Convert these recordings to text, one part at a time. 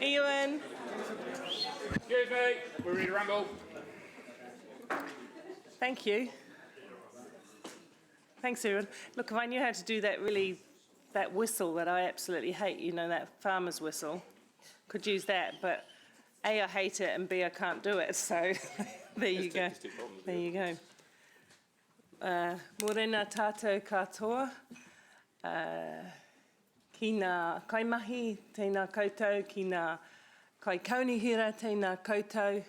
Ewan. Excuse me, we're ready to rumble. Thank you. Thanks, Ewan. Look, if I knew how to do that whistle that I absolutely hate, you know, that farmer's whistle, could use that, but A, I hate it, and B, I can't do it, so there you go. There you go. Morena tātou katoa. Ki ngā kaimahi, tēnā koutou, ki ngā kaikaunihira, tēnā koutou,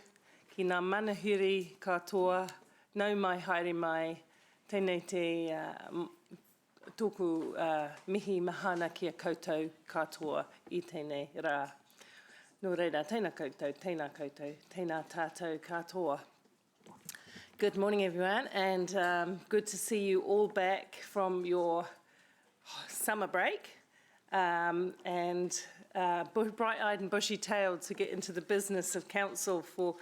ki ngā manahiri katoa, nau mai haere mai, tēnei te tōku mihi mahana kia koutou katoa I tēnei rā. Nō reira, tēnā koutou, tēnā tātou katoa. Good morning, everyone, and good to see you all back from your summer break. And bright-eyed and bushy-tailed to get into the business of council for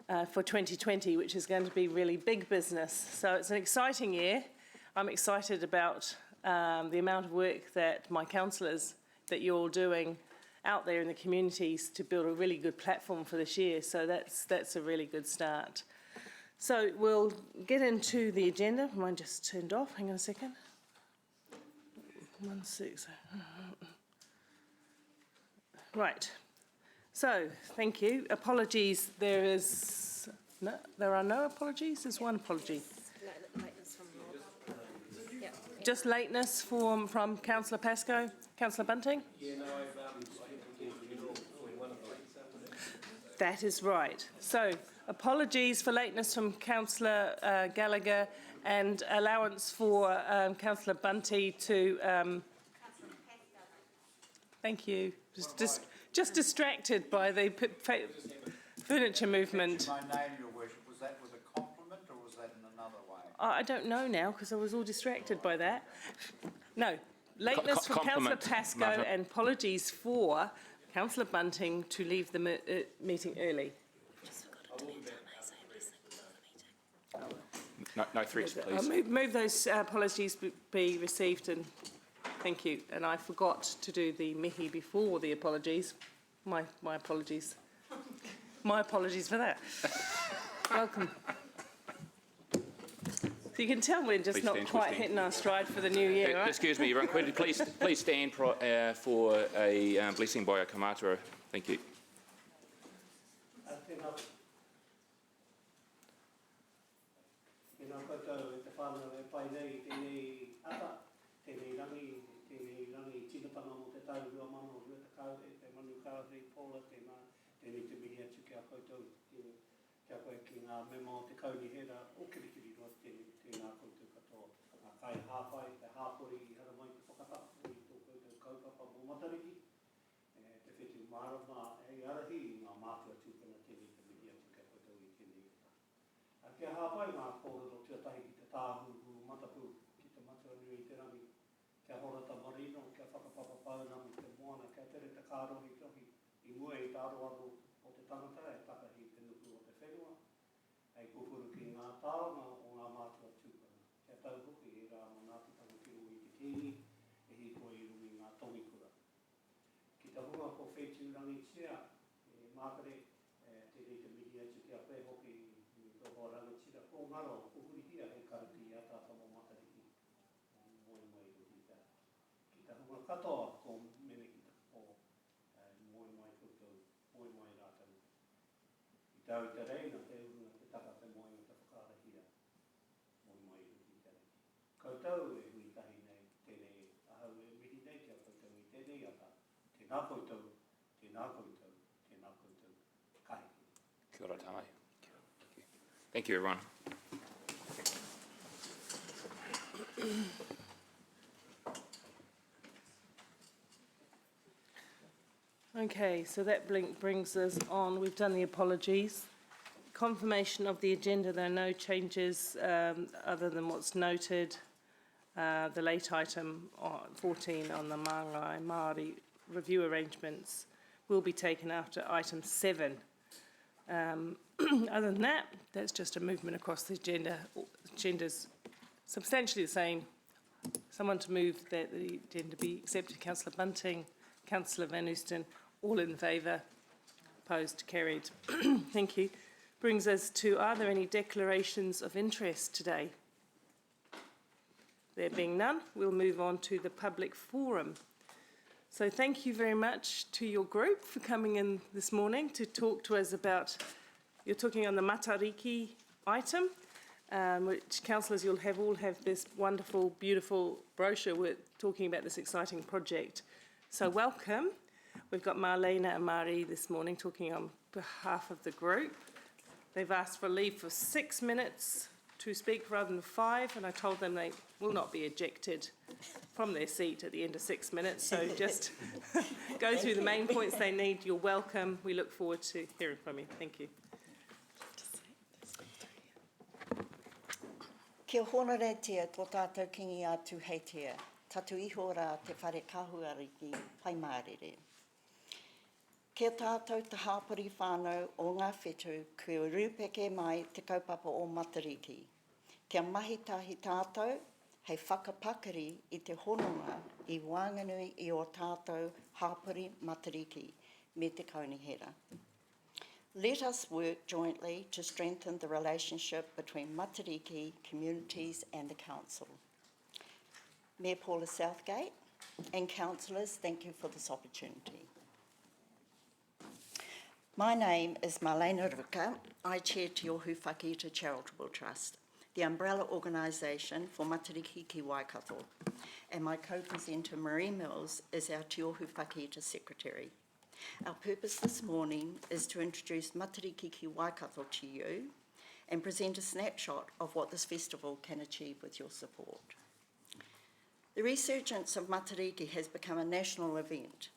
2020, which is going to be really big business. So it's an exciting year. I'm excited about the amount of work that my councillors, that you're all doing out there in the communities to build a really good platform for this year. So that's a really good start. So we'll get into the agenda. Mine just turned off. Hang on a second. 1 6. Right. So, thank you. Apologies. There are no apologies. There's one apology. Lateness from Rob. Yep. Just lateness from Councillor Pascoe. Councillor Bunting? Yeah, no, That is right. So, apologies for lateness from Councillor Gallagher and allowance for Councillor Bunty to... thank you. Just distracted by the furniture movement. My name, Your Worship, was that with a compliment or was that in another way? I don't know now because I was all distracted by that. No, lateness from Councillor Pascoe and apologies for Councillor Bunting to leave the meeting early. No threats, please. I'll move those apologies be received, and thank you. And I forgot to do the mihi before the apologies. My apologies. My apologies for that. Welcome. So you can tell we're just not quite hitting our stride for the new year, right? Excuse me, everyone. Could you please stand for a blessing by a kamatara. Thank you. Tēnā koutou e te whānau e pai nei tēnei ata, tēnei rangi tinapanga mo te tau rua mano rua te kau e te manu kāwhi pola tēnei te mihi atu kia koutou kia koe ki ngā mema o te kaunihera o kirikiri roa tēnā koutou katoa. Ngā kai hāwhai, te hāpori I hara mai te whakata I tō koutou kaupapa mō matariki. Te whetu marama hei arahi I ngā mātua tūpana tēnei te mihi atu kia koutou I tēnei Kia hāpai ngā kōrero tuatahi ki te tāhuhu matapu ki te matua nui I te rangi. Kia horata marino, kia whakapapa paunami te moana, kia tere te kārohi tohi I mua I tā aroaro o te tangata e takahi te nuku o te whenua. Hei kukuru ki ngā tāonga o ngā mātua tūpana. Kia tauhuki I rā manātitanga ki rui te kīni, e hi koe I rumi ngā tongikura. Ki te hunga ko whetu rangi tia, e mākare, tēnei te mihi atu kia koe hoki Tō rangatira, o ngaro, o hurihia he karuti a tāta mō matariki. Moi mai ruhi tā. Ki ta hunga katoa ko mene ki ta ko moi mai koutou, moi mai rātau. I tau te reina te urunga te taka te moi o te whakarahia. Moi mai ruhi tā. Koutou e hui tahi nei, tēnei ahau e mihi nei kia koutou I tēnei ata. Tēnā koutou, tēnā koutou, tēnā koutou, kai. Kia ora tāmai. Thank you, everyone. Okay, so that brings us on. We've done the apologies. Confirmation of the agenda. There are no changes other than what's noted. The late item 14 on the Māngai Māori review arrangements will be taken after item 7. Other than that, that's just a movement across the agenda. Agenda's substantially the same. Someone to move that the agenda be accepted. Councillor Bunting, Councillor Van Oosten. All in favour? Opposed? Carried. Thank you. Brings us to, are there any declarations of interest today? There being none, we'll move on to the public forum. So thank you very much to your group for coming in this morning to talk to us about, you're talking on the Matariki item, which councillors, you'll all have this wonderful, beautiful brochure with talking about this exciting project. So welcome. We've got Marlena and Mari this morning talking on behalf of the group. They've asked for leave for 6 minutes to speak rather than 5, and I told them they will not be ejected from their seat at the end of 6 minutes. So just go through the main points they need. You're welcome. We look forward to hearing from you. Thank you. Kia honoretia tō tātou kingi atu heitia, tatu iho rā te whare kahuariki pai mārere. Kia tātou te hāpari whānau o ngā whetū, kia rūpeke mai te kaupapa o Matariki. Kia mahi tahi tātou, hei whakapakari I te hononga I Whanganui I o tātou hāpari Matariki me te kaunihera. Let us work jointly to strengthen the relationship between Matariki, communities and the Council. Mayor Paula Southgate and councillors, thank you for this opportunity. My name is Marlena Ruka. I chair Te Ohu Whakiita Charitable Trust, the umbrella organisation for Matariki ki Waikato, and my co-presenter Marie Mills is our Te Ohu Whakiita Secretary. Our purpose this morning is to introduce Matariki ki Waikato to you and present a snapshot of what this festival can achieve with your support. The resurgence of Matariki has become a national event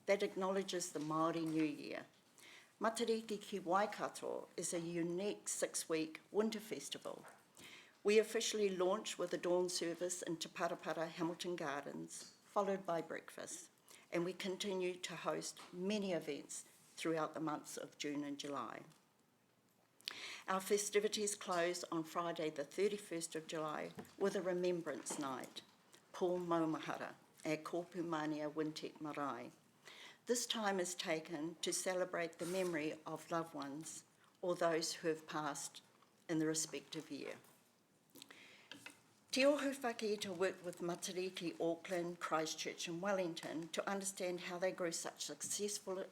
that acknowledges the Māori New Year. Matariki ki Waikato is a unique 6-week winter festival. We officially launched with a dawn service in Te Parapara Hamilton Gardens, followed by breakfast, and we continue to host many events throughout the months of June and July. Our festivities close on Friday the 31st of July with a remembrance night, Paul Maumahara at Kōpūmania Wintek Marae. This time is taken to celebrate the memory of loved ones or those who have passed in the respective year. Te Ohu Whakiita worked with Matariki, Auckland, Christchurch and Wellington to understand how they grew such successful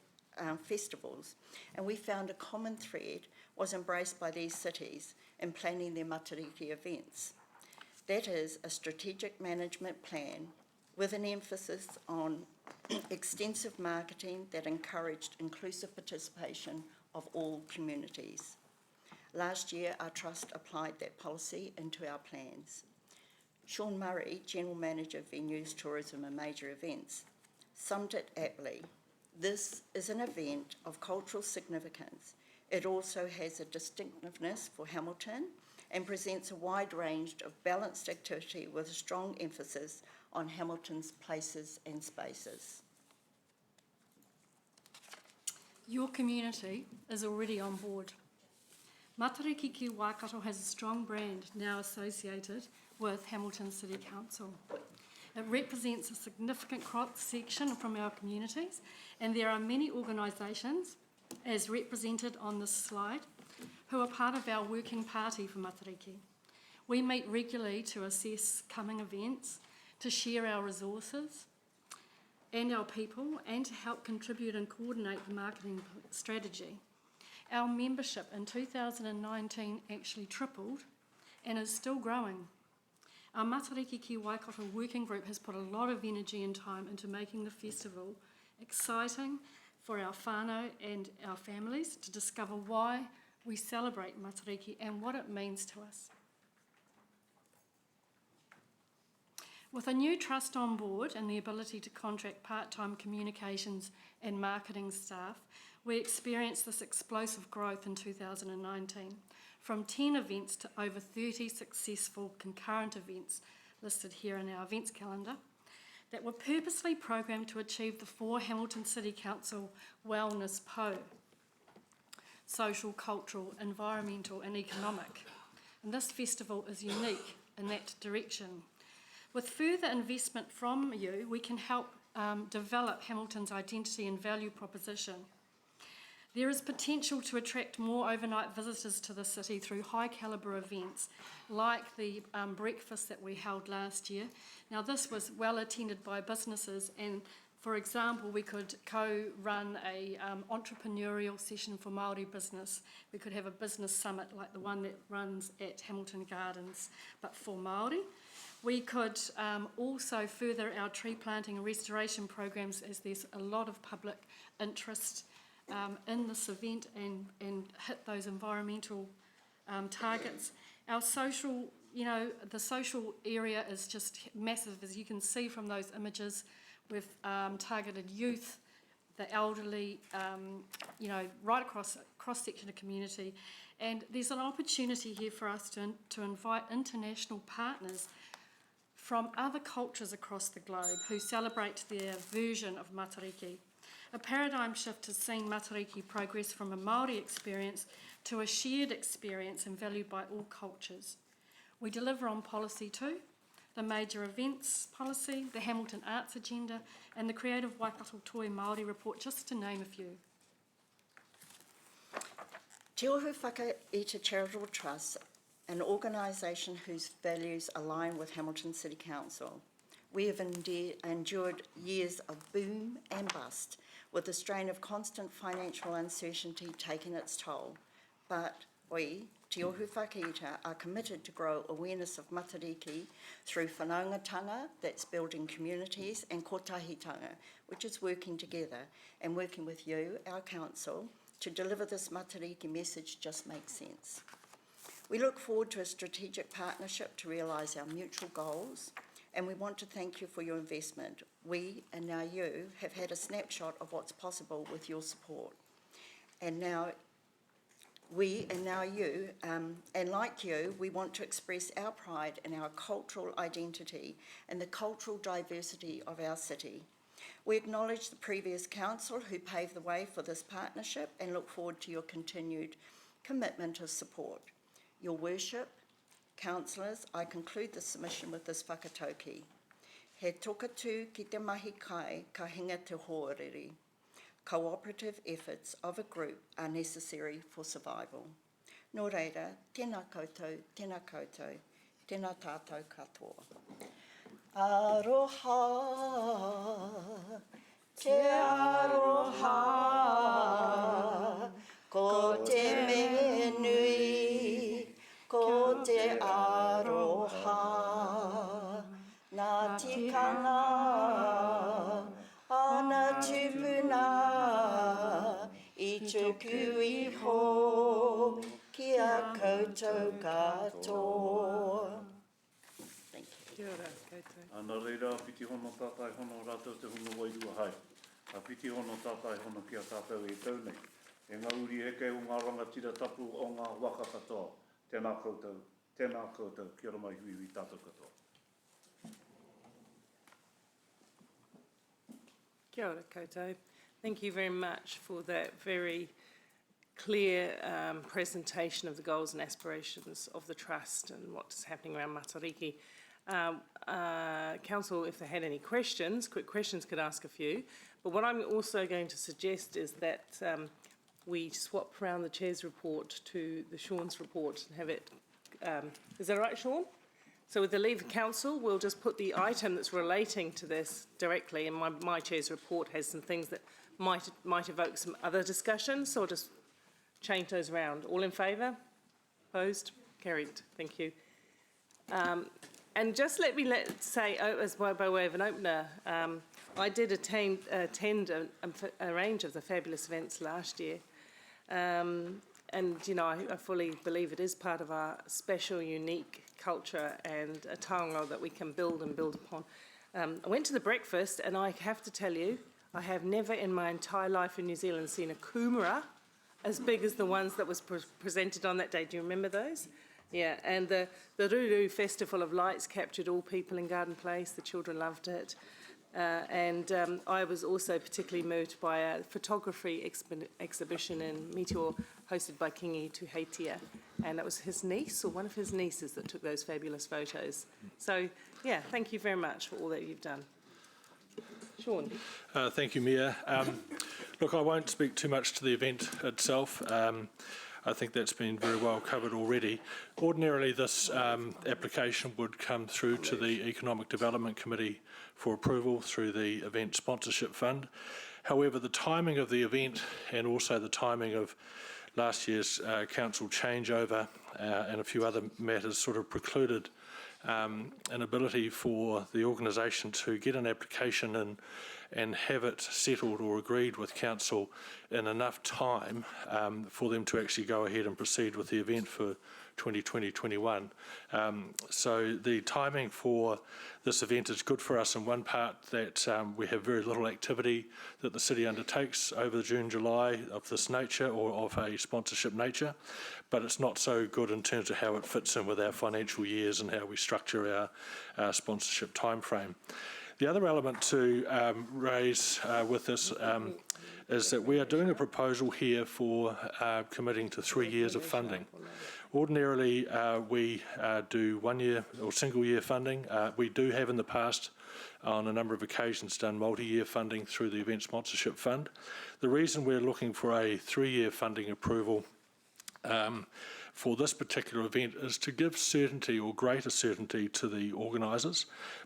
festivals, and we found a common thread was embraced by these cities in planning their Matariki events. That is a strategic management plan with an emphasis on extensive marketing that encouraged inclusive participation of all communities. Last year, our trust applied that policy into our plans. Sean Murray, General Manager of Venues, Tourism and Major Events, summed it aptly. This is an event of cultural significance. It also has a distinctiveness for Hamilton and presents a wide range of balanced activity with a strong emphasis on Hamilton's places and spaces. Your community is already on board. Matariki ki Waikato has a strong brand now associated with Hamilton City Council. It represents a significant cross-section from our communities, and there are many organisations, as represented on this slide, who are part of our working party for Matariki. We meet regularly to assess coming events, to share our resources and our people, and to help contribute and coordinate the marketing strategy. Our membership in 2019 actually tripled and is still growing. Our Matariki ki Waikato working group has put a lot of energy and time into making the festival exciting for our whānau and our families to discover why we celebrate Matariki and what it means to us. With a new trust on board and the ability to contract part-time communications and marketing staff, we experienced this explosive growth in 2019, from 10 events to over 30 successful concurrent events listed here in our events calendar that were purposely programmed to achieve the 4 Hamilton City Council wellness PO: social, cultural, environmental and economic. And this festival is unique in that direction. With further investment from you, we can help develop Hamilton's identity and value proposition. There is potential to attract more overnight visitors to the city through high calibre events like the breakfast that we held last year. Now this was well attended by businesses, and for example we could co-run a entrepreneurial session for Māori business. We could have a business summit like the one that runs at Hamilton Gardens but for Māori. We could also further our tree planting and restoration programs, as there's a lot of public interest in this event, and hit those environmental targets. Our social, the social area is just massive, as you can see from those images. We've targeted youth, the elderly, right across cross-section of community. And there's an opportunity here for us to invite international partners from other cultures across the globe who celebrate their version of Matariki. A paradigm shift has seen Matariki progress from a Māori experience to a shared experience and valued by all cultures. We deliver on policy too, the major events policy, the Hamilton Arts Agenda, and the Creative Waikato Toi Māori Report, just to name a few. Te Ohu Whakaita Charitable Trust, an organisation whose values align with Hamilton City Council. We have endured years of boom and bust, with the strain of constant financial uncertainty taking its toll. But we, Te Ohu Whakaita, are committed to grow awareness of Matariki through whanaungatanga, that's building communities, and kotahitanga, which is working together and working with you, our council, to deliver this Matariki message just makes sense. We look forward to a strategic partnership to realise our mutual goals, and we want to thank you for your investment. We, and now you, have had a snapshot of what's possible with your support. And now we, and now you, and like you, we want to express our pride in our cultural identity and the cultural diversity of our city. We acknowledge the previous council who paved the way for this partnership and look forward to your continued commitment of support. Your worship, councillors, I conclude the submission with this whakatauki. He tokatu ki te mahi kai ka hinga te hōrere. Cooperative efforts of a group are necessary for survival. Nō reira, tēnā koutou, tēnā koutou, tēnā tātou katoa. Aroha, te aroha, ko te menui, ko te aroha, nā tikanga, ana tupuna, I tuku iho, ki a koutou katoa. Thank you. Kia ora, koutou. Ana reira, piti hono tātai hono rātou te hono wairua hai. A piti hono tātai hono ki a tātou e tau nei. E ngā uri heke o ngā rangatira tapu o ngā waka katoa. Tēnā koutou, kia ora mai hui tātou katoa. Kia ora koutou. Thank you very much for that very clear presentation of the goals and aspirations of the Trust and what's happening around Matariki. Council, if they had any questions, quick questions, could ask a few. But what I'm also going to suggest is that we swap around the Chair's report to the Sean's report and have it. Is that right, Sean? So with the leave of council, we'll just put the item that's relating to this directly, and my Chair's report has some things that might evoke some other discussion, so I'll just change those around. All in favour? Opposed? Carried. Thank you. And just let me say, as by way of an opener, I did attend a range of the fabulous events last year. And, I fully believe it is part of our special, unique culture and a taonga that we can build and build upon. I went to the breakfast, and I have to tell you, I have never in my entire life in New Zealand seen a kumara as big as the ones that was presented on that day. Do you remember those? Yeah, and the Ruru Festival of Lights captured all people in Garden Place. The children loved it. And I was also particularly moved by a photography exhibition in Meteor hosted by Kingi Tuheitia. And it was his niece, or one of his nieces, that took those fabulous photos. So, yeah, thank you very much for all that you've done. Sean. Thank you, Mayor. Look, I won't speak too much to the event itself. I think that's been very well covered already. Ordinarily, this application would come through to the Economic Development Committee for approval through the Event Sponsorship Fund. However, the timing of the event and also the timing of last year's council changeover and a few other matters sort of precluded an ability for the organisation to get an application in and have it settled or agreed with council in enough time for them to actually go ahead and proceed with the event for 2020-21. So the timing for this event is good for us in one part that we have very little activity that the city undertakes over June, July of this nature or of a sponsorship nature, but it's not so good in terms of how it fits in with our financial years and how we structure our sponsorship timeframe. The other element to raise with this is that we are doing a proposal here for committing to 3 years of funding. Ordinarily, we do 1 year or single year funding. We do have in the past on a number of occasions done multi-year funding through the Event Sponsorship Fund. The reason we're looking for a 3-year funding approval for this particular event is to give certainty or greater certainty to the organisers,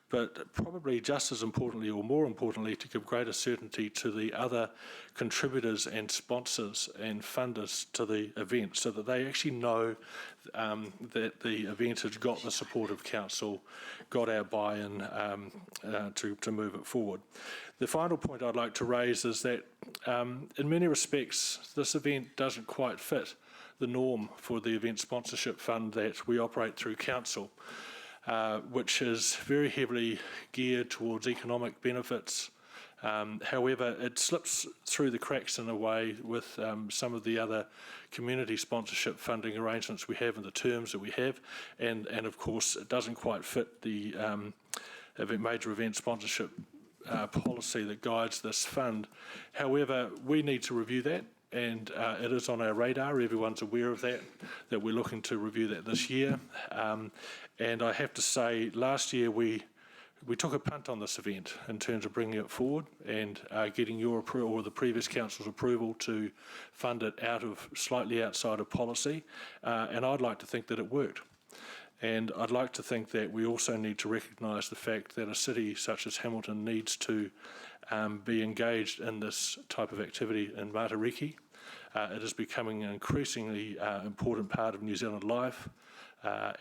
but probably just as importantly or more importantly to give greater certainty to the other contributors and sponsors and funders to the event so that they actually know that the event has got the support of council, got our buy-in to move it forward. The final point I'd like to raise is that in many respects this event doesn't quite fit the norm for the Event Sponsorship Fund that we operate through council, which is very heavily geared towards economic benefits. However, it slips through the cracks in a way with some of the other community sponsorship funding arrangements we have and the terms that we have, and of course it doesn't quite fit the major event sponsorship policy that guides this fund. However, we need to review that. And it is on our radar. Everyone's aware of that we're looking to review that this year. And I have to say, last year we took a punt on this event in terms of bringing it forward and getting your approval or the previous council's approval to fund it slightly outside of policy. And I'd like to think that it worked. And I'd like to think that we also need to recognise the fact that a city such as Hamilton needs to be engaged in this type of activity in Matariki. It is becoming an increasingly important part of New Zealand life,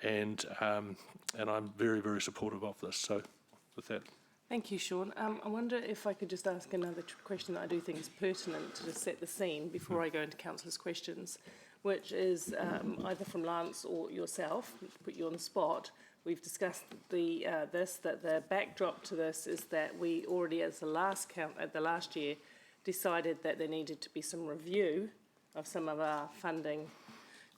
and I'm very, very supportive of this. So, with that. Thank you, Sean. I wonder if I could just ask another question that I do think is pertinent to just set the scene before I go into councillors' questions, which is either from Lance or yourself, to put you on the spot. We've discussed that the backdrop to this is that we already, as the last year, decided that there needed to be some review of some of our funding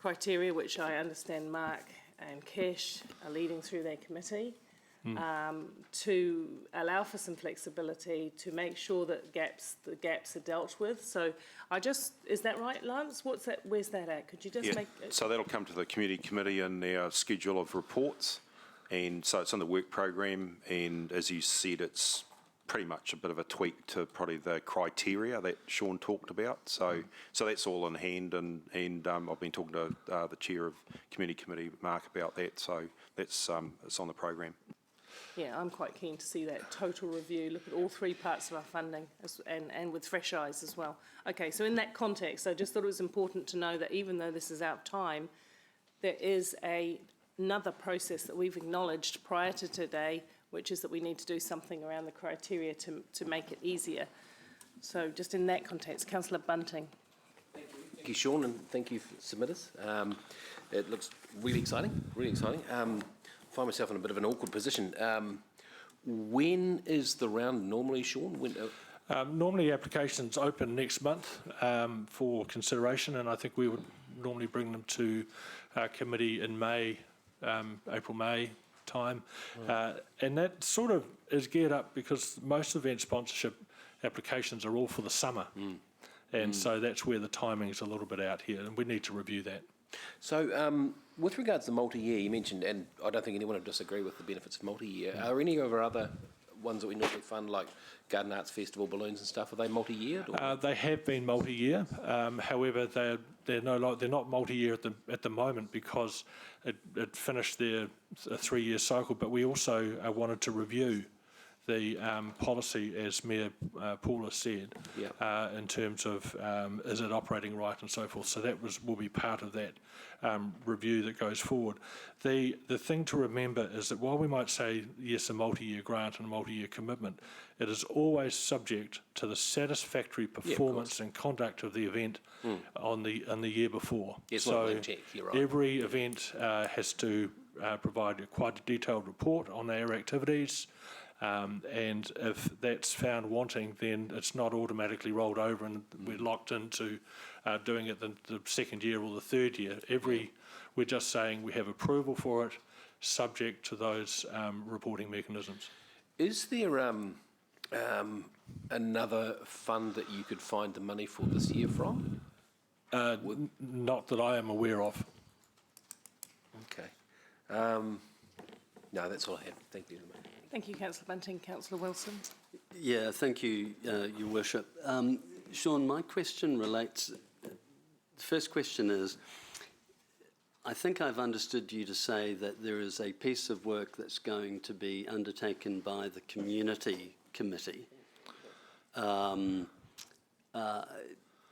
criteria, which I understand Mark and Kesh are leading through their committee, to allow for some flexibility to make sure that the gaps are dealt with. So is that right, Lance? Where's that at? Could you just make... So that'll come to the community committee in our schedule of reports. And so it's in the work program, and as you said, it's pretty much a bit of a tweak to probably the criteria that Sean talked about. So that's all in hand, and I've been talking to the chair of community committee, Mark, about that. So that's it's on the program. Yeah, I'm quite keen to see that total review, look at all 3 parts of our funding and with fresh eyes as well. Okay, so in that context, I just thought it was important to know that even though this is out of time, there is another process that we've acknowledged prior to today, which is that we need to do something around the criteria to make it easier. So just in that context, Councillor Bunting. Thank you, Sean, and thank you, submitters. It looks really exciting, really exciting. I find myself in a bit of an awkward position. When is the round normally, Sean? Normally applications open next month for consideration, and I think we would normally bring them to committee in May, April, May time. And that sort of is geared up because most event sponsorship applications are all for the summer. And so that's where the timing's a little bit out here, and we need to review that. So with regards to multi-year, you mentioned, and I don't think anyone would disagree with the benefits of multi-year, are any of our other, ones that we normally fund, like Garden Arts Festival, balloons and stuff, are they multi-yeared? They have been multi-year. However, they're not multi-year at the moment because it finished their 3-year cycle. But we also wanted to review the policy, as Mayor Paula said, in terms of is it operating right and so forth. So that will be part of that review that goes forward. The thing to remember is that while we might say, yes, a multi-year grant and a multi-year commitment, it is always subject to the satisfactory performance and conduct of the event on the year before. Yes, so check, you're right. every event has to provide quite a detailed report on their activities. And if that's found wanting, then it's not automatically rolled over and we're locked into doing it the second year or the third year. We're just saying we have approval for it, subject to those reporting mechanisms. Is there another fund that you could find the money for this year from? Not that I am aware of. Okay. No, that's all I have. Thank you. Thank you, Councillor Bunting. Councillor Wilson. Yeah, thank you, Your Worship. Sean, my question relates, the first question is, I think I've understood you to say that there is a piece of work that's going to be undertaken by the Community Committee. And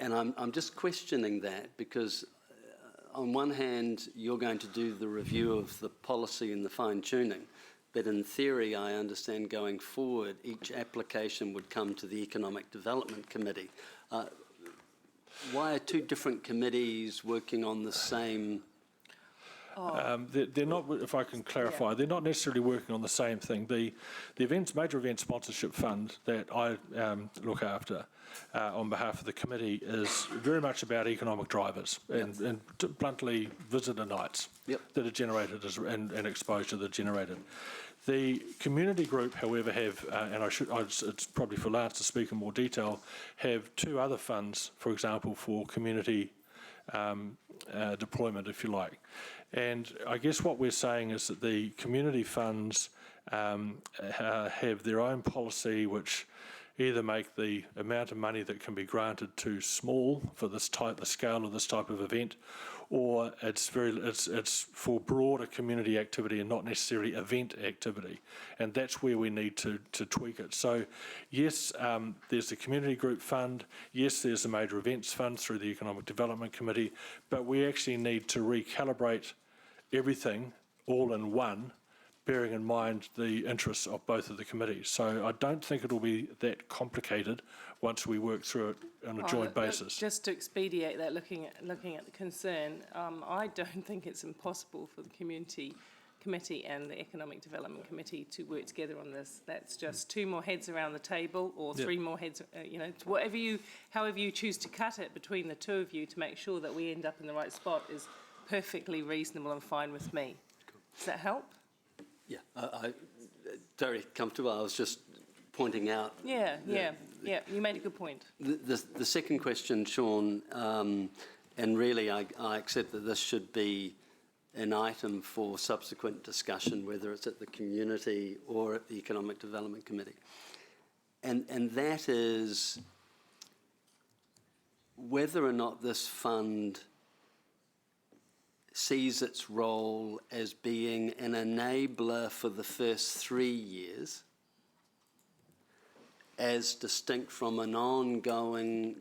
I'm just questioning that because on one hand, you're going to do the review of the policy and the fine-tuning, but in theory, I understand going forward, each application would come to the Economic Development Committee. Why are two different committees working on the same? They're not, if I can clarify, they're not necessarily working on the same thing. The major event sponsorship fund that I look after on behalf of the committee is very much about economic drivers and bluntly visitor nights that are generated and exposure that are generated. The community group, however, have, and it's probably for Lance to speak in more detail, have two other funds, for example, for community deployment, if you like. And I guess what we're saying is that the community funds have their own policy which either make the amount of money that can be granted too small for the scale of this type of event, or it's for broader community activity and not necessarily event activity. And that's where we need to tweak it. So yes, there's the community group fund, yes, there's the major events fund through the Economic Development Committee, but we actually need to recalibrate everything all in one, bearing in mind the interests of both of the committees. So I don't think it'll be that complicated once we work through it on a joint basis. Just to expedite that, looking at the concern, I don't think it's impossible for the Community Committee and the Economic Development Committee to work together on this. That's just two more heads around the table, or three more heads, however you choose to cut it between the two of you to make sure that we end up in the right spot is perfectly reasonable and fine with me. Does that help? Yeah, I very comfortable. I was just pointing out. Yeah, you made a good point. The second question, Sean, and really I accept that this should be an item for subsequent discussion, whether it's at the community or at the Economic Development Committee. And that is whether or not this fund sees its role as being an enabler for the first 3 years, as distinct from an ongoing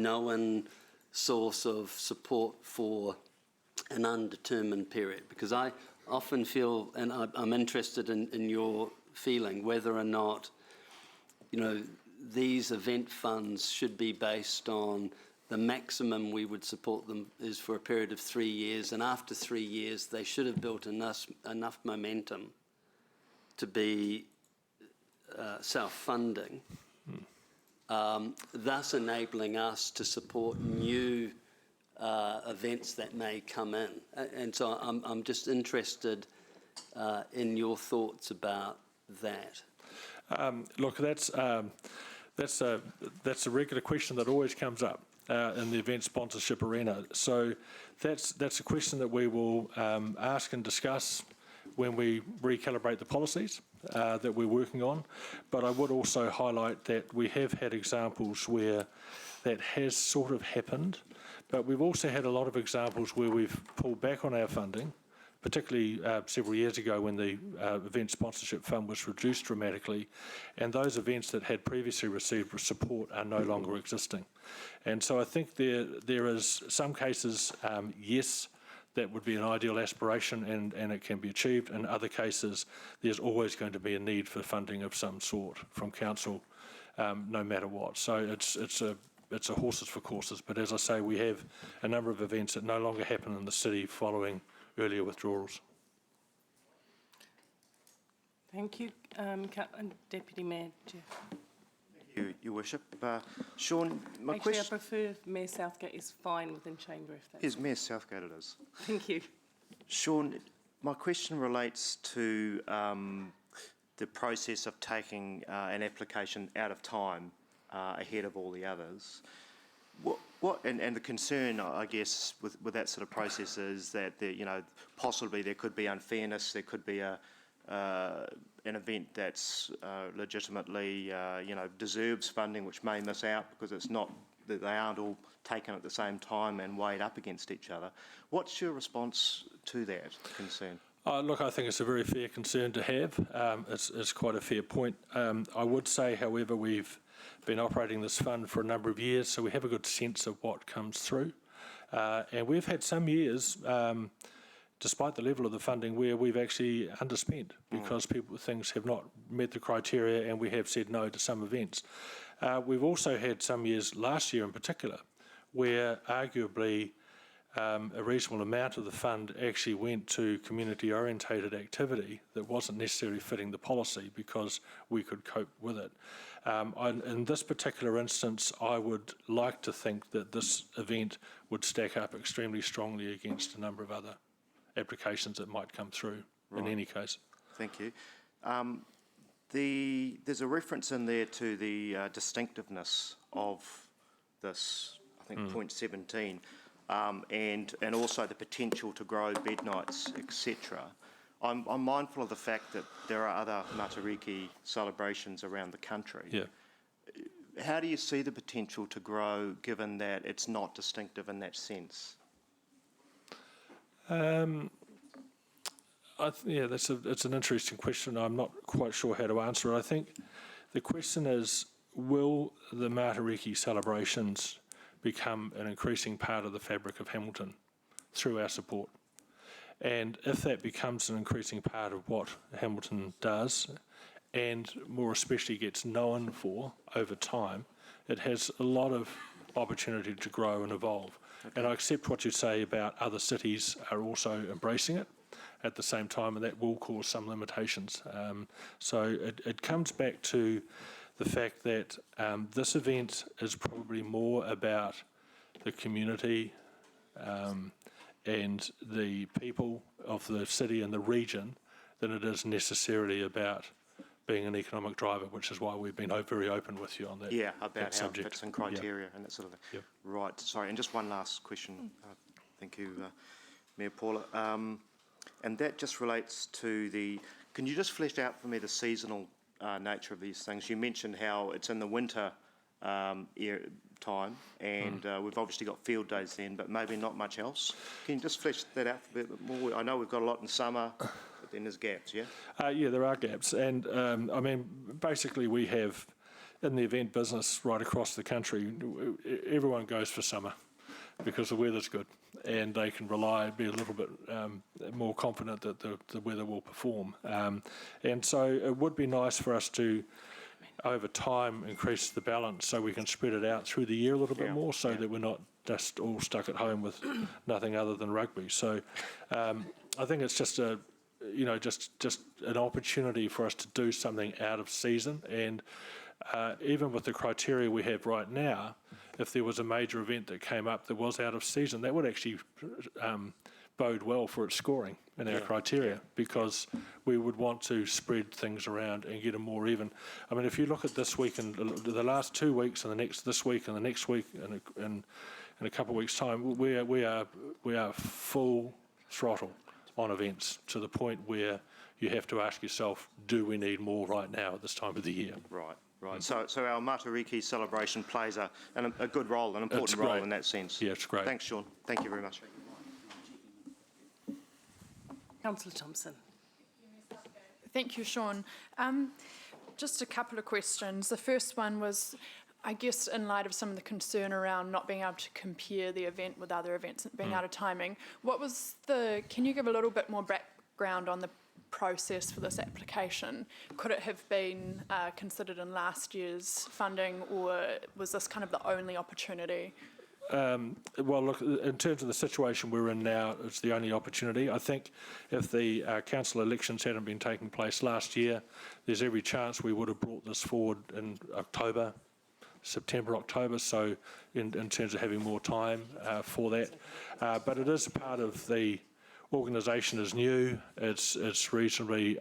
known source of support for an undetermined period. Because I often feel, and I'm interested in your feeling, whether or not, these event funds should be based on the maximum we would support them is for a period of 3 years, and after 3 years they should have built enough momentum to be self-funding, thus enabling us to support new events that may come in. And so I'm just interested in your thoughts about that. Look, that's a regular question that always comes up in the event sponsorship arena. So that's a question that we will ask and discuss when we recalibrate the policies. that we're working on, but I would also highlight that we have had examples where that has sort of happened, but we've also had a lot of examples where we've pulled back on our funding, particularly several years ago when the event sponsorship fund was reduced dramatically, and those events that had previously received support are no longer existing. And so I think there is some cases, yes, that would be an ideal aspiration and it can be achieved. In other cases, there's always going to be a need for funding of some sort from council, no matter what. So it's a horses for courses, but as I say, we have a number of events that no longer happen in the city following earlier withdrawals. Thank you, Deputy Mayor Jeff. Your Worship. Sean, my Actually, I question... prefer Mayor Southgate is fine within chamber if that's... Yes, Mayor Southgate it is. Thank you. Sean, my question relates to the process of taking an application out of time ahead of all the others. And the concern, I guess, with that sort of process is that possibly there could be unfairness. There could be an event that's legitimately deserves funding, which may miss out because it's not that they aren't all taken at the same time and weighed up against each other. What's your response to that concern? Look, I think it's a very fair concern to have. It's quite a fair point. I would say, however, we've been operating this fund for a number of years, so we have a good sense of what comes through. And we've had some years, despite the level of the funding, where we've actually underspent because things have not met the criteria and we have said no to some events. We've also had some years, last year in particular, where arguably a reasonable amount of the fund actually went to community-orientated activity that wasn't necessarily fitting the policy because we could cope with it. In this particular instance, I would like to think that this event would stack up extremely strongly against a number of other applications that might come through in any case. Thank you. There's a reference in there to the distinctiveness of this, I think, point 17, and also the potential to grow bed nights, etc. I'm mindful of the fact that there are other Matariki celebrations around the country. Yeah. How do you see the potential to grow, given that it's not distinctive in that sense? It's an interesting question. I'm not quite sure how to answer it. I think the question is, will the Matariki celebrations become an increasing part of the fabric of Hamilton through our support? And if that becomes an increasing part of what Hamilton does, and more especially gets known for over time, it has a lot of opportunity to grow and evolve. Okay. And I accept what you say about other cities are also embracing it at the same time, and that will cause some limitations. So it comes back to the fact that this event is probably more about the community and the people of the city and the region than it is necessarily about being an economic driver, which is why we've been very open with you on that. Yeah, about that how subject. it fits in criteria and that sort of thing. Yep. Right, sorry, and just one last question. Thank you, Mayor Paula. And that just relates to can you just flesh out for me the seasonal nature of these things? You mentioned how it's in the winter time, and we've obviously got field days then, but maybe not much else. Can you just flesh that out a bit more? I know we've got a lot in summer, but then there's gaps, yeah? Yeah, there are gaps. And I mean, basically we have, in the event business right across the country, everyone goes for summer because the weather's good and they can be a little bit more confident that the weather will perform. And so it would be nice for us to, over time, increase the balance so we can spread it out through the year a little bit more so that we're not just all stuck at home with nothing other than rugby. So I think it's just just an opportunity for us to do something out of season. And even with the criteria we have right now, if there was a major event that came up that was out of season, that would actually bode well for its scoring in our criteria, because we would want to spread things around and get them more even. I mean, if you look at this week and the last 2 weeks and this week and the next week and in a couple of weeks' time, we are full throttle on events, to the point where you have to ask yourself, do we need more right now at this time of the year? Right. So our Matariki celebration plays a good role, an important It's role great. in that sense. Yeah, it's great. Thanks, Sean. Thank you very much. Councillor Thompson. Thank you, Sean. Just a couple of questions. The first one was, I guess, in light of some of the concern around not being able to compare the event with other events and being out of timing, can you give a little bit more background on the process for this application? Could it have been considered in last year's funding, or was this kind of the only opportunity? Well, look, in terms of the situation we're in now, it's the only opportunity. I think if the council elections hadn't been taking place last year, there's every chance we would have brought this forward in September, October, so in terms of having more time for that. But it is part of the organisation is new, it's reasonably,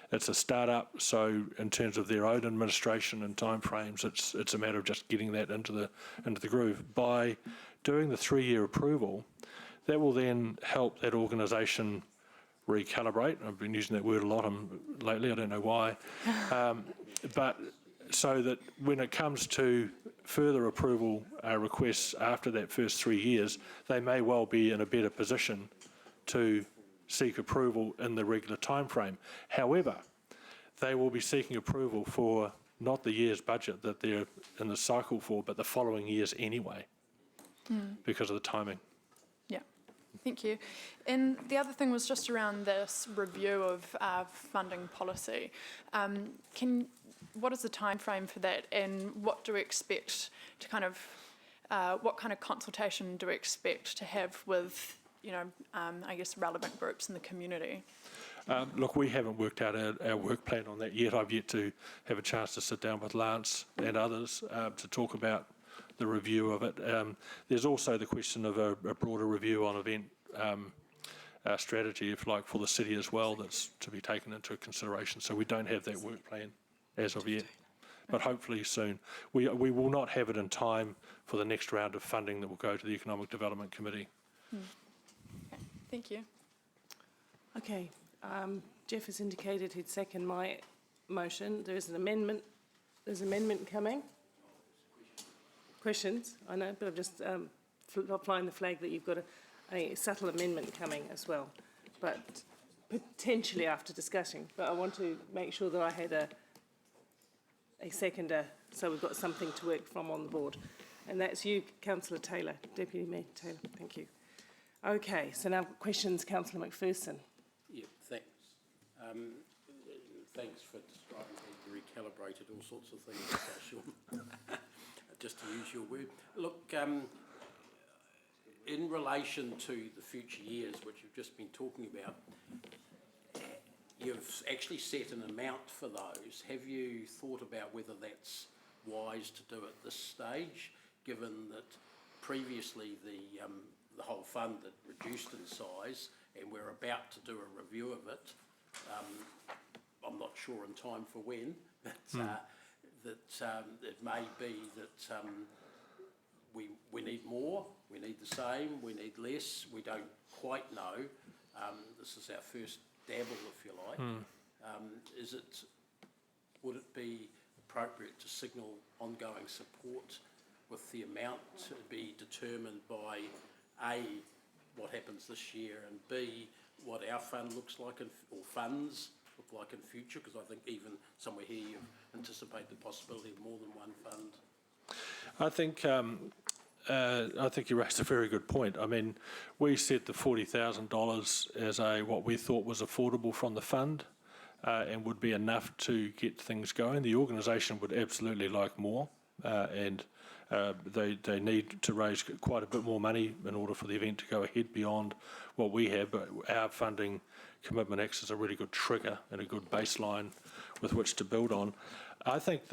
it's a start-up, so in terms of their own administration and timeframes, it's a matter of just getting that into the groove. By doing the 3-year approval, that will then help that organisation recalibrate. I've been using that word a lot lately, I don't know why, but so that when it comes to further approval requests after that first 3 years, they may well be in a better position to seek approval in the regular timeframe. However, they will be seeking approval for not the year's budget that they're in the cycle for, but the following years anyway, because of the timing. Yeah, thank you. And the other thing was just around this review of funding policy. What is the time frame for that, and what do we expect to what kind of consultation do we expect to have with I guess relevant groups in the community? Look, we haven't worked out our work plan on that yet. I've yet to have a chance to sit down with Lance and others to talk about the review of it. There's also the question of a broader review on event strategy, if you like, for the city as well, that's to be taken into consideration. So we don't have that work plan as of yet, but hopefully soon. We will not have it in time for the next round of funding that will go to the Economic Development Committee. Okay, thank you. Okay, Jeff has indicated he'd second my motion. There is an amendment. There's an amendment coming. Questions? I know, but I'm just flying the flag that you've got a subtle amendment coming as well, but potentially after discussion. But I want to make sure that I had a seconder, so we've got something to work from on the board. And that's you, Councillor Taylor, Deputy Mayor Taylor. Thank you. Okay, so now questions, Councillor McPherson. Yeah, thanks. Thanks for describing how you recalibrated all sorts of things, Sean. Just to use your word. Look, in relation to the future years, which you've just been talking about, you've actually set an amount for those. Have you thought about whether that's wise to do at this stage, given that previously the whole fund had reduced in size, and we're about to do a review of it? I'm not sure in time for when, but it may be that we need more, we need the same, we need less, we don't quite know. This is our first dabble, if you like. Would it be appropriate to signal ongoing support with the amount to be determined by A, what happens this year, and B, what our fund looks like, or funds look like in future? Because I think even somewhere here you anticipate the possibility of more than one fund. I think you raised a very good point. I mean, we set the $40,000 as what we thought was affordable from the fund and would be enough to get things going. The organisation would absolutely like more, and they need to raise quite a bit more money in order for the event to go ahead beyond what we have, but our funding commitment acts as a really good trigger and a good baseline with which to build on. I think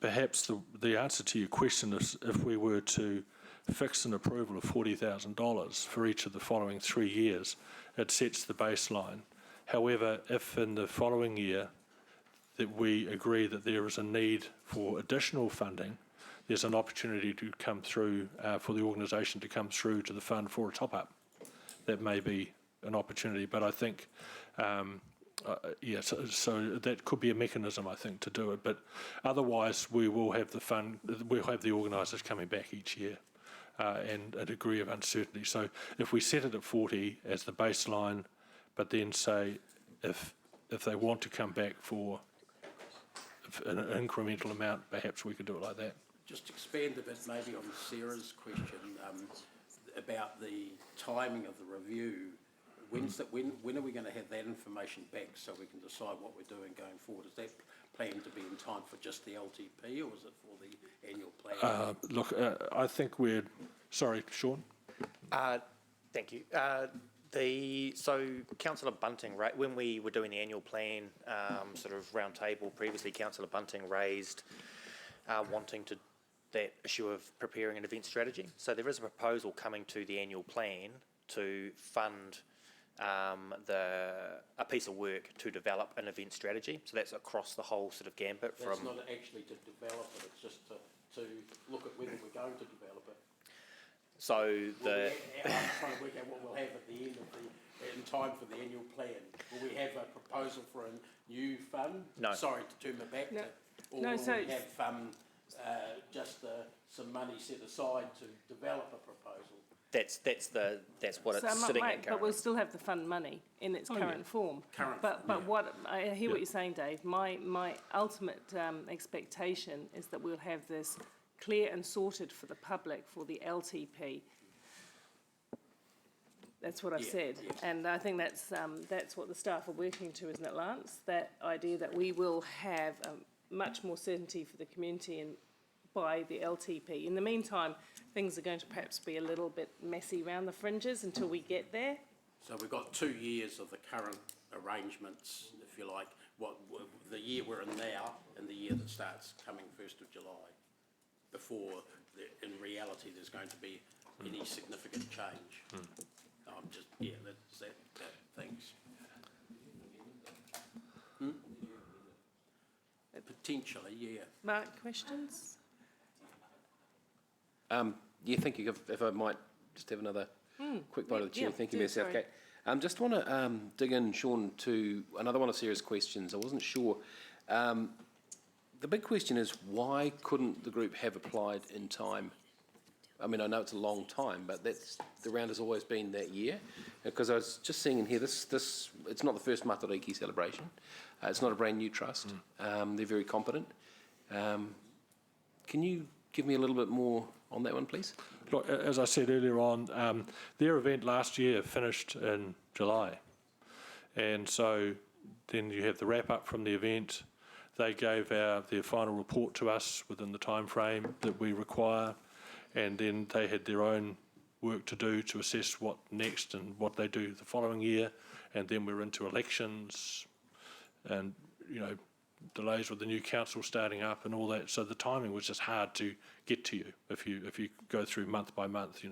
perhaps the answer to your question is if we were to fix an approval of $40,000 for each of the following 3 years, it sets the baseline. However, if in the following year that we agree that there is a need for additional funding, there's an opportunity to come through for the organisation to come through to the fund for a top-up. That may be an opportunity. But I think, so that could be a mechanism, I think, to do it. But otherwise, we will have we'll have the organisers coming back each year. And a degree of uncertainty. So if we set it at 40 as the baseline, but then say if they want to come back for an incremental amount, perhaps we could do it like that. Just expand a bit maybe on Sarah's question about the timing of the review. When are we going to have that information back so we can decide what we're doing going forward? Is that planned to be in time for just the LTP, or is it for the annual plan? Look, I think we're... Sorry, Sean? Thank you. So Councillor Bunting, right, when we were doing the annual plan sort of round table previously, Councillor Bunting raised wanting to that issue of preparing an event strategy. So there is a proposal coming to the annual plan to fund a piece of work to develop an event strategy. So that's across the whole sort of gambit. That's not actually to develop it, it's just to look at whether we're going to develop it. So I'm trying to work out what we'll have at the end of in time for the annual plan. Will we have a proposal for a new fund? No. Sorry to turn my back to, or will we have just some money set aside to develop a proposal? That's what it's sitting at currently. But we'll still have the fund money in its current form. But what I hear what you're saying, Dave. My ultimate expectation is that we'll have this clear and sorted for the public for the LTP. That's what I've said, and I think that's what the staff are working to, isn't it, Lance? That idea that we will have much more certainty for the community and by the LTP. In the meantime, things are going to perhaps be a little bit messy around the fringes until we get there. So we've got 2 years of the current arrangements, if you like, the year we're in now and the year that starts coming 1st of July, before in reality there's going to be any significant change. That's that. Thanks. Potentially, yeah. Mark, questions? Thank you. If I might just have another quick bite of the chair. Thank you, Mayor Southgate. Just want to dig in, Sean, to another one of Sarah's questions. I wasn't sure. The big question is, why couldn't the group have applied in time? I mean, I know it's a long time, but the round has always been that year. Because I was just seeing in here, it's not the first Matariki celebration. It's not a brand new trust. They're very competent. Can you give me a little bit more on that one, please? Look, as I said earlier on, their event last year finished in July. And so then you have the wrap-up from the event. They gave their final report to us within the time frame that we require. And then they had their own work to do to assess what next and what they do the following year. And then we're into elections and, delays with the new council starting up and all that. So the timing was just hard to get to you if you go through month by month,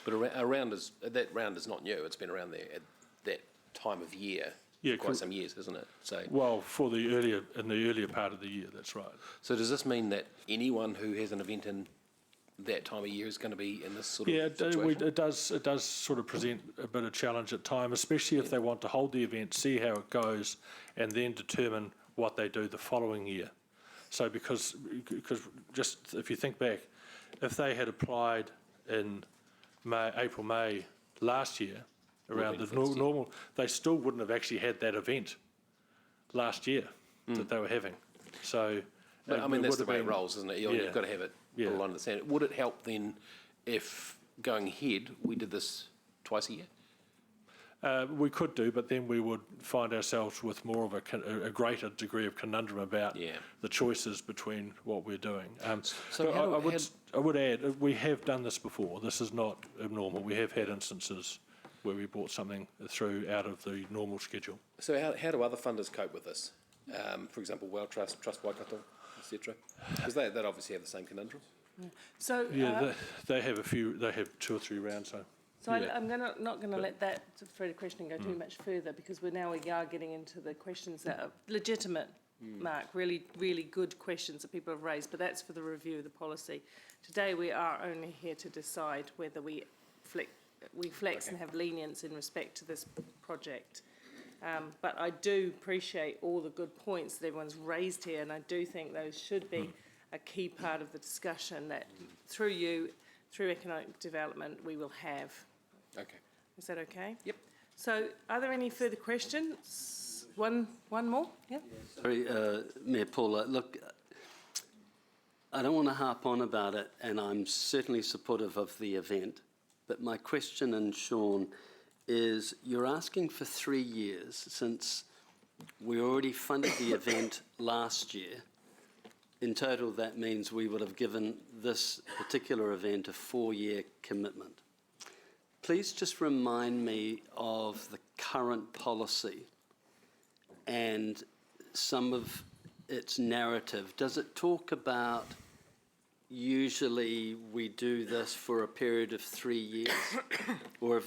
But that round is not new. It's been around there at that time of year for quite some years, isn't it? So well, in the earlier part of the year, that's right. So does this mean that anyone who has an event in that time of year is going to be in this sort of situation? It does sort of present a bit of challenge at times, especially if they want to hold the event, see how it goes, and then determine what they do the following year. So because just if you think back, if they had applied in April, May last year, around the normal, they still wouldn't have actually had that event last year that they were having. So, but, I mean, that's the way it rolls, isn't it? You've got to have it. People understand it. Would it help then if going ahead we did this twice a year? We could do, but then we would find ourselves with more of a greater degree of conundrum about the choices between what we're doing. I would add, we have done this before. This is not abnormal. We have had instances where we brought something through out of the normal schedule. So how do other funders cope with this? For example, Well Trust, Trust Waikato, etc. Because they obviously have the same conundrum. So they have 2 or 3 rounds. So I'm not going to let that thread of questioning go too much further, because we are getting into the questions that are legitimate, Mark, really, really good questions that people have raised, but that's for the review of the policy. Today we are only here to decide whether we flick we flex and have lenience in respect to this project. But I do appreciate all the good points that everyone's raised here, and I do think those should be a key part of the discussion that through you, through economic development, we will have. Okay. Is that okay? Yep. So are there any further questions? One more? Yeah. Sorry, Mayor Paula, look, I don't want to harp on about it, and I'm certainly supportive of the event, but my question, and Sean, is you're asking for 3 years since we already funded the event last year. In total, that means we would have given this particular event a 4-year commitment. Please just remind me of the current policy and some of its narrative. Does it talk about usually we do this for a period of 3 years? Or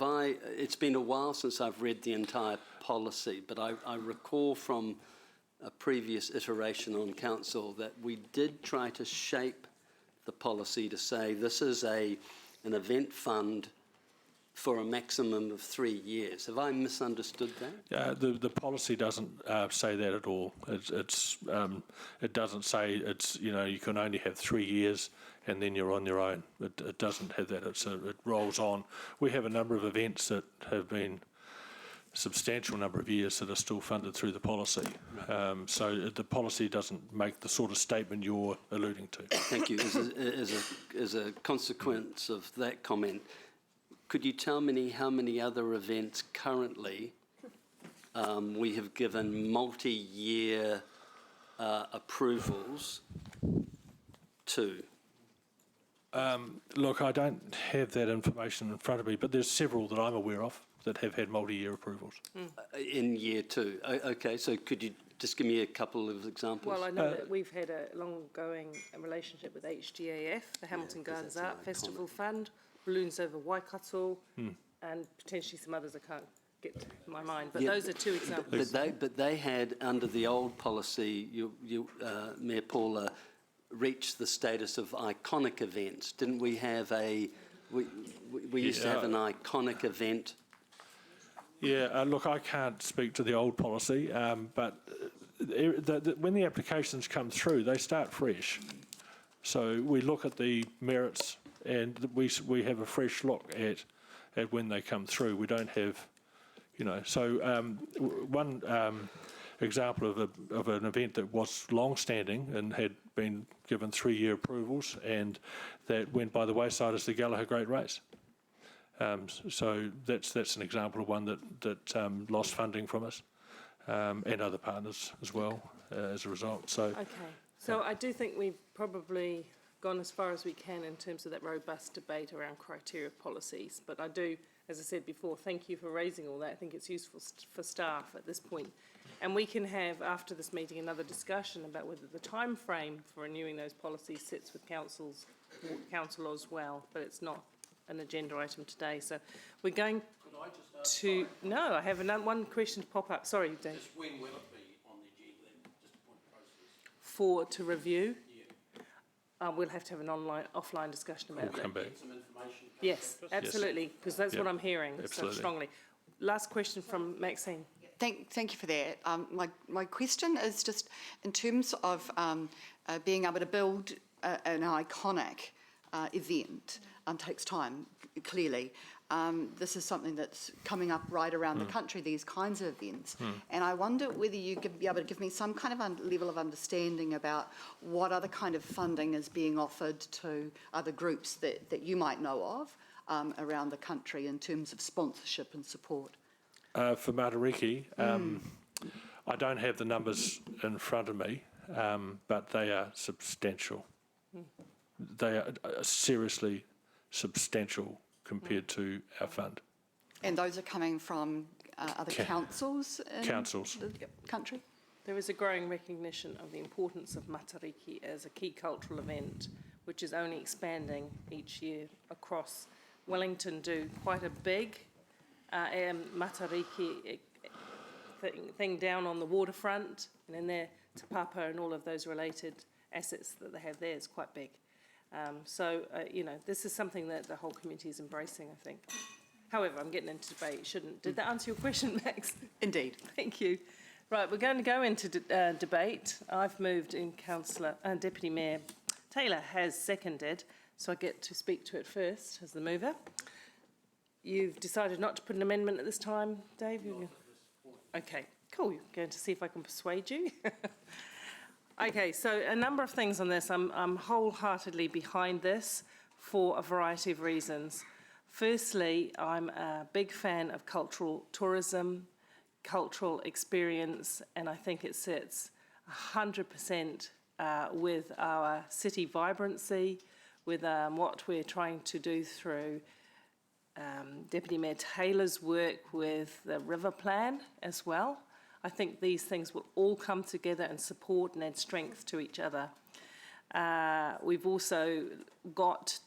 it's been a while since I've read the entire policy, but I recall from a previous iteration on council that we did try to shape the policy to say this is an event fund for a maximum of 3 years. Have I misunderstood that? The policy doesn't say that at all. It doesn't say you can only have 3 years and then you're on your own. It doesn't have that. It rolls on. We have a number of events that have been a substantial number of years that are still funded through the policy. So the policy doesn't make the sort of statement you're alluding to. Thank you. As a consequence of that comment, could you tell me how many other events currently we have given multi-year approvals to? Look, I don't have that information in front of me, but there's several that I'm aware of that have had multi-year approvals. In year 2. Okay, so could you just give me a couple of examples? Well, I know that we've had a long-going relationship with HGAF, the Hamilton Gardens Art Festival Fund, Balloons Over Waikato, and potentially some others I can't get to my mind. But those are 2 examples. But they had, under the old policy, Mayor Paula, reached the status of iconic events. Didn't we have we used to have an iconic event? Yeah, look, I can't speak to the old policy, but when the applications come through, they start fresh. So we look at the merits and we have a fresh look at when they come through. We don't have, so one example of an event that was long-standing and had been given 3-year approvals and that went by the wayside is the Gallagher Great Race. So that's an example of one that lost funding from us and other partners as well as a result. So okay, so I do think we've probably gone as far as we can in terms of that robust debate around criteria policies. But I do, as I said before, thank you for raising all that. I think it's useful for staff at this point. And we can have, after this meeting, another discussion about whether the time frame for renewing those policies sits with council as well. But it's not an agenda item today. So we're going to... No, I have one question to pop up. Sorry, Dave. Just when will it be on the agenda then? Just a point of process. To review? Yeah. We'll have to have an offline discussion about that. Come back. Some information. Yes, absolutely, because that's what I'm hearing so strongly. Last question from Maxine. Thank you for that. My question is just in terms of being able to build an iconic event takes time, clearly. This is something that's coming up right around the country, these kinds of events. And I wonder whether you could be able to give me some kind of level of understanding about what other kind of funding is being offered to other groups that you might know of around the country in terms of sponsorship and support. For Matariki, I don't have the numbers in front of me, but they are substantial. They are seriously substantial compared to our fund. And those are coming from other councils in the country? There is a growing recognition of the importance of Matariki as a key cultural event, which is only expanding each year across. Wellington do quite a big Matariki thing down on the waterfront, and then there Te Papa and all of those related assets that they have there is quite big. So, this is something that the whole community is embracing, I think. However, I'm getting into debate, shouldn't. Did that answer your question, Max? Indeed. Thank you. Right, we're going to go into debate. I've moved in, Deputy Mayor Taylor has seconded, so I get to speak to it first as the mover. You've decided not to put an amendment at this time, Dave? Okay, cool. You're going to see if I can persuade you. Okay, so a number of things on this. I'm wholeheartedly behind this for a variety of reasons. Firstly, I'm a big fan of cultural tourism, cultural experience, and I think it sits 100% with our city vibrancy, with what we're trying to do through Deputy Mayor Taylor's work with the river plan as well. I think these things will all come together and support and add strength to each other. We've also got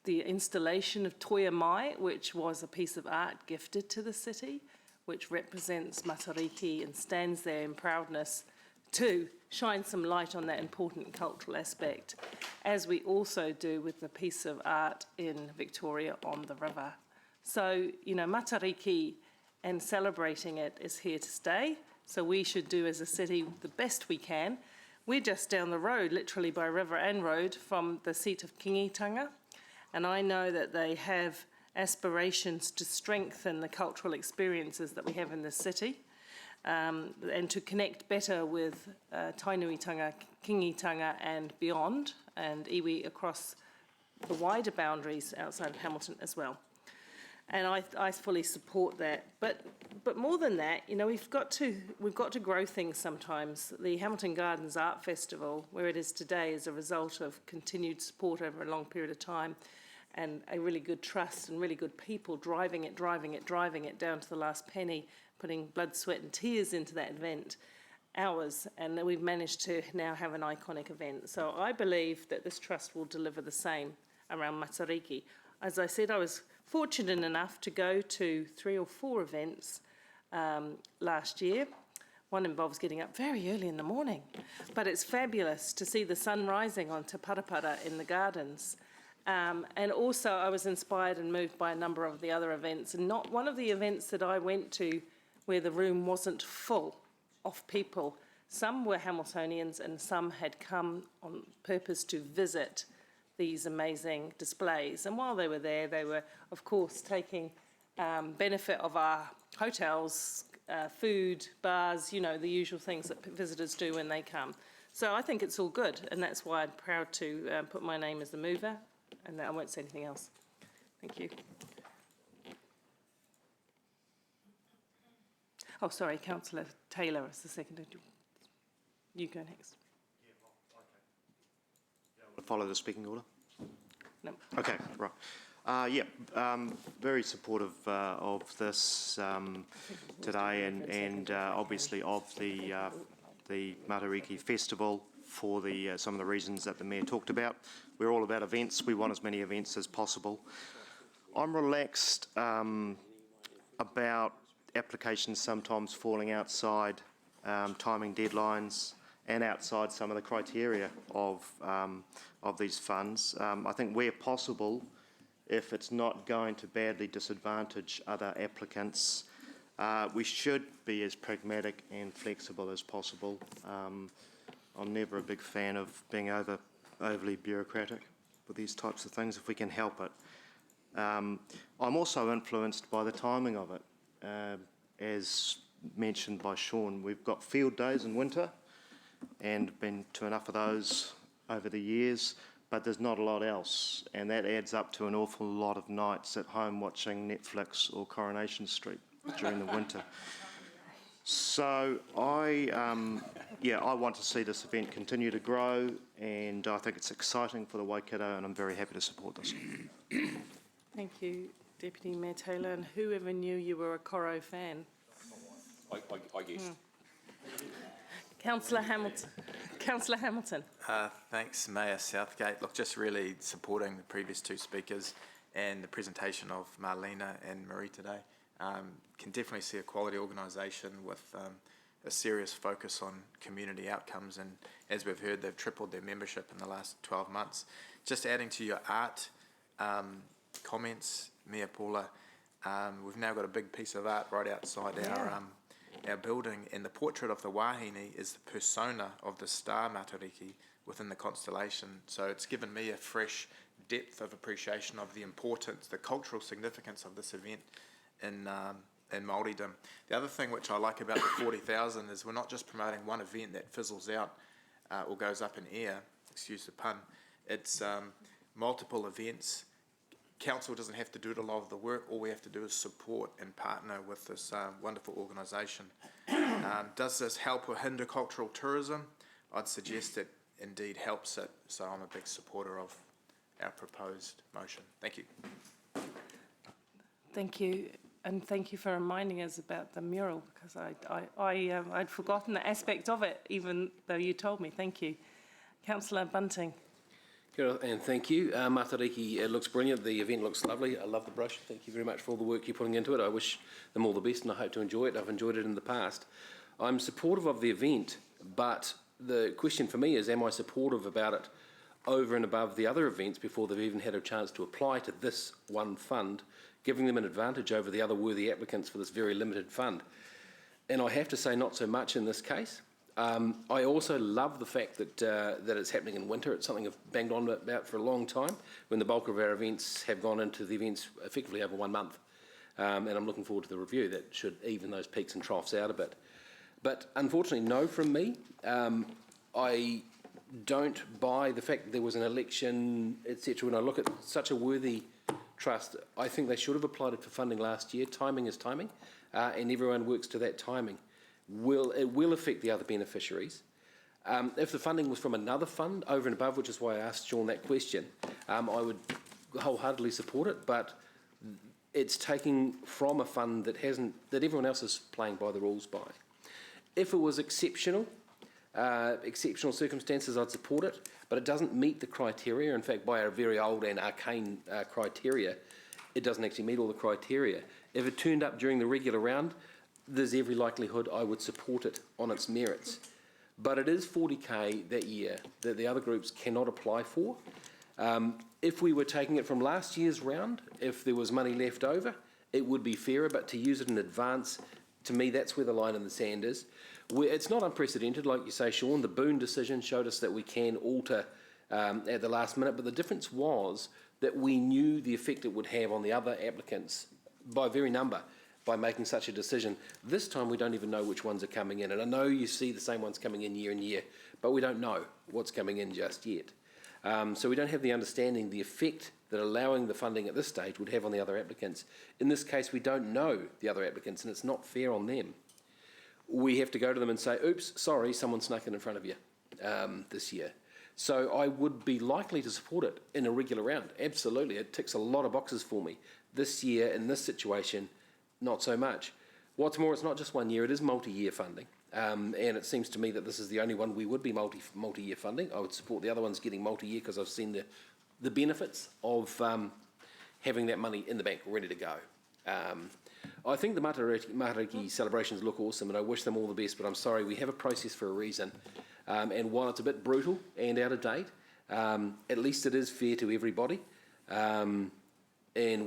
the installation of Toia Mai, which was a piece of art gifted to the city, which represents Matariki and stands there in proudness to shine some light on that important cultural aspect, as we also do with the piece of art in Victoria on the river. So, you know, Matariki and celebrating it is here to stay. So we should do as a city the best we can. We're just down the road, literally by river and road, from the seat of Kingitanga. And I know that they have aspirations to strengthen the cultural experiences that we have in the city, and to connect better with Tainuitanga, Kingitanga and beyond, and iwi across the wider boundaries outside of Hamilton as well. And I fully support that. But more than that, you know, we've got to grow things sometimes. The Hamilton Gardens Art Festival, where it is today, is a result of continued support over a long period of time, and a really good trust and really good people driving it down to the last penny, putting blood, sweat and tears into that event, ours, and we've managed to now have an iconic event. So I believe that this trust will deliver the same around Matariki. As I said, I was fortunate enough to go to 3 or 4 events last year. One involves getting up very early in the morning, but it's fabulous to see the sun rising on Te Parapara in the gardens. And also I was inspired and moved by a number of the other events, and not one of the events that I went to where the room wasn't full of people. Some were Hamiltonians and some had come on purpose to visit these amazing displays. And while they were there, they were, of course, taking benefit of our hotels, food, bars, you know, the usual things that visitors do when they come. So I think it's all good, and that's why I'm proud to put my name as the mover, and I won't say anything else. Thank you. Oh, sorry, Councillor Taylor is the second. You go next. Follow the speaking order? No. Okay, right. Very supportive of this today, and obviously of the Matariki Festival for some of the reasons that the Mayor talked about. We're all about events. We want as many events as possible. I'm relaxed about applications sometimes falling outside timing deadlines and outside some of the criteria of these funds. I think where possible, if it's not going to badly disadvantage other applicants, we should be as pragmatic and flexible as possible. I'm never a big fan of being overly bureaucratic with these types of things if we can help it. I'm also influenced by the timing of it. As mentioned by Sean, we've got field days in winter, and been to enough of those over the years, but there's not a lot else, and that adds up to an awful lot of nights at home watching Netflix or Coronation Street during the winter. So I want to see this event continue to grow, and I think it's exciting for the Waikato, and I'm very happy to support this. Thank you, Deputy Mayor Taylor, and whoever knew you were a Coro fan? I guess. Councillor Hamilton. Councillor Hamilton. Thanks, Mayor Southgate. Look, just really supporting the previous 2 speakers and the presentation of Marlena and Marie today. Can definitely see a quality organisation with a serious focus on community outcomes, and as we've heard, they've tripled their membership in the last 12 months. Just adding to your art comments, Mayor Paula, We've now got a big piece of art right outside our building, and the portrait of the wahine is the persona of the star Matariki within the constellation. So it's given me a fresh depth of appreciation of the importance, the cultural significance of this event in Māoridom. The other thing which I like about the 40,000 is we're not just promoting one event that fizzles out or goes up in air, excuse the pun. It's multiple events. Council doesn't have to do a lot of the work. All we have to do is support and partner with this wonderful organisation. Does this help or hinder cultural tourism? I'd suggest it indeed helps it. So I'm a big supporter of our proposed motion. Thank you. Thank you. And thank you for reminding us about the mural, because I'd forgotten the aspect of it, even though you told me. Thank you. Councillor Bunting. Kia ora, and thank you. Matariki, it looks brilliant. The event looks lovely. I love the brush. Thank you very much for all the work you're putting into it. I wish them all the best and I hope to enjoy it. I've enjoyed it in the past. I'm supportive of the event, but the question for me is, am I supportive about it over and above the other events before they've even had a chance to apply to this one fund, giving them an advantage over the other worthy applicants for this very limited fund? And I have to say not so much in this case. I also love the fact that it's happening in winter. It's something I've banged on about for a long time, when the bulk of our events have gone into the events effectively over 1 month. And I'm looking forward to the review. That should even those peaks and troughs out a bit. But unfortunately, no from me. I don't buy the fact that there was an election, etc. When I look at such a worthy trust, I think they should have applied it for funding last year. Timing is timing, and everyone works to that timing. It will affect the other beneficiaries. If the funding was from another fund over and above, which is why I asked Sean that question, I would wholeheartedly support it, but it's taking from a fund that everyone else is playing by the rules by. If it was exceptional circumstances, I'd support it, but it doesn't meet the criteria. In fact, by our very old and arcane criteria, it doesn't actually meet all the criteria. If it turned up during the regular round, there's every likelihood I would support it on its merits. But it is 40K that year that the other groups cannot apply for. If we were taking it from last year's round, if there was money left over, it would be fairer, but to use it in advance, to me, that's where the line in the sand is. It's not unprecedented, like you say, Sean. The Boone decision showed us that we can alter at the last minute, but the difference was that we knew the effect it would have on the other applicants by very number, by making such a decision. This time we don't even know which ones are coming in, and I know you see the same ones coming in year and year, but we don't know what's coming in just yet. So we don't have the understanding, the effect that allowing the funding at this stage would have on the other applicants. In this case, we don't know the other applicants, and it's not fair on them. We have to go to them and say, oops, sorry, someone snuck it in front of you this year. So I would be likely to support it in a regular round. Absolutely, it ticks a lot of boxes for me. This year, in this situation, not so much. What's more, it's not just 1 year, it is multi-year funding. And it seems to me that this is the only one we would be multi-year funding. I would support the other ones getting multi-year because I've seen the benefits of having that money in the bank ready to go. I think the Matariki celebrations look awesome and I wish them all the best, but I'm sorry, we have a process for a reason. And while it's a bit brutal and out of date, at least it is fair to everybody. And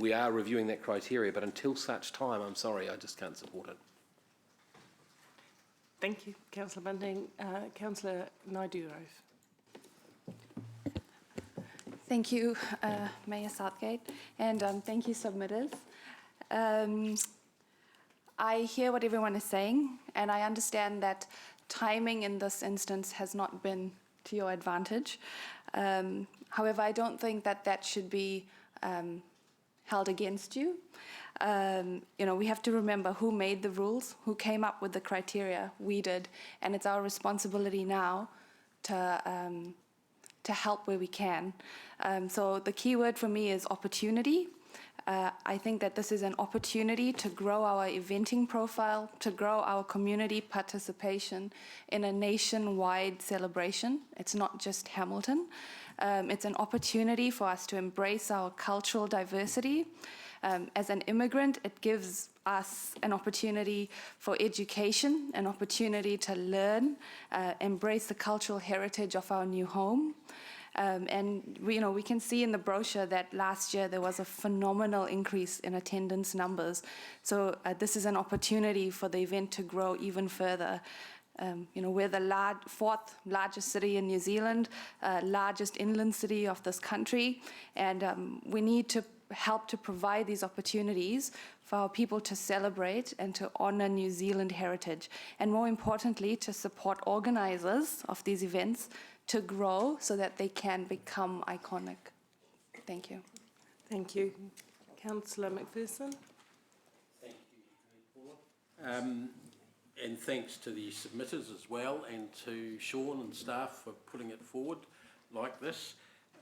we are reviewing that criteria, but until such time, I'm sorry, I just can't support it. Thank you, Councillor Bunting. Councillor Naidoo-Rove. Thank you, Mayor Southgate, and thank you, submitters. I hear what everyone is saying, and I understand that timing in this instance has not been to your advantage. However, I don't think that should be held against you. We have to remember who made the rules, who came up with the criteria. We did, and it's our responsibility now to help where we can. So the key word for me is opportunity. I think that this is an opportunity to grow our eventing profile, to grow our community participation in a nationwide celebration. It's not just Hamilton. It's an opportunity for us to embrace our cultural diversity. As an immigrant, it gives us an opportunity for education, an opportunity to learn, embrace the cultural heritage of our new home. And we can see in the brochure that last year there was a phenomenal increase in attendance numbers. So this is an opportunity for the event to grow even further. We're the fourth largest city in New Zealand, largest inland city of this country, and we need to help to provide these opportunities for our people to celebrate and to honor New Zealand heritage, and more importantly, to support organizers of these events to grow so that they can become iconic. Thank you. Thank you. Councillor McPherson. Thank you, Paula. And thanks to the submitters as well, and to Sean and staff for putting it forward like this.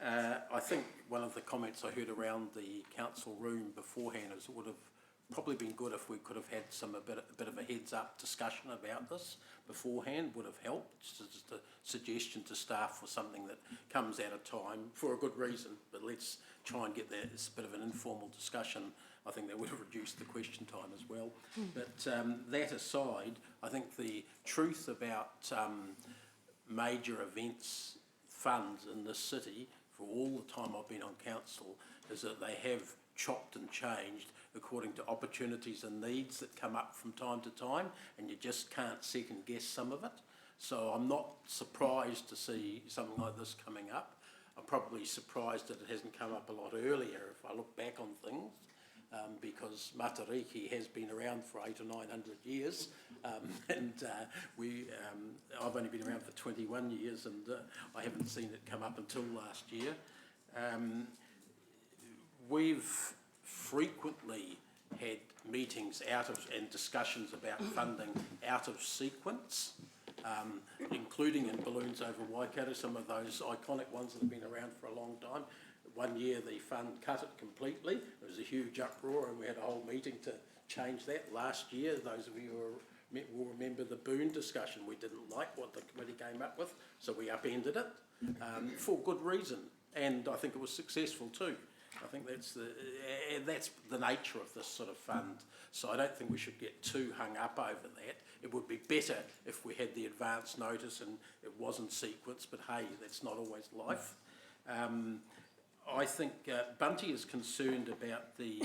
I think one of the comments I heard around the council room beforehand is it would have probably been good if we could have had a bit of a heads-up discussion about this beforehand. Would have helped. Just a suggestion to staff for something that comes at a time for a good reason, but let's try and get that as a bit of an informal discussion. I think that would have reduced the question time as well. But that aside, I think the truth about major events funds in this city for all the time I've been on council is that they have chopped and changed according to opportunities and needs that come up from time to time, and you just can't second guess some of it. So I'm not surprised to see something like this coming up. I'm probably surprised that it hasn't come up a lot earlier if I look back on things. Because Matariki has been around for 800 or 900 years, and I've only been around for 21 years, and I haven't seen it come up until last year. We've frequently had meetings and discussions about funding out of sequence, including in Balloons Over Waikato, some of those iconic ones that have been around for a long time. One year the fund cut it completely. There was a huge uproar and we had a whole meeting to change that. Last year, those of you who will remember the Boone discussion. We didn't like what the committee came up with, so we upended it for good reason. And I think it was successful too. I think that's the nature of this sort of fund. So I don't think we should get too hung up over that. It would be better if we had the advance notice and it wasn't sequenced, but hey, that's not always life. I think Bunty is concerned about the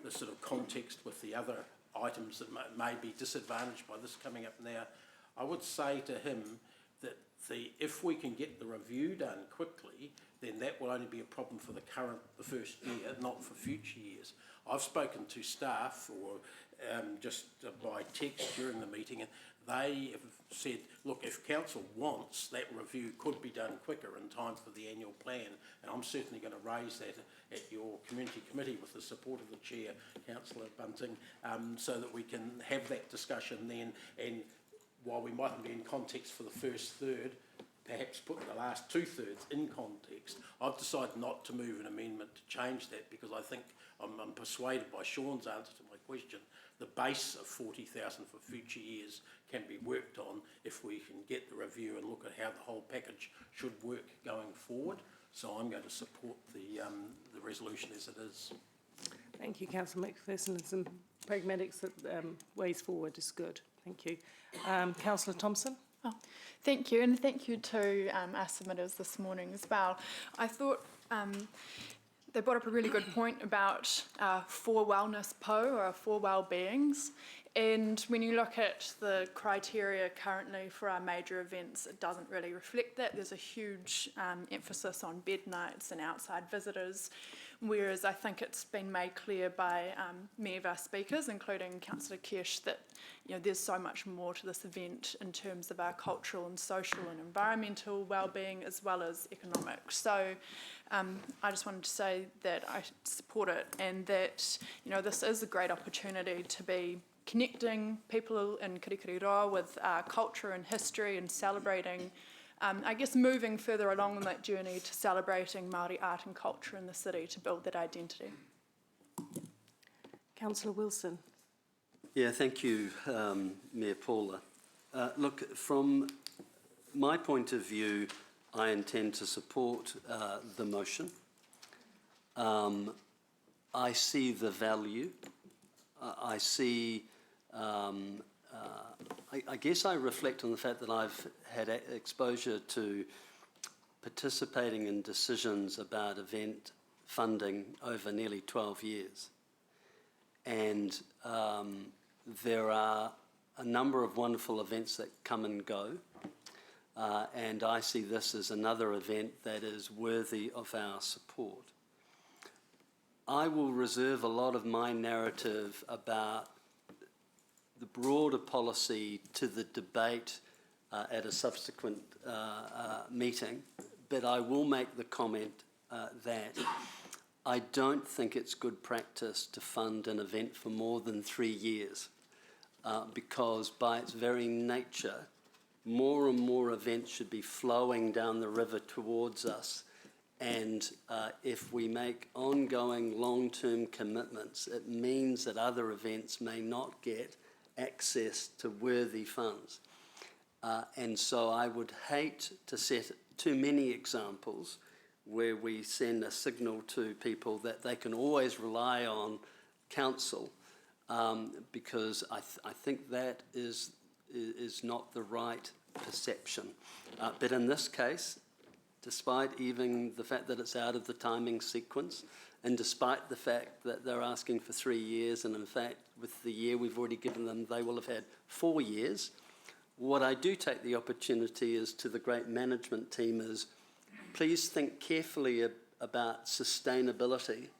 sort of context with the other items that may be disadvantaged by this coming up now. I would say to him that if we can get the review done quickly, then that will only be a problem for the first year, not for future years. I've spoken to staff or just by text during the meeting, and they have said, look, if council wants, that review could be done quicker in time for the annual plan, and I'm certainly going to raise that at your community committee with the support of the chair, Councillor Bunting, so that we can have that discussion then, and while we mightn't be in context for the first third, perhaps put the last 2/3 in context. I've decided not to move an amendment to change that because I think I'm persuaded by Sean's answer to my question. The base of 40,000 for future years can be worked on if we can get the review and look at how the whole package should work going forward. So I'm going to support the resolution as it is. Thank you, Councillor McPherson. Some pragmatics that ways forward is good. Thank you. Councillor Thompson. Oh, thank you, and thank you to our submitters this morning as well. I thought they brought up a really good point about 4 wellness PO, or 4 well-beings. And when you look at the criteria currently for our major events, it doesn't really reflect that. There's a huge emphasis on bed nights and outside visitors, whereas I think it's been made clear by many of our speakers, including Councillor Kirsch, that there's so much more to this event in terms of our cultural and social and environmental well-being as well as economic. So I just wanted to say that I support it, and that this is a great opportunity to be connecting people in Kirikiriroa with culture and history, and celebrating, I guess moving further along on that journey to celebrating Māori art and culture in the city to build that identity. Councillor Wilson. Yeah, thank you, Mayor Paula. Look, from my point of view, I intend to support the motion. I see the value. I see, I guess I reflect on the fact that I've had exposure to participating in decisions about event funding over nearly 12 years. And there are a number of wonderful events that come and go. And I see this as another event that is worthy of our support. I will reserve a lot of my narrative about the broader policy to the debate at a subsequent meeting, but I will make the comment that I don't think it's good practice to fund an event for more than 3 years, because by its very nature, more and more events should be flowing down the river towards us. And if we make ongoing long-term commitments, it means that other events may not get access to worthy funds. And so I would hate to set too many examples where we send a signal to people that they can always rely on council, because I think that is not the right perception. But in this case, despite even the fact that it's out of the timing sequence, and despite the fact that they're asking for 3 years, and in fact, with the year we've already given them, they will have had 4 years, what I do take the opportunity is to the great management team is, please think carefully about sustainability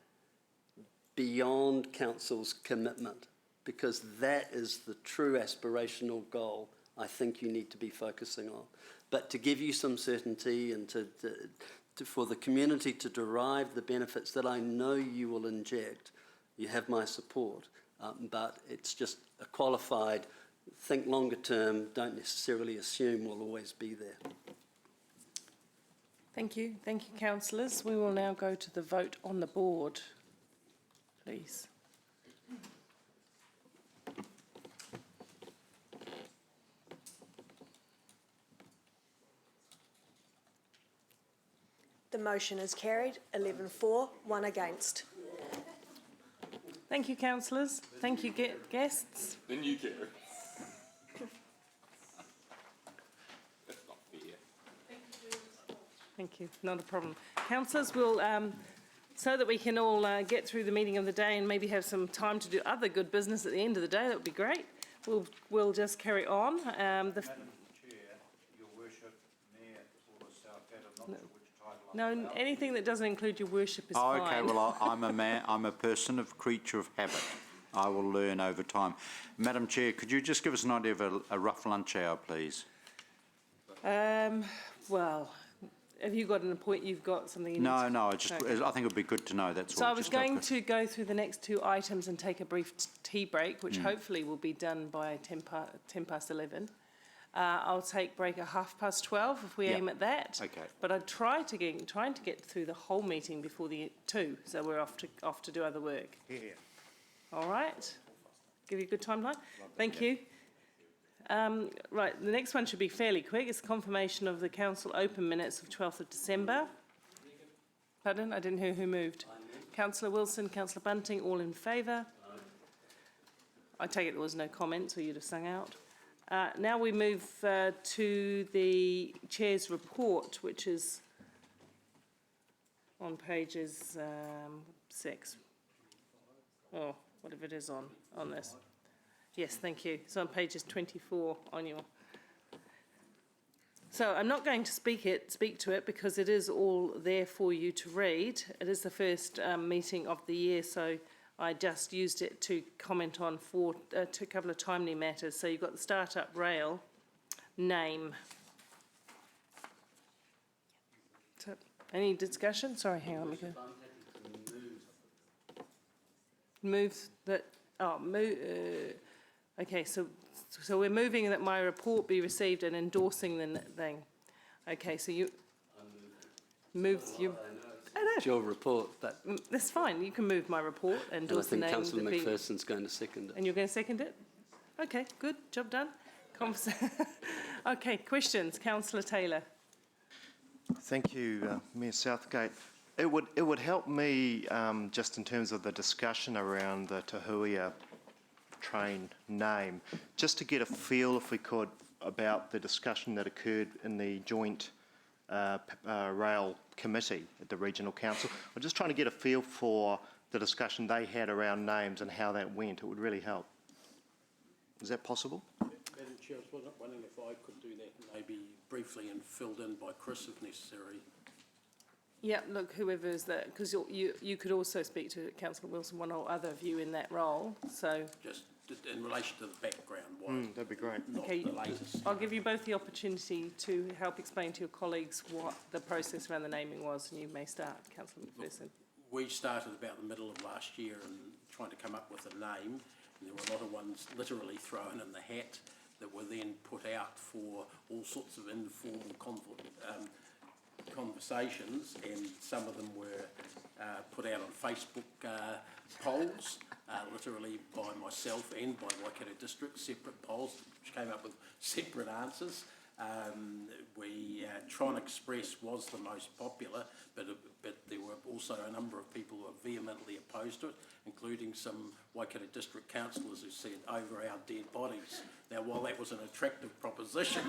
beyond council's commitment, because that is the true aspirational goal I think you need to be focusing on. But to give you some certainty and for the community to derive the benefits that I know you will inject, you have my support. But it's just a qualified, think longer term, don't necessarily assume we'll always be there. Thank you. Thank you, councillors. We will now go to the vote on the board, please. The motion is carried, 11 for, 1 against. Thank you, councillors. Thank you, guests. Then you carry. That's not fair. Thank you. Not a problem. Councillors, we'll, so that we can all get through the meeting of the day and maybe have some time to do other good business at the end of the day, that would be great. We'll just carry on. Madam Chair, Your Worship, Mayor for Southgate, I'm not sure which title I'm No, anything that doesn't include your worship is Oh, fine. okay, well, I'm a man, I'm a person of creature of habit. I will learn over time. Madam Chair, could you just give us an idea of a rough lunch hour, please? Well, have you got an appointment? You've got something you need No, to... no, I think it would be good to know, that's all. So I was just going okay. to go through the next 2 items and take a brief tea break, which hopefully will be done by 10 past 11. I'll take break at 12:30 if we aim at that. Okay. But I'd trying to get through the whole meeting before the 2, so we're off to do other work. Yeah. All right. Give you a good timeline. Thank you. Right, the next one should be fairly quick. It's confirmation of the council open minutes of 12th of December. Pardon? I didn't hear who moved. Councillor Wilson, Councillor Bunting, all in favour? I take it there was no comments or you'd have sung out. Now we move to the Chair's report, which is on pages 6. Or whatever it is on this. Yes, thank you. It's on pages 24 on your... So I'm not going to speak to it because it is all there for you to read. It is the first meeting of the year, so I just used it to comment on a couple of timely matters. So you've got the Startup Rail name. So, any discussion? Sorry, hang on. Move that... Oh, okay, so we're moving that my report be received and endorsing the thing. Okay, so you move you. It's your report, but That's fine. You can move my report and I endorse the think name. Councillor McPherson's going to second it. And you're going to second it? Okay, good. Job done. Okay, questions. Councillor Taylor. Thank you, Mayor Southgate. It would help me just in terms of the discussion around the Tahuia train name, just to get a feel, if we could, about the discussion that occurred in the joint rail committee at the regional council. I'm just trying to get a feel for the discussion they had around names and how that went. It would really help. Is that possible? Madam Chair, I was wondering if I could do that maybe briefly and filled in by Chris if necessary. Yeah, look, whoever is that, because you could also speak to Councillor Wilson, one or other of you in that role, so. Just in relation to the background, why that'd be great. Not Okay, the latest. I'll give you both the opportunity to help explain to your colleagues what the process around the naming was, and you may start, Councillor McPherson. We started about the middle of last year and trying to come up with a name, and there were a lot of ones literally thrown in the hat that were then put out for all sorts of informal conversations, and some of them were put out on Facebook polls, literally by myself and by Waikato District, separate polls which came up with separate answers. Tron Express was the most popular, but there were also a number of people who were vehemently opposed to it, including some Waikato District councillors who said, over our dead bodies. Now, while that was an attractive proposition,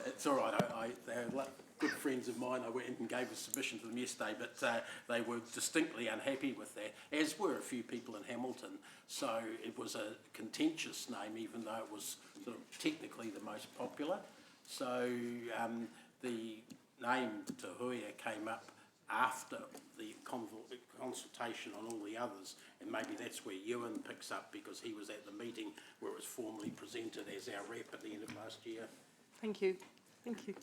it's all right. They're good friends of mine. I went and gave a submission to them yesterday, but they were distinctly unhappy with that, as were a few people in Hamilton. So it was a contentious name, even though it was sort of technically the most popular. So the name Te Huia came up after the consultation on all the others, and maybe that's where Ewan picks up, because he was at the meeting where it was formally presented as our rep at the end of last year. Thank you. Thank you.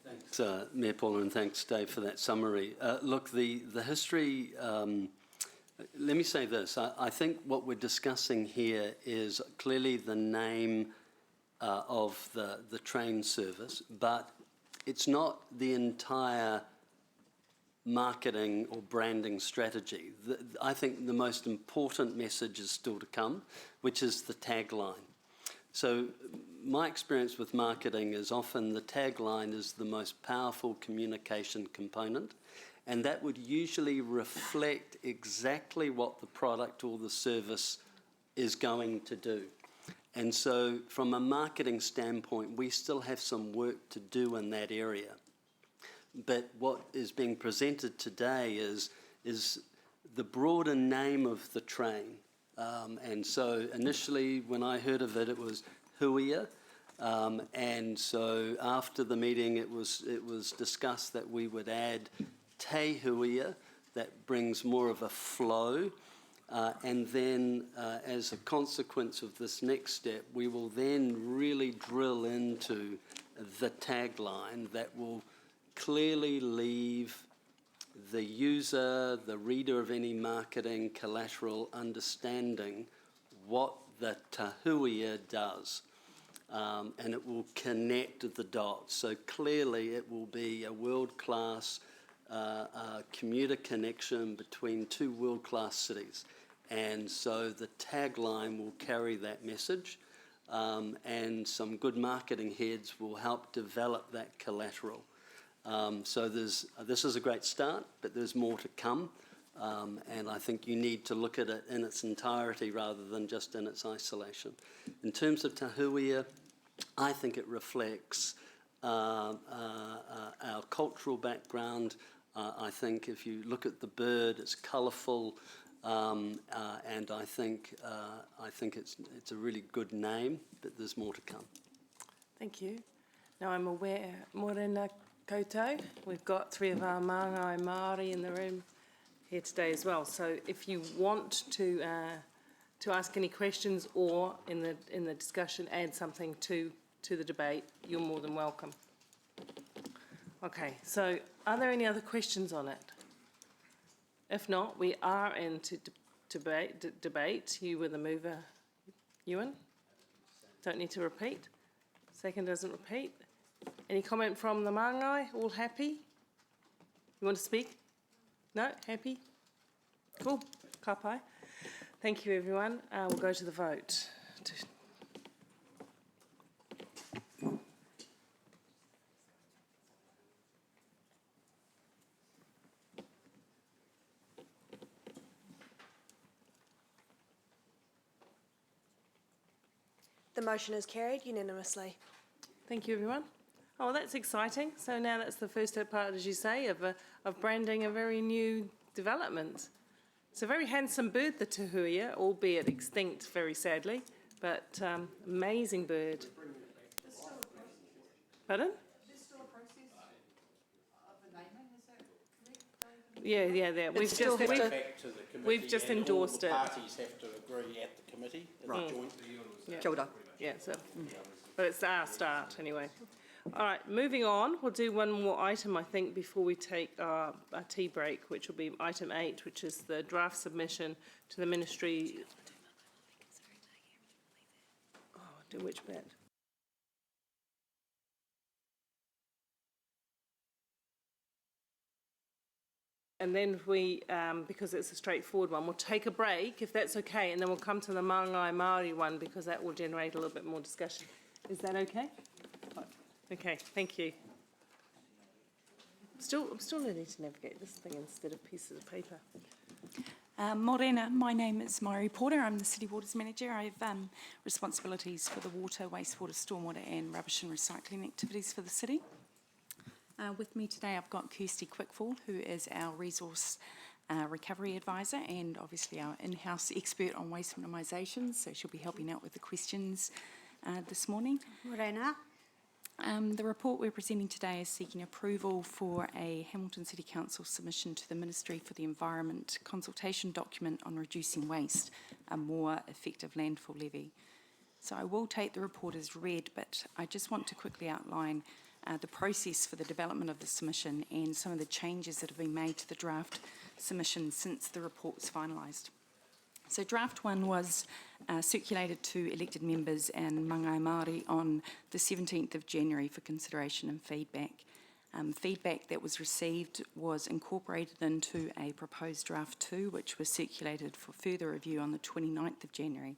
Thanks, Mayor Paula, and thanks, Dave, for that summary. Look, the history, let me say this. I think what we're discussing here is clearly the name of the train service, but it's not the entire marketing or branding strategy. I think the most important message is still to come, which is the tagline. So my experience with marketing is often the tagline is the most powerful communication component, and that would usually reflect exactly what the product or the service is going to do. And so from a marketing standpoint, we still have some work to do in that area. But what is being presented today is the broader name of the train. And so initially when I heard of it, it was Huia. And so after the meeting, it was discussed that we would add Te Huia, that brings more of a flow. And then as a consequence of this next step, we will then really drill into the tagline that will clearly leave the user, the reader of any marketing collateral understanding what the Te Huia does. And it will connect the dots. So clearly it will be a world-class commuter connection between two world-class cities. And so the tagline will carry that message, and some good marketing heads will help develop that collateral. So this is a great start, but there's more to come. And I think you need to look at it in its entirety rather than just in its isolation. In terms of Te Huia, I think it reflects our cultural background. I think if you look at the bird, it's colourful, and I think it's a really good name, but there's more to come. Thank you. Now I'm aware, Morena koutou, we've got 3 of our Māngai Māori in the room here today as well. So if you want to ask any questions or in the discussion add something to the debate, you're more than welcome. Okay, so are there any other questions on it? If not, we are into debate. You were the mover, Ewan. Don't need to repeat. Second doesn't repeat. Any comment from the Māngai? All happy? You want to speak? No? Happy? Cool. Ka pai. Thank you, everyone. We'll go to the vote. The motion is carried unanimously. Thank you, everyone. Oh, that's exciting. So now that's the first part, as you say, of branding a very new development. It's a very handsome bird, the tahuia, albeit extinct very sadly, but amazing bird. Pardon? Yeah. We've just endorsed it. All the parties have to agree at the committee, jointly. Yeah. Kia ora. Yeah, so, but it's our start anyway. All right, moving on. We'll do one more item, I think, before we take our tea break, which will be item 8, which is the draft submission to the Ministry. Oh, do which bit? And then we, because it's a straightforward one, we'll take a break, if that's okay, and then we'll come to the Māngai Māori one, because that will generate a little bit more discussion. Is that okay? Okay, thank you. I'm still learning to navigate this thing instead of pieces of paper. Morena, my name is Maury Porter. I'm the City Waters Manager. I have responsibilities for the water, wastewater, stormwater and rubbish and recycling activities for the city. With me today I've got Kirsty Quickfall, who is our Resource Recovery Advisor and obviously our in-house expert on waste minimisation, so she'll be helping out with the questions this morning. Morena. The report we're presenting today is seeking approval for a Hamilton City Council submission to the Ministry for the Environment consultation document on reducing waste, a more effective landfill levy. So I will take the report as read, but I just want to quickly outline the process for the development of the submission and some of the changes that have been made to the draft submission since the report was finalised. So draft 1 was circulated to elected members and Māngai Māori on the 17th of January for consideration and feedback. Feedback that was received was incorporated into a proposed draft 2, which was circulated for further review on the 29th of January.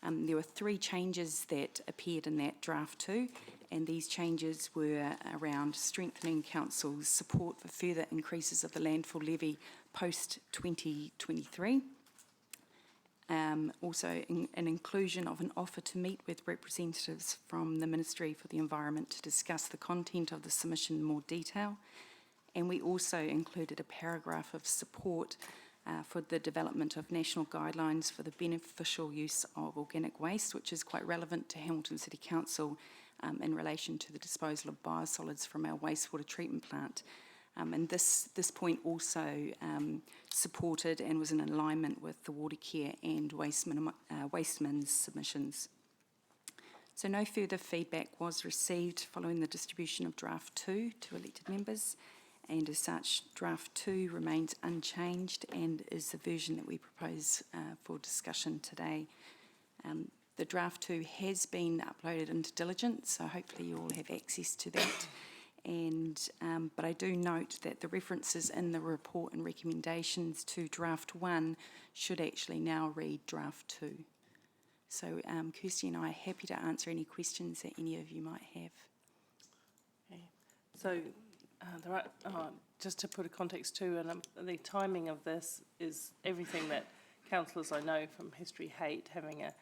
There were 3 changes that appeared in that draft 2, and these changes were around strengthening council's support for further increases of the landfill levy post-2023. Also an inclusion of an offer to meet with representatives from the Ministry for the Environment to discuss the content of the submission in more detail. And we also included a paragraph of support for the development of national guidelines for the beneficial use of organic waste, which is quite relevant to Hamilton City Council in relation to the disposal of biosolids from our wastewater treatment plant. And this point also supported and was in alignment with the Watercare and Wasteman's submissions. So no further feedback was received following the distribution of draft 2 to elected members, and as such draft 2 remains unchanged and is the version that we propose for discussion today. The draft 2 has been uploaded into Diligence, so hopefully you all have access to that. And but I do note that the references in the report and recommendations to draft 1 should actually now read draft 2. So Kirsty and I are happy to answer any questions that any of you might have. Okay. So just to put a context too, and the timing of this is everything that councillors I know from history hate. Having a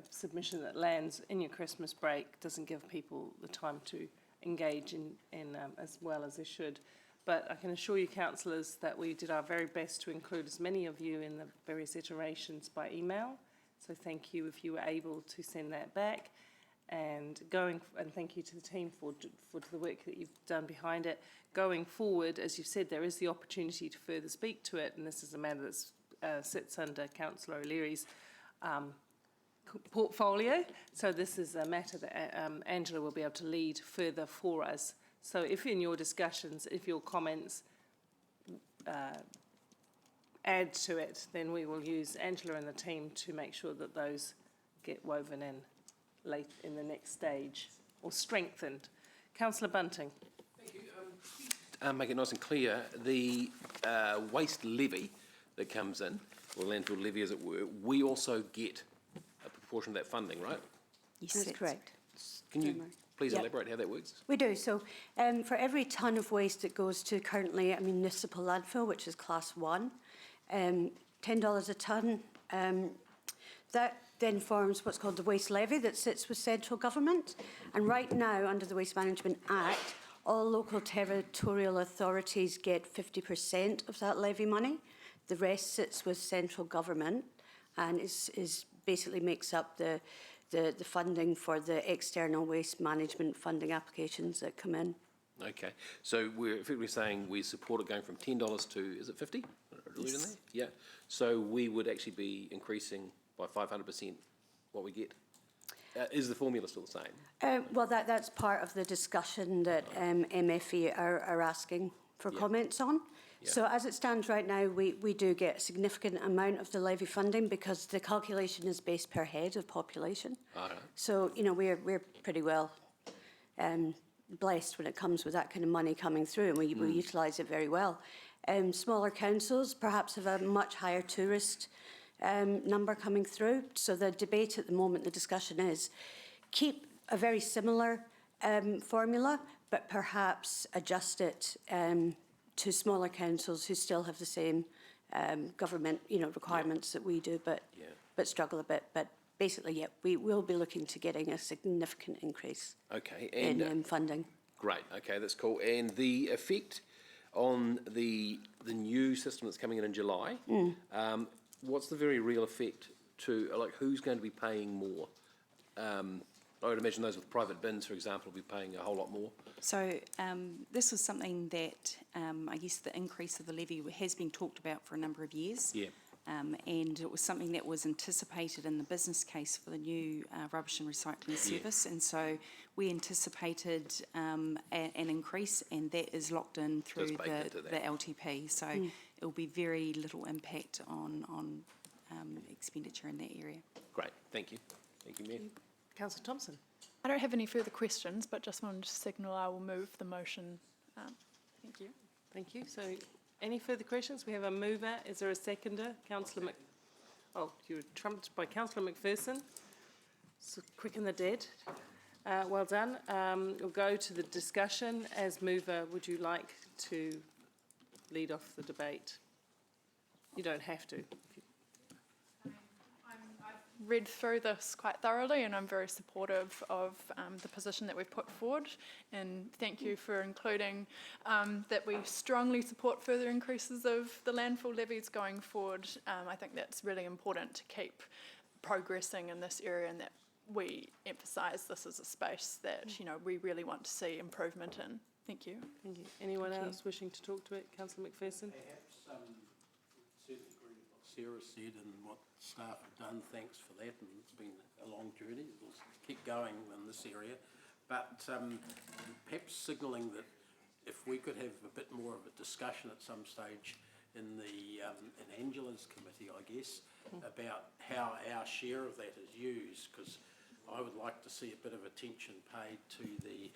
submission that lands in your Christmas break doesn't give people the time to engage in as well as they should. But I can assure you, councillors, that we did our very best to include as many of you in the various iterations by email. So thank you if you were able to send that back. And thank you to the team for the work that you've done behind it. Going forward, as you've said, there is the opportunity to further speak to it, and this is a matter that sits under Councillor O'Leary's portfolio. So this is a matter that Angela will be able to lead further for us. So if in your discussions, if your comments add to it, then we will use Angela and the team to make sure that those get woven in late in the next stage or strengthened. Councillor Bunting. Thank you. Make it nice and clear, the waste levy that comes in, or landfill levy as it were, we also get a proportion of that funding, right? Yes, that's correct. Can you please elaborate how that works? We do. So for every tonne of waste that goes to currently a municipal landfill, which is class 1, $10 a tonne. That then forms what's called the waste levy that sits with central government. And right now, under the Waste Management Act, all local territorial authorities get 50% of that levy money. The rest sits with central government and is basically makes up the funding for the external waste management funding applications that come in. Okay, so we're effectively saying we support it going from $10 to, is it 50? Yes. Yeah, so we would actually be increasing by 500% what we get. Is the formula still the same? Well, that's part of the discussion that MFE are asking for comments on. Yeah. So as it stands right now, we do get a significant amount of the levy funding because the calculation is based per head of population. So, you know, we're pretty well blessed when it comes with that kind of money coming through, and we utilise it very well. Smaller councils perhaps have a much higher tourist number coming through. So the debate at the moment, the discussion is keep a very similar formula, but perhaps adjust it to smaller councils who still have the same government, requirements that we do, but struggle a bit. But basically, yeah, we will be looking to getting a significant increase in funding. Great, okay, that's cool. And the effect on the new system that's coming in July, what's the very real effect to, like, who's going to be paying more? I would imagine those with private bins, for example, will be paying a whole lot more. So this was something that I guess the increase of the levy has been talked about for a number of years. Yeah. And it was something that was anticipated in the business case for the new rubbish and recycling service. And so we anticipated an increase, and that is locked in through the LTP. So it will be very little impact on expenditure in that area. Great, thank you. Thank you, Mayor. Councillor Thompson. I don't have any further questions, but just wanted to signal I will move the motion. Thank you. Thank you. So any further questions? We have a mover. Is there a seconder? Councillor Oh, you were trumped by Councillor McPherson. So quick and the dead. Well done. We'll go to the discussion. As mover, would you like to lead off the debate? You don't have to. I've read through this quite thoroughly, and I'm very supportive of the position that we've put forward. And thank you for including that we strongly support further increases of the landfill levies going forward. I think that's really important to keep progressing in this area, and that we emphasise this as a space that we really want to see improvement in. Thank you. Thank you. Anyone else wishing to talk to it? Councillor McPherson. Perhaps certainly agree with what Sarah said and what staff have done. Thanks for that. And it's been a long journey. We'll keep going in this area. But perhaps signalling that if we could have a bit more of a discussion at some stage in the in Angela's committee, I guess, about how our share of that is used, because I would like to see a bit of attention paid to the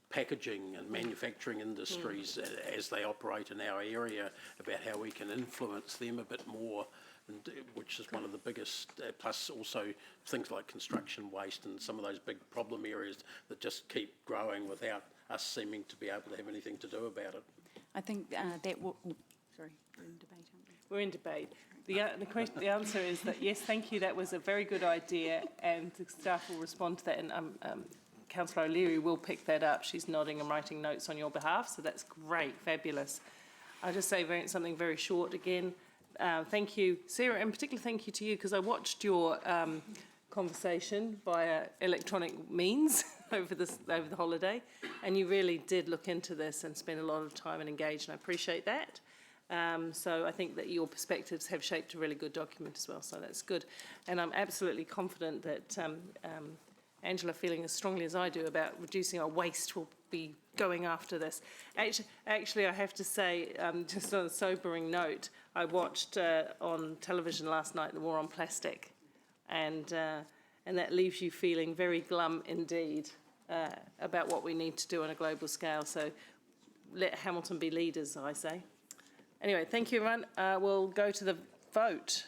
packaging and manufacturing industries as they operate in our area, about how we can influence them a bit more, and, which is one of the biggest, plus also things like construction waste and some of those big problem areas that just keep growing without us seeming to be able to have anything to do about it. I think that will... sorry, we're in debate, aren't we? We're in debate. The answer is that yes, thank you. That was a very good idea, and the staff will respond to that. And Councillor O'Leary will pick that up. She's nodding and writing notes on your behalf, so that's great, fabulous. I'll just say something very short again. Thank you, Sarah, and particularly thank you to you, because I watched your conversation via electronic means over the holiday, and you really did look into this and spend a lot of time and engage, and I appreciate that. So I think that your perspectives have shaped a really good document as well, so that's good. And I'm absolutely confident that Angela, feeling as strongly as I do about reducing our waste, will be going after this. Actually, I have to say, just on a sobering note, I watched on television last night the war on plastic, and that leaves you feeling very glum indeed about what we need to do on a global scale. So let Hamilton be leaders, I say. Anyway, thank you, everyone. We'll go to the vote.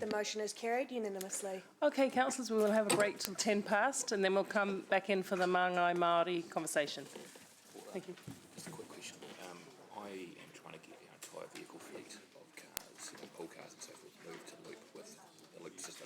The motion is carried unanimously. Okay, councillors, we will have a break till 10 past and then we'll come back in for the Māngai Māori conversation. Thank you. Just a quick question. I am trying to get our entire vehicle fleet of cars, pool cars and so forth, moved to Loop with the Loop system.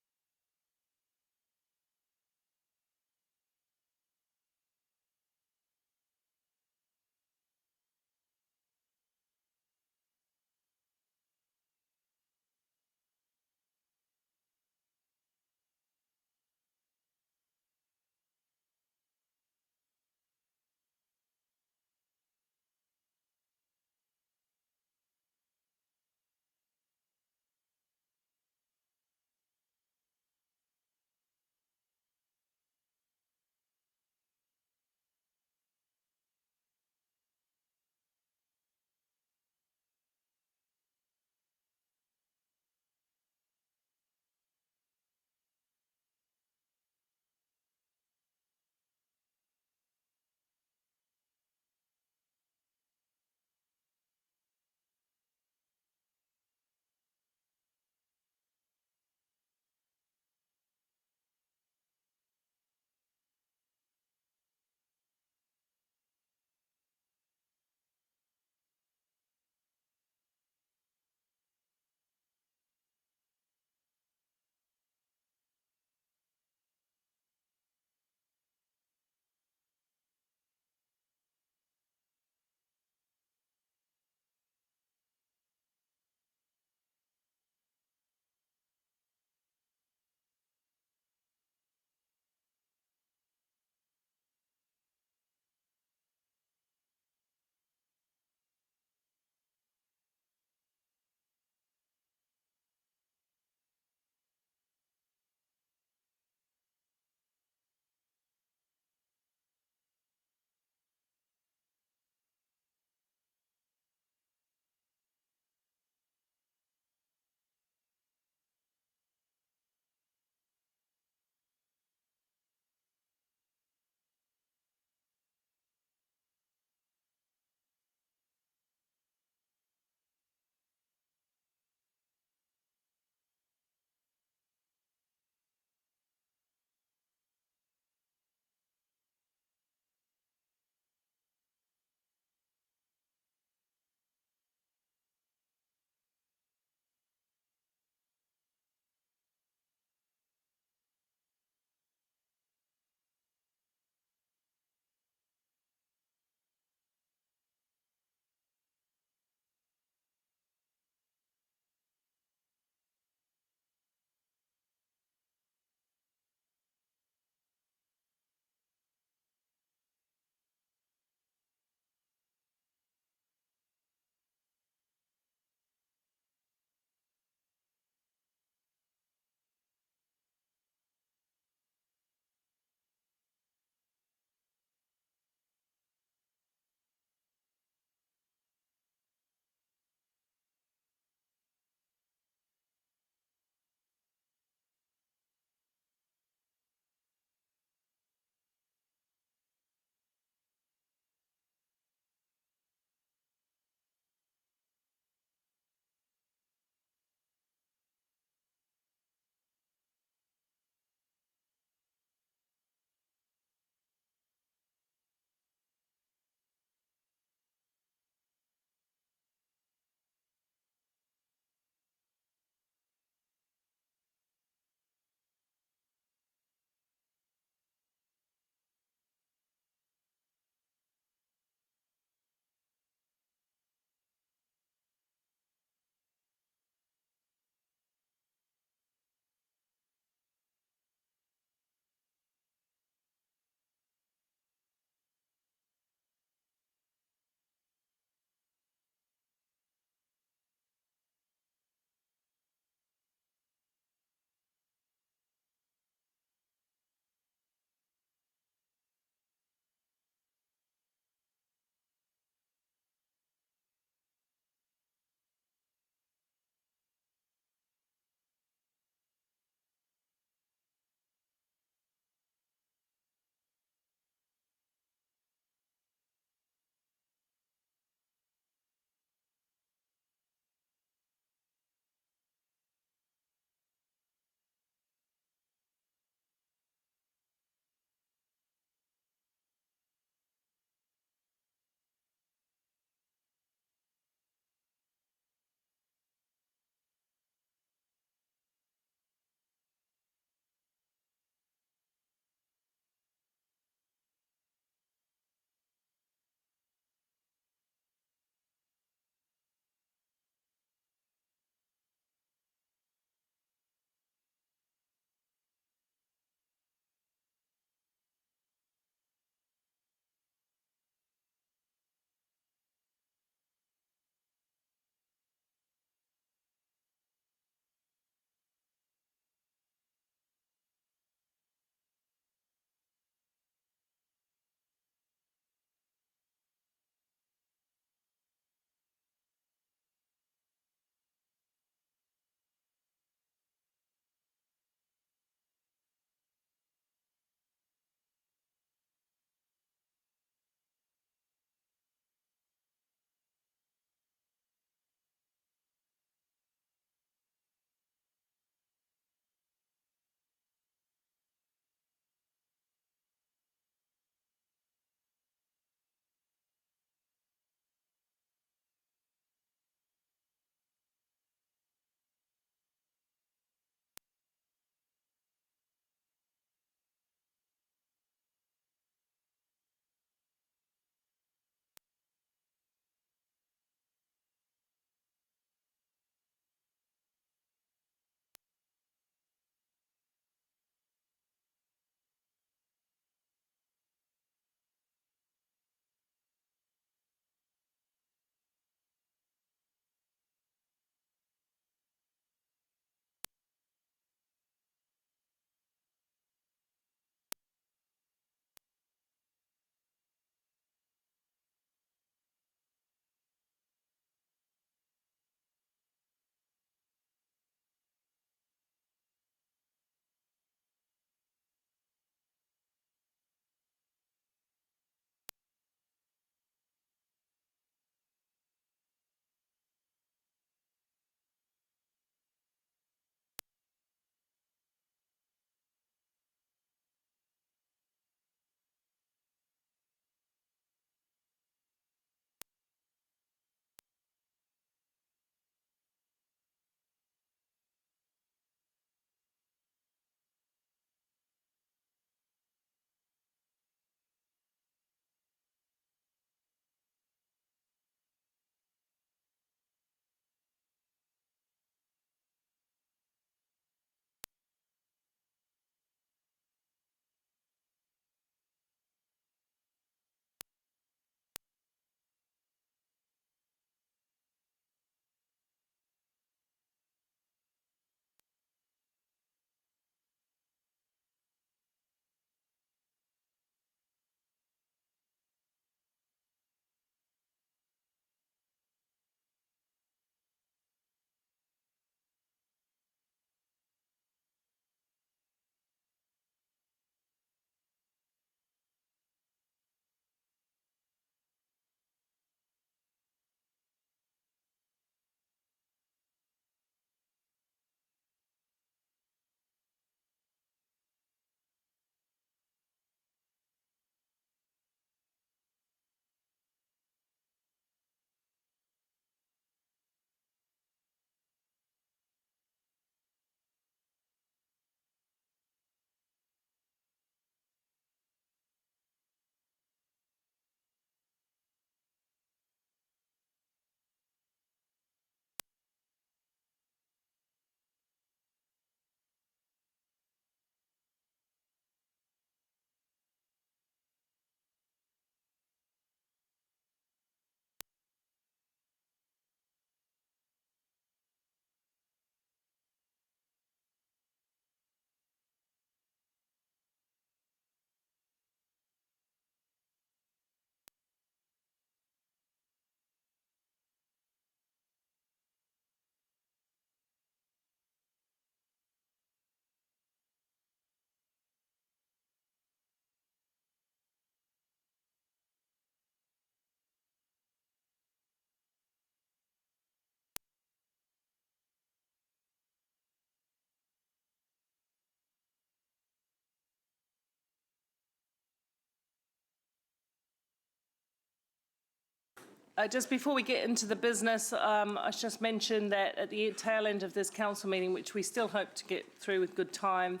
Just before we get into the business, I should just mention that at the tail end of this council meeting, which we still hope to get through with good time,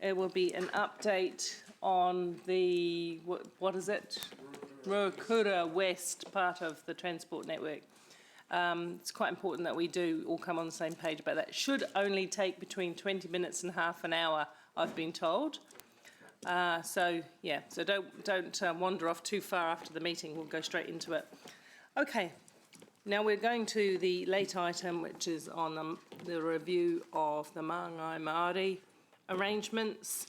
there will be an update on the, what is it? Ruakura West part of the transport network. It's quite important that we do all come on the same page, but that should only take between 20 minutes and half an hour, I've been told. So don't wander off too far after the meeting. We'll go straight into it. Okay, now we're going to the late item, which is on the review of the Māngai Māori arrangements.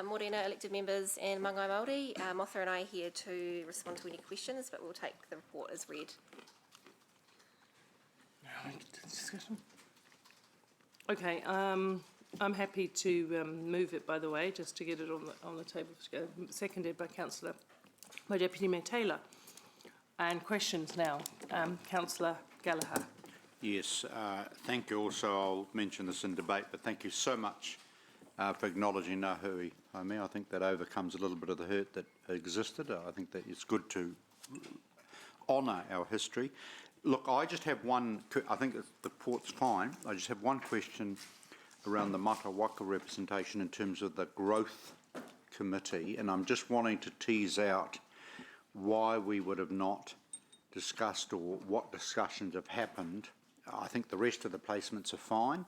Morena, elected members and Māngai Māori. Motha and I are here to respond to any questions, but we'll take the report as read. Okay, I'm happy to move it, by the way, just to get it on the table. Seconded by by Deputy Mayor Taylor. And questions now. Councillor Gallagher. Yes, thank you. Also, I'll mention this in debate, but thank you so much for acknowledging Ngā Hui Haumea. I think that overcomes a little bit of the hurt that existed. I think that it's good to honour our history. Look, I just have one, I think the report's fine. I just have one question around the Mata Waka representation in terms of the Growth Committee, and I'm just wanting to tease out why we would have not discussed or what discussions have happened. I think the rest of the placements are fine,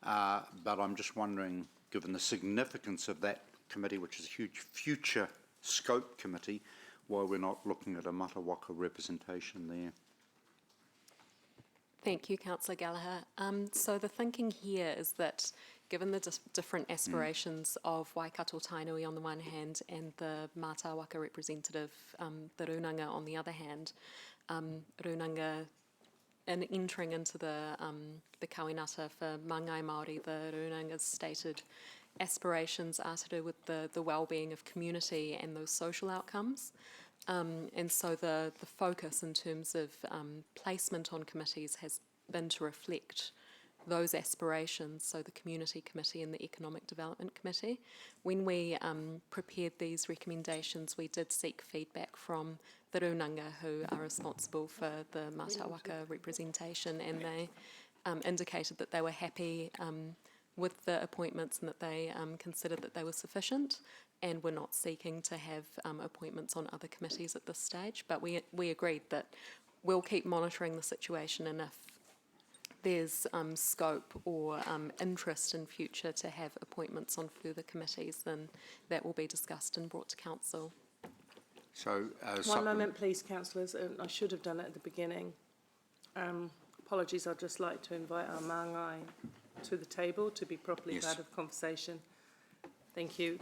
but I'm just wondering, given the significance of that committee, which is a huge future scope committee, why we're not looking at a Mata Waka representation there. Thank you, Councillor Gallagher. So the thinking here is that given the different aspirations of Waikato Tainui on the one hand and the Mata Waka representative, the Runanga on the other hand, Runanga, in entering into the Kawinata for Māngai Māori, the Runanga's stated aspirations are to do with the well-being of community and those social outcomes. And so the focus in terms of placement on committees has been to reflect those aspirations, so the Community Committee and the Economic Development Committee. When we prepared these recommendations, we did seek feedback from the Runanga, who are responsible for the Mata Waka representation, and they indicated that they were happy with the appointments and that they considered that they were sufficient, and were not seeking to have appointments on other committees at this stage. But we agreed that we'll keep monitoring the situation, and if there's scope or interest in future to have appointments on further committees, then that will be discussed and brought to council. So, one moment, please, councillors. I should have done it at the beginning. Apologies. I'd just like to invite our Māngai to the table to be properly part of conversation. Thank you.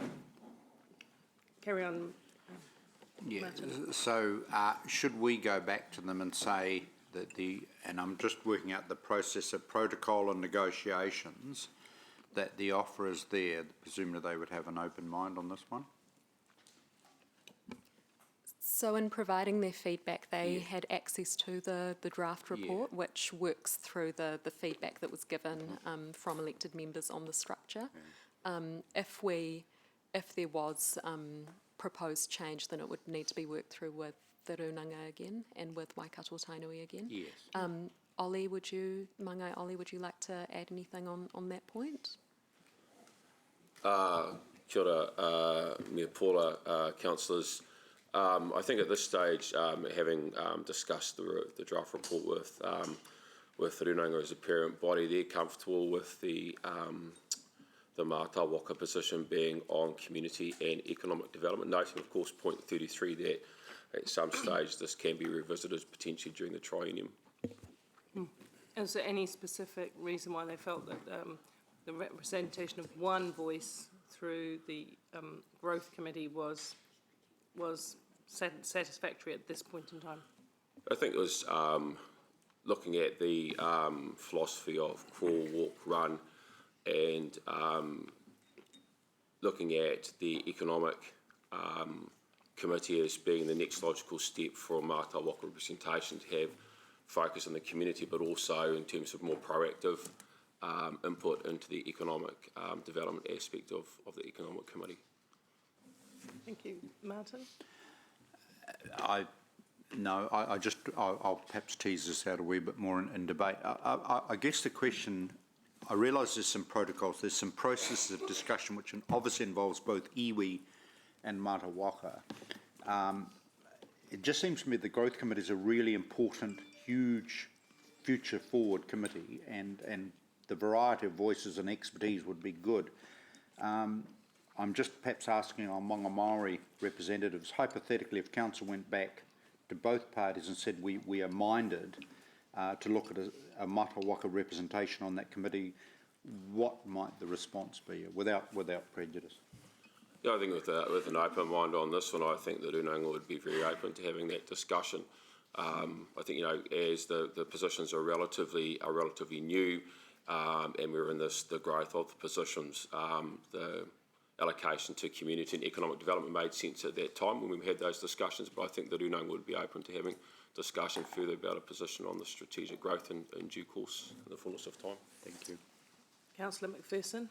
Carry on. Yeah. So, should we go back to them and say that and I'm just working out the process of protocol and negotiations, that the offer is there, presumably they would have an open mind on this one? So in providing their feedback, they had access to the draft report, which works through the feedback that was given from elected members on the structure. If there was proposed change, then it would need to be worked through with the Runanga again and with Waikato Tainui again. Yes. Ollie, Māngai Ollie, would you like to add anything on that point? Kia ora, Mea Paula, councillors. I think at this stage, having discussed the draft report with the Runanga as a parent body, they're comfortable with the Mata Waka position being on community and economic development, noting, of course, point 33 that at some stage this can be revisited potentially during the triennium. Is there any specific reason why they felt that the representation of one voice through the Growth Committee was satisfactory at this point in time? I think it was looking at the philosophy of crawl, walk, run, and looking at the economic committee as being the next logical step for Mata Waka representation to have focus on the community, but also in terms of more proactive input into the economic development aspect of the economic committee. Thank you. Martin? I'll perhaps tease this out a wee bit more in debate. I guess the question, I realise there's some protocols, there's some processes of discussion which obviously involves both iwi and Mata Waka. It just seems to me the Growth Committee is a really important, huge, future-forward committee, and the variety of voices and expertise would be good. I'm just perhaps asking our Maunga Māori representatives, hypothetically, if Council went back to both parties and said we are minded to look at a Mata Waka representation on that committee, what might the response be without prejudice? Yeah, I think with an open mind on this one, I think that Unanga would be very open to having that discussion. I think, as the positions are relatively new, and we're in the growth of the positions, the allocation to community and economic development made sense at that time when we had those discussions, but I think that Unanga would be open to having discussion further about a position on the strategic growth in due course in the fullness of time. Thank you. Councillor McPherson.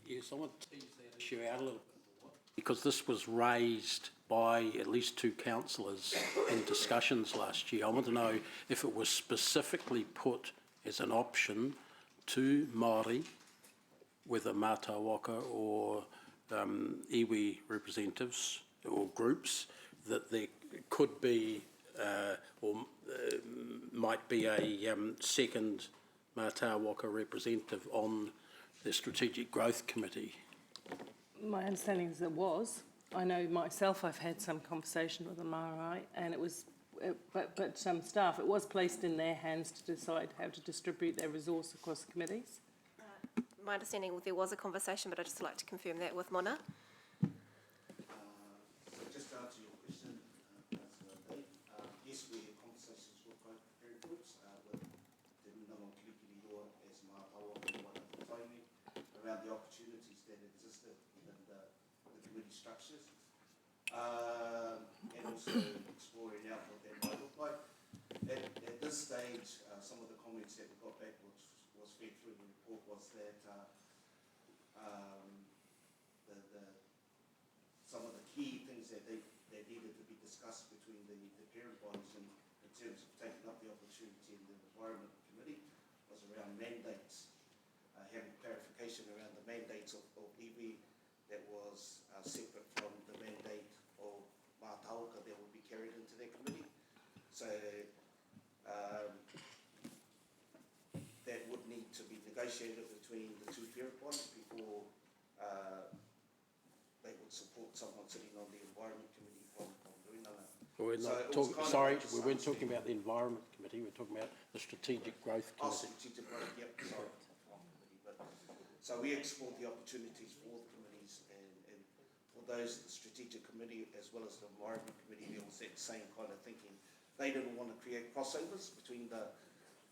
Yes, I want to tease that issue out a little bit, because this was raised by at least 2 councillors in discussions last year. I want to know if it was specifically put as an option to Māori, whether Mata Waka or iwi representatives or groups, that there could be might be a second Mata Waka representative on the Strategic Growth Committee. My understanding is it was. I know myself, I've had some conversation with the Marae, and it was, but some staff, it was placed in their hands to decide how to distribute their resource across the committees. My understanding, there was a conversation, but I'd just like to confirm that with Mona. Just to answer your question, Councillor Dave, yes, we had conversations with both parent groups, with Te Runanga Kirikiriroa as Mata Waka and Waikato around the opportunities that existed within the committee structures, and also exploring out what that might look like. At this stage, some of the comments that we got back was fed through the report was that some of the key things that needed to be discussed between the parent bodies in terms of taking up the opportunity in the Environment Committee was around mandates, having clarification around the mandates of iwi that was separate from the mandate of Mata Waka that would be carried into that committee. So that would need to be negotiated between the 2 parent bodies before they would support someone sitting on the Environment Committee from Runanga. We're not we weren't talking about the Environment Committee, we're talking about the Strategic Growth Committee. Oh, Strategic Growth, yep, sorry. So we explored the opportunities for the committees, and for those, the Strategic Committee as well as the Environment Committee, there was that same kind of thinking. They didn't want to create crossovers between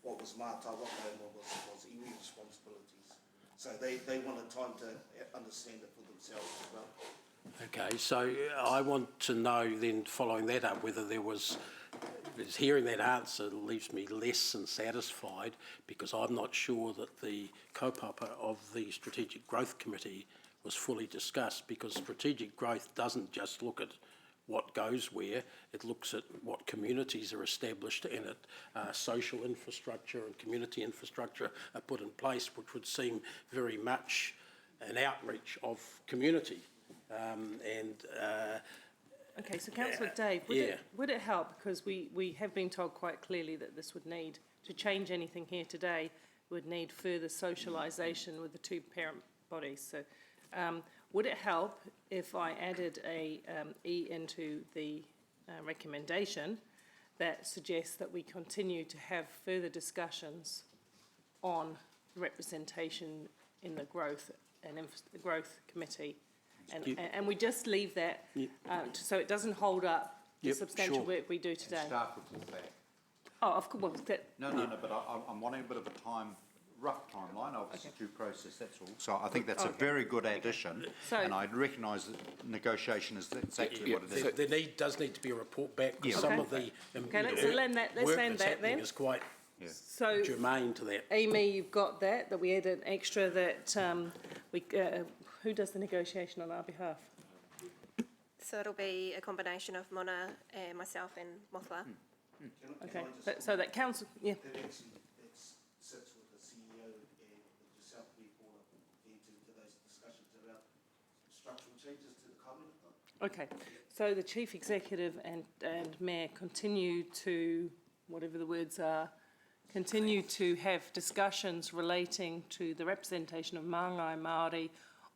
what was Mata Waka and what was iwi responsibilities. So they wanted time to understand it for themselves as well. Okay, so I want to know then, following that up, whether there was, hearing that answer leaves me less than satisfied, because I'm not sure that the kaupapa of the Strategic Growth Committee was fully discussed, because strategic growth doesn't just look at what goes where, it looks at what communities are established in it, social infrastructure and community infrastructure are put in place, which would seem very much an outreach of community. Okay, so Councillor Dave, would it help, because we have been told quite clearly that this would need, to change anything here today, would need further socialisation with the 2 parent bodies. So would it help if I added a E into the recommendation that suggests that we continue to have further discussions on representation in the Growth and the Growth Committee, and we just leave that so it doesn't hold up the substantial work we do today. And staff report back. Oh, of course. Well, No, but I'm wanting a bit of a rough timeline of the due process, that's all. So I think that's a very good addition, and I recognise that negotiation is exactly what it is. There does need to be a report back, because some of the let's land that then. Is quite germane to that. Amy, you've got that we add an extra that who does the negotiation on our behalf? So it'll be a combination of Mona, myself and Mothra. Okay, so that council, yeah. That actually sits with the CEO and with yourself, Paula, into those discussions about structural changes to the Commonwealth. Okay, so the Chief Executive and Mayor continue to, whatever the words are, continue to have discussions relating to the representation of Māngai Māori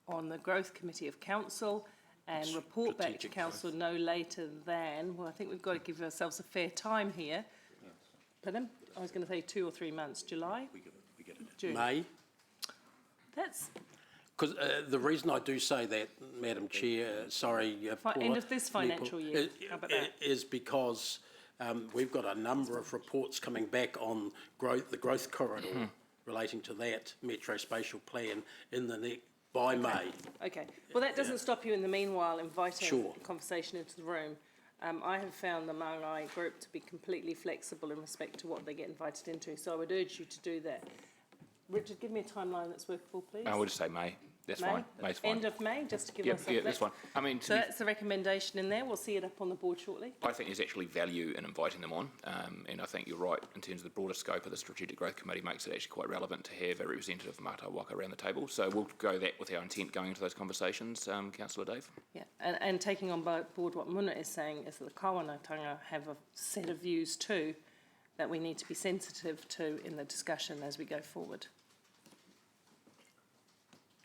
on the Growth Committee of Council and report back to Council no later than, well, I think we've got to give ourselves a fair time here. Pardon? I was going to say 2 or 3 months, July? We get it. June. May. That's... Because the reason I do say that, Madam Chair, sorry, Paula, end of this financial year. How about that? Is because we've got a number of reports coming back on the growth corridor relating to that Metro Spatial Plan in the by May. Okay. Well, that doesn't stop you in the meanwhile inviting Sure. conversation into the room. I have found the Māngai group to be completely flexible in respect to what they get invited into, so I would urge you to do that. Richard, give me a timeline that's workable, please. I would just say May. That's fine. May's fine. End of May, just to give Yeah, myself yeah, that's fine. I mean, So that's the recommendation in there. We'll see it up on the board shortly. I think there's actually value in inviting them on, and I think you're right in terms of the broader scope of the Strategic Growth Committee makes it actually quite relevant to have a representative of Mata Waka around the table. So we'll go that with our intent going into those conversations, Councillor Dave. Yeah, and taking on board what Muna is saying is that the Kawanatanga have a set of views too that we need to be sensitive to in the discussion as we go forward.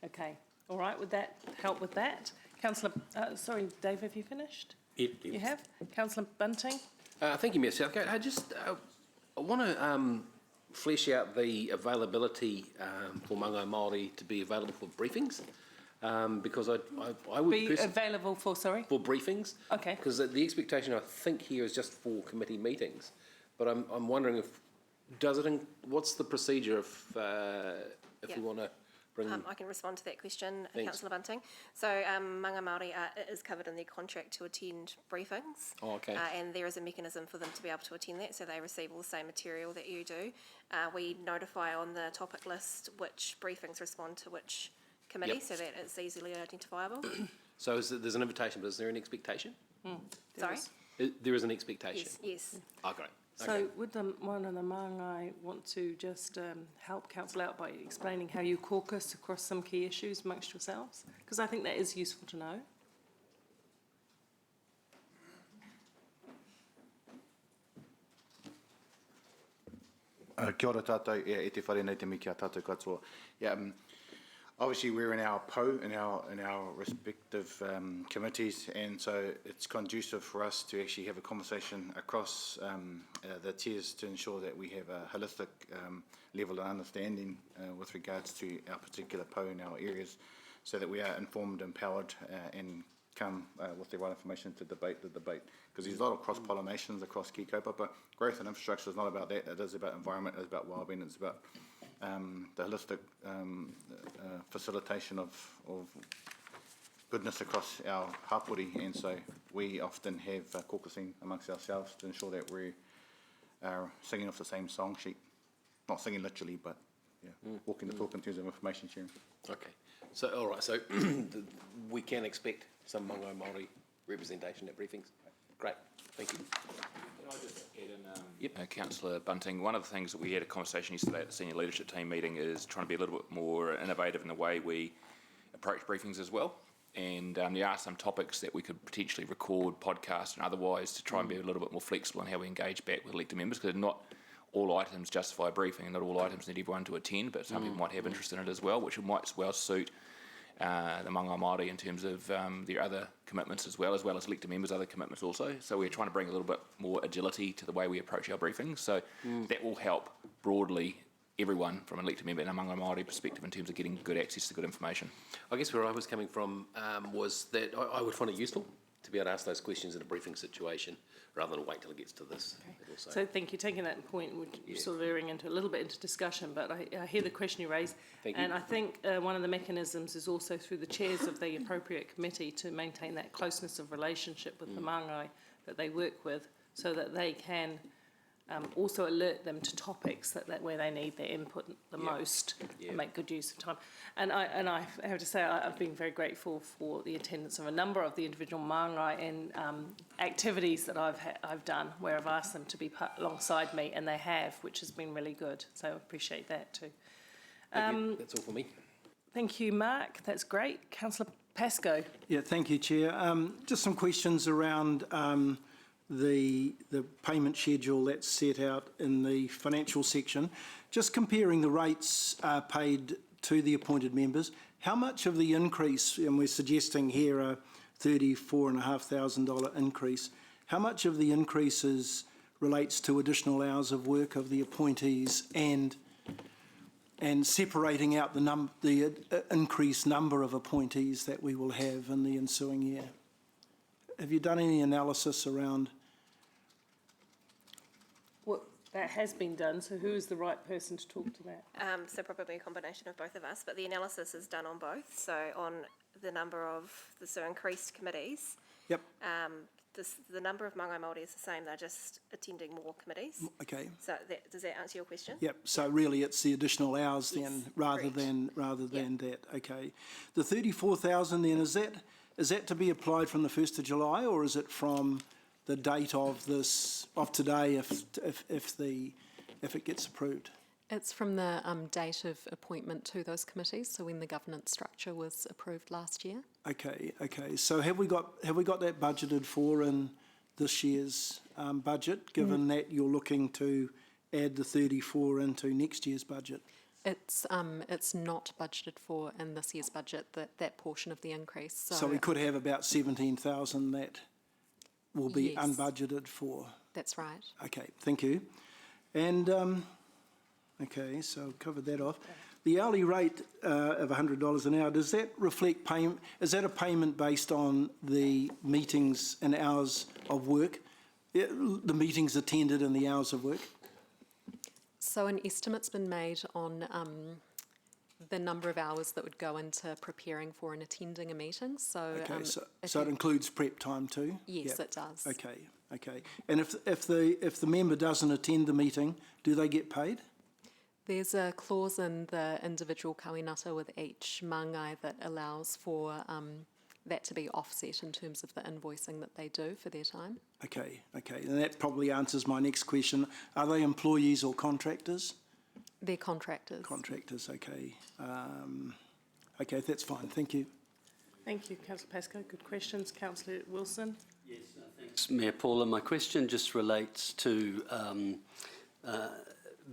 Okay, all right, would that help with that? Councillor, sorry, Dave, have you finished? Yep. You have? Councillor Bunting? Thank you, Mayor Southgate. I want to flesh out the availability for Māngai Māori to be available for briefings, because I would Be available for, sorry? for briefings. Okay. Because the expectation, I think, here is just for committee meetings. But I'm wondering what's the procedure if we want to bring... I can respond to that question, Thanks. Councillor Bunting. So Māngai Māori is covered in their contract to attend briefings. Oh, okay. And there is a mechanism for them to be able to attend that, so they receive all the same material that you do. We notify on the topic list which briefings respond to which committee, Yep. so that it's easily identifiable. So there's an invitation, but is there an expectation? Sorry? There is an expectation? Yes. Oh, great. So would one of the Māngai want to just help council out by explaining how you caucus across some key issues amongst yourselves? Because I think that is useful to know. Kia ora tātou, e te whare nei te miki a tātou katoa. Obviously we're in our PO, in our respective committees, and so it's conducive for us to actually have a conversation across the tiers to ensure that we have a holistic level of understanding with regards to our particular PO in our areas, so that we are informed, empowered, and come with the right information to debate the debate. Because there's a lot of cross-pollinations across key kaupapa. Growth and infrastructure is not about that. It is about environment, it's about wellbeing, it's about the holistic facilitation of goodness across our hapori, and so we often have caucusing amongst ourselves to ensure that we are singing off the same song sheet. Not singing literally, but walking the talk in terms of information sharing. Okay. So, all right, so we can expect some Māngai Māori representation at briefings. Great, thank you. Can I just add in, Councillor Bunting, one of the things that we had a conversation yesterday at the senior leadership team meeting is trying to be a little bit more innovative in the way we approach briefings as well. And there are some topics that we could potentially record, podcast and otherwise to try and be a little bit more flexible in how we engage back with elected members, because not all items justify a briefing and not all items need everyone to attend, but some people might have interest in it as well, which might well suit the Māngai Māori in terms of their other commitments as well as elected members' other commitments also. So we're trying to bring a little bit more agility to the way we approach our briefings. So that will help broadly everyone from an elected member and a Māngai Māori perspective in terms of getting good access to good information. I guess where I was coming from was that I would find it useful to be able to ask those questions in a briefing situation rather than wait till it gets to this. Also. So thank you. Taking that point, we're sort of veering into a little bit into discussion, but I hear the question you raise. Thank you. And I think one of the mechanisms is also through the chairs of the appropriate committee to maintain that closeness of relationship with the Māngai that they work with, so that they can also alert them to topics that where they need their input the most, and make good use of time. And I have to say I've been very grateful for the attendance of a number of the individual māngai in activities that I've done where I've asked them to be alongside me, and they have, which has been really good. So I appreciate that too. Thank you. That's all for me. Thank you, Mark. That's great. Councillor Pascoe. Yeah, thank you, Chair. Just some questions around the payment schedule that's set out in the financial section. Just comparing the rates paid to the appointed members, how much of the increase, and we're suggesting here a $34,500 increase, how much of the increases relates to additional hours of work of the appointees and separating out the increased number of appointees that we will have in the ensuing year? Have you done any analysis around? Well, that has been done, so who is the right person to talk to that? So probably a combination of both of us, but the analysis is done on both. So on the number of increased committees. Yep. The number of Māngai Māori is the same, they're just attending more committees. Okay. So does that answer your question? Yep. So really, it's the additional hours then, rather correct. than that. Okay. The 34,000 then, is that to be applied from the 1st of July, or is it from the date of today if it gets approved? It's from the date of appointment to those committees, so when the governance structure was approved last year. Okay. So have we got that budgeted for in this year's budget, given that you're looking to add the 34 into next year's budget? It's not budgeted for in this year's budget, that portion of the increase. So we could have about 17,000 that will be unbudgeted for. That's right. Okay, thank you. And okay, so I've covered that off. The hourly rate of $100 an hour, does that reflect payment? Is that a payment based on the meetings and hours of work, the meetings attended and the hours of work? So an estimate's been made on the number of hours that would go into preparing for and attending a meeting. So, so it includes prep time too? Yes, it does. Okay. And if the member doesn't attend the meeting, do they get paid? There's a clause in the individual kawinata with each māngai that allows for that to be offset in terms of the invoicing that they do for their time. Okay. And that probably answers my next question. Are they employees or contractors? They're contractors. Contractors, okay. Okay, that's fine. Thank you. Thank you, Councillor Pascoe. Good questions. Councillor Wilson. Yes, thanks, Mayor Paula. My question just relates to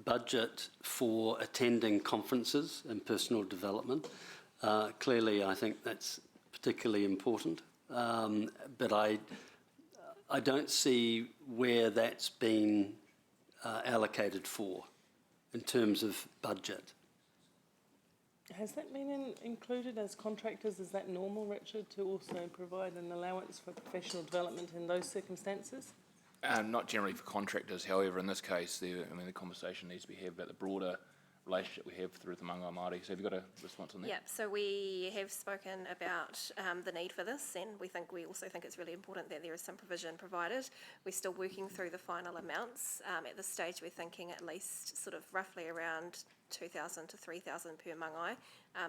budget for attending conferences and personal development. Clearly, I think that's particularly important, but I don't see where that's been allocated for in terms of budget. Has that been included as contractors? Is that normal, Richard, to also provide an allowance for professional development in those circumstances? Not generally for contractors. However, in this case, the conversation needs to be had about the broader relationship we have through the Māngai Māori. So have you got a response on that? Yeah, so we have spoken about the need for this, and we also think it's really important that there is some provision provided. We're still working through the final amounts. At this stage, we're thinking at least sort of roughly around 2,000 to 3,000 per Māngai,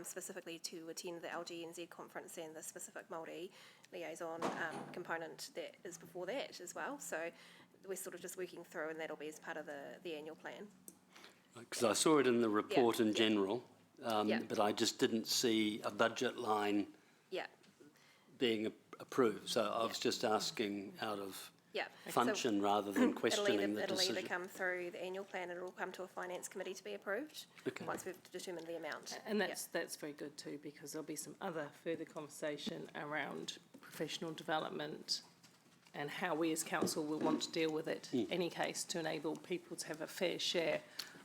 specifically to attend the LGNZ conference and the specific Māori liaison component that is before that as well. So we're sort of just working through, and that'll be as part of the annual plan. Because I saw it in the report in general, but I just didn't see a budget line being approved. So I was just asking out of function rather than questioning the decision. It'll either come through the annual plan, and it'll come to a finance committee to be approved once we've determined the amount. And that's very good too, because there'll be some other further conversation around professional development and how we as council will want to deal with it in any case to enable people to have a fair share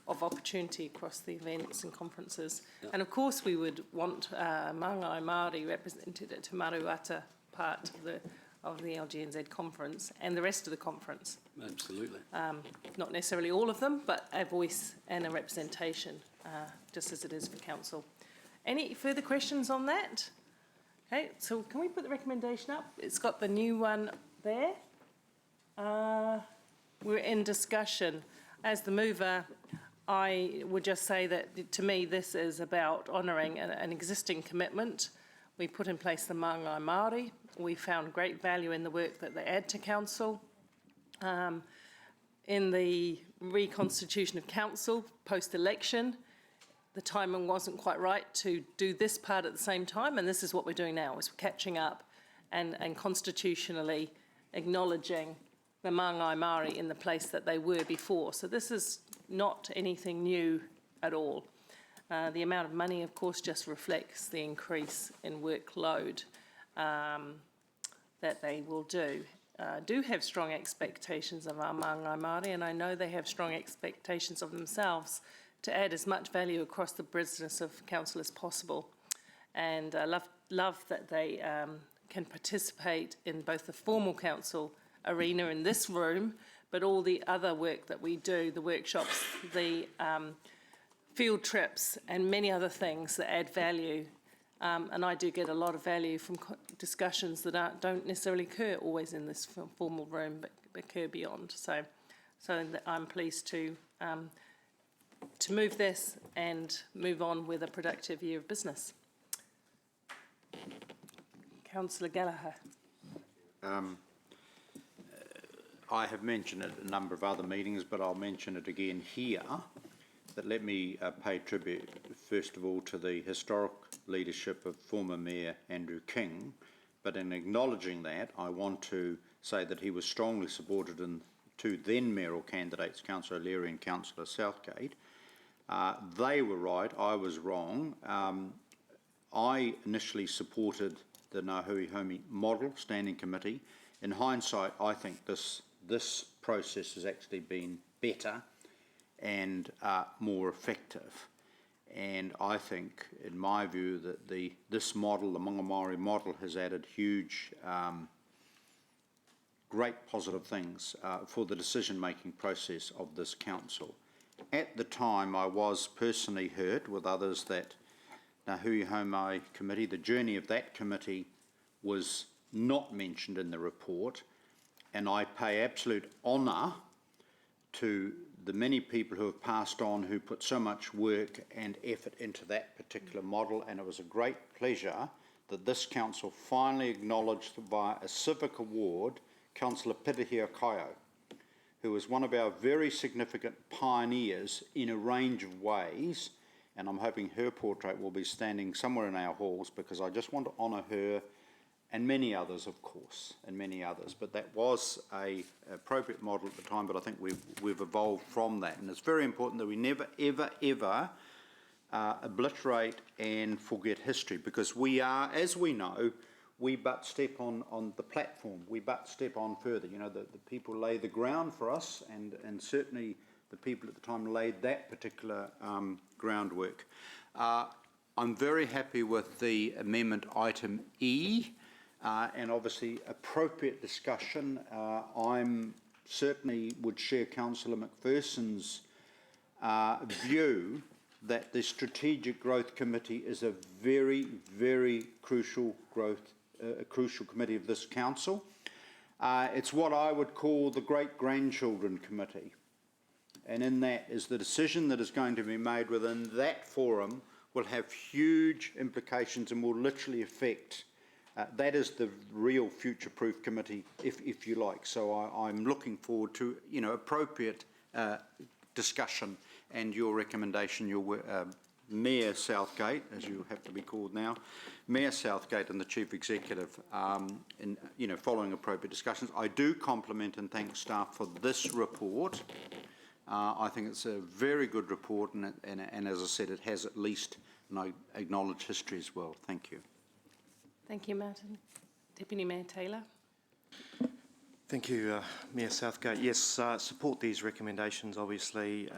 of opportunity across the events and conferences. And of course we would want Māngai Māori represented at Te Maruata part of the LGNZ conference and the rest of the conference. Absolutely. Not necessarily all of them, but a voice and a representation, just as it is for council. Any further questions on that? Okay, so can we put the recommendation up? It's got the new one there. we're in discussion. As the mover, I would just say that to me this is about honouring an existing commitment. We put in place the Māngai Māori. We found great value in the work that they add to council. In the reconstitution of council post-election, the timing wasn't quite right to do this part at the same time, and this is what we're doing now, is catching up and constitutionally acknowledging the Māngai Māori in the place that they were before. So this is not anything new at all. The amount of money, of course, just reflects the increase in workload that they will do have strong expectations of our Māngai Māori, and I know they have strong expectations of themselves to add as much value across the business of council as possible. And I love that they can participate in both the formal council arena in this room, but all the other work that we do, the workshops, the field trips, and many other things that add value. And I do get a lot of value from discussions that don't necessarily occur always in this formal room, but occur beyond. So I'm pleased to move this and move on with a productive year of business. Councillor Gallagher. I have mentioned it at a number of other meetings, but I'll mention it again here, that let me pay tribute, first of all, to the historic leadership of former Mayor Andrew King, but in acknowledging that, I want to say that he was strongly supported in two then mayoral candidates, Councillor O'Leary and Councillor Southgate. They were right, I was wrong. I initially supported the Ngāhui Homi Model Standing Committee. In hindsight, I think this process has actually been better and more effective. And I think, in my view, that this model, the Māngai Māori model, has added huge, great positive things for the decision-making process of this council. At the time, I was personally hurt with others that Ngāhui Homi Committee, the journey of that committee was not mentioned in the report, and I pay absolute honour to the many people who have passed on, who put so much work and effort into that particular model, and it was a great pleasure that this council finally acknowledged via a civic award Councillor Pitahia Kaio, who was one of our very significant pioneers in a range of ways, and I'm hoping her portrait will be standing somewhere in our halls, because I just want to honour her and many others, of course, and many others. But that was an appropriate model at the time, but I think we've evolved from that. And it's very important that we never, ever, ever obliterate and forget history, because we are, as we know, we but step on the platform, we but step on further. You know, the people lay the ground for us, and certainly the people at the time laid that particular groundwork. I'm very happy with the amendment item E, and obviously appropriate discussion. I'm certainly would share Councillor McPherson's view that the Strategic Growth Committee is a very, very crucial crucial committee of this council. It's what I would call the Great-Grandchildren Committee, and in that is the decision that is going to be made within that forum will have huge implications and will literally affect. That is the real future-proof committee, if you like. So I'm looking forward to appropriate discussion and your recommendation, your Mayor Southgate, as you have to be called now, Mayor Southgate and the Chief Executive, in following appropriate discussions. I do compliment and thank staff for this report. I think it's a very good report, and as I said, it has at least, and I acknowledge history as well. Thank you. Thank you, Martin. Deputy Mayor Taylor. Thank you, Mayor Southgate. Yes, support these recommendations. Obviously,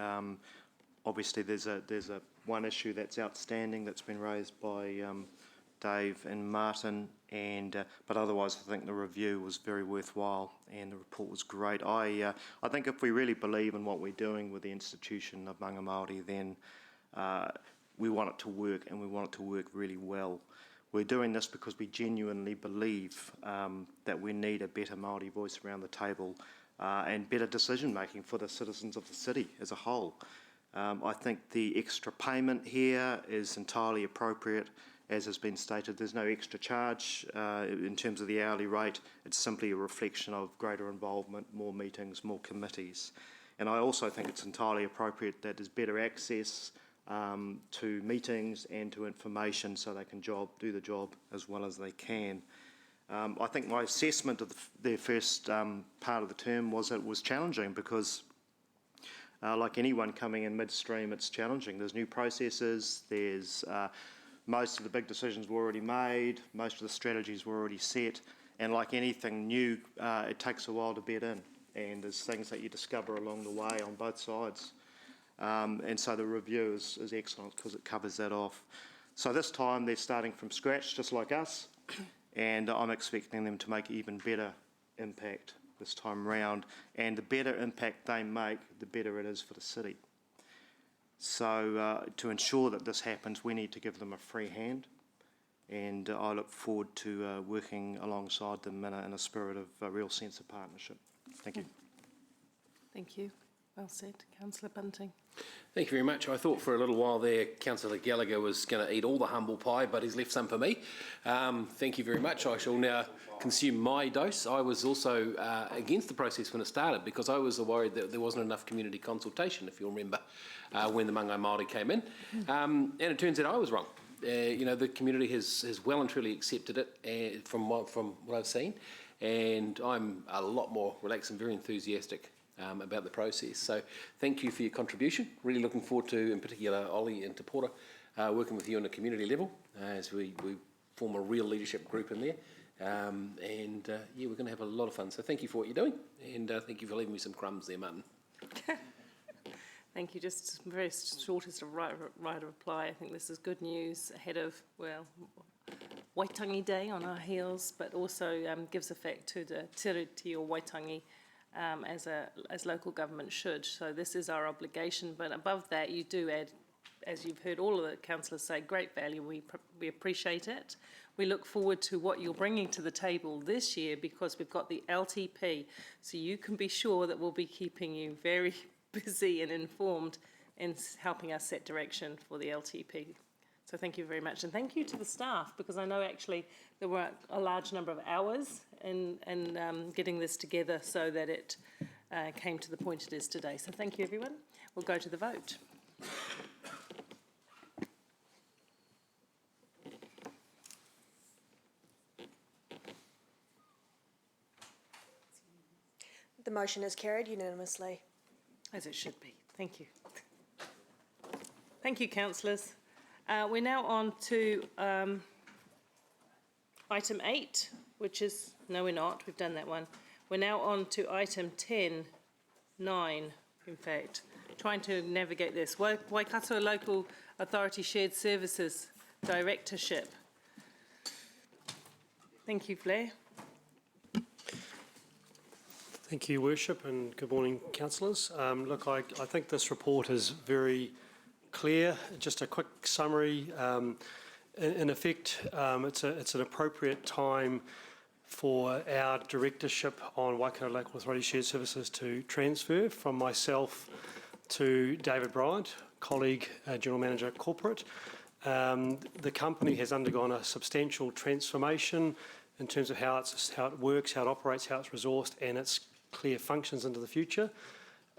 there's a one issue that's outstanding that's been raised by Dave and Martin, but otherwise I think the review was very worthwhile and the report was great. I think if we really believe in what we're doing with the institution of Māngai Māori, then we want it to work, and we want it to work really well. We're doing this because we genuinely believe that we need a better Māori voice around the table and better decision-making for the citizens of the city as a whole. I think the extra payment here is entirely appropriate. As has been stated, there's no extra charge in terms of the hourly rate. It's simply a reflection of greater involvement, more meetings, more committees. And I also think it's entirely appropriate that there's better access to meetings and to information so they can do the job as well as they can. I think my assessment of their first part of the term was it was challenging because like anyone coming in midstream, it's challenging. There's new processes, there's most of the big decisions were already made, most of the strategies were already set, and like anything new, it takes a while to bed in, and there's things that you discover along the way on both sides. And so the review is excellent because it covers that off. So this time they're starting from scratch, just like us, and I'm expecting them to make even better impact this time round, and the better impact they make, the better it is for the city. So to ensure that this happens, we need to give them a free hand, and I look forward to working alongside them in a spirit of a real sense of partnership. Thank you. Thank you. Well said. Councillor Bunting. Thank you very much. I thought for a little while there Councillor Gallagher was going to eat all the humble pie, but he's left some for me. Thank you very much. I shall now consume my dose. I was also against the process when it started because I was worried that there wasn't enough community consultation, if you'll remember, when the Mangai Māori came in. And it turns out I was wrong. You know, the community has well and truly accepted it from what I've seen, and I'm a lot more relaxed and very enthusiastic about the process. So thank you for your contribution. Really looking forward to, in particular, Ollie and Te Pora, working with you on a community level as we form a real leadership group in there. Yeah, we're going to have a lot of fun. So thank you for what you're doing, and thank you for leaving me some crumbs there, Martin. Thank you. Just very shortest of right reply. I think this is good news ahead of, well, Waitangi Day on our heels, but also gives effect to the tiriti or Waitangi as local government should. So this is our obligation, but above that you do add, as you've heard all of the councillors say, great value. We appreciate it. We look forward to what you're bringing to the table this year because we've got the LTP, so you can be sure that we'll be keeping you very busy and informed in helping us set direction for the LTP. So thank you very much, and thank you to the staff, because I know actually there were a large number of hours in getting this together so that it came to the point it is today. So thank you, everyone. We'll go to the vote. The motion is carried unanimously. As it should be. Thank you. Thank you, councillors. We're now on to item 8, which is, no we're not, we've done that one. We're now on to item 10, 9, in fact, trying to navigate this. Waikato Local Authority Shared Services Directorship. Thank you, Blair. Thank you, Worship, and good morning, councillors. Look, I think this report is very clear. Just a quick summary. In effect, it's an appropriate time for our directorship on Waikato Local Authority Shared Services to transfer from myself to David Bryant, colleague, General Manager at Corporate. The company has undergone a substantial transformation in terms of how it works, how it operates, how it's resourced, and its clear functions into the future.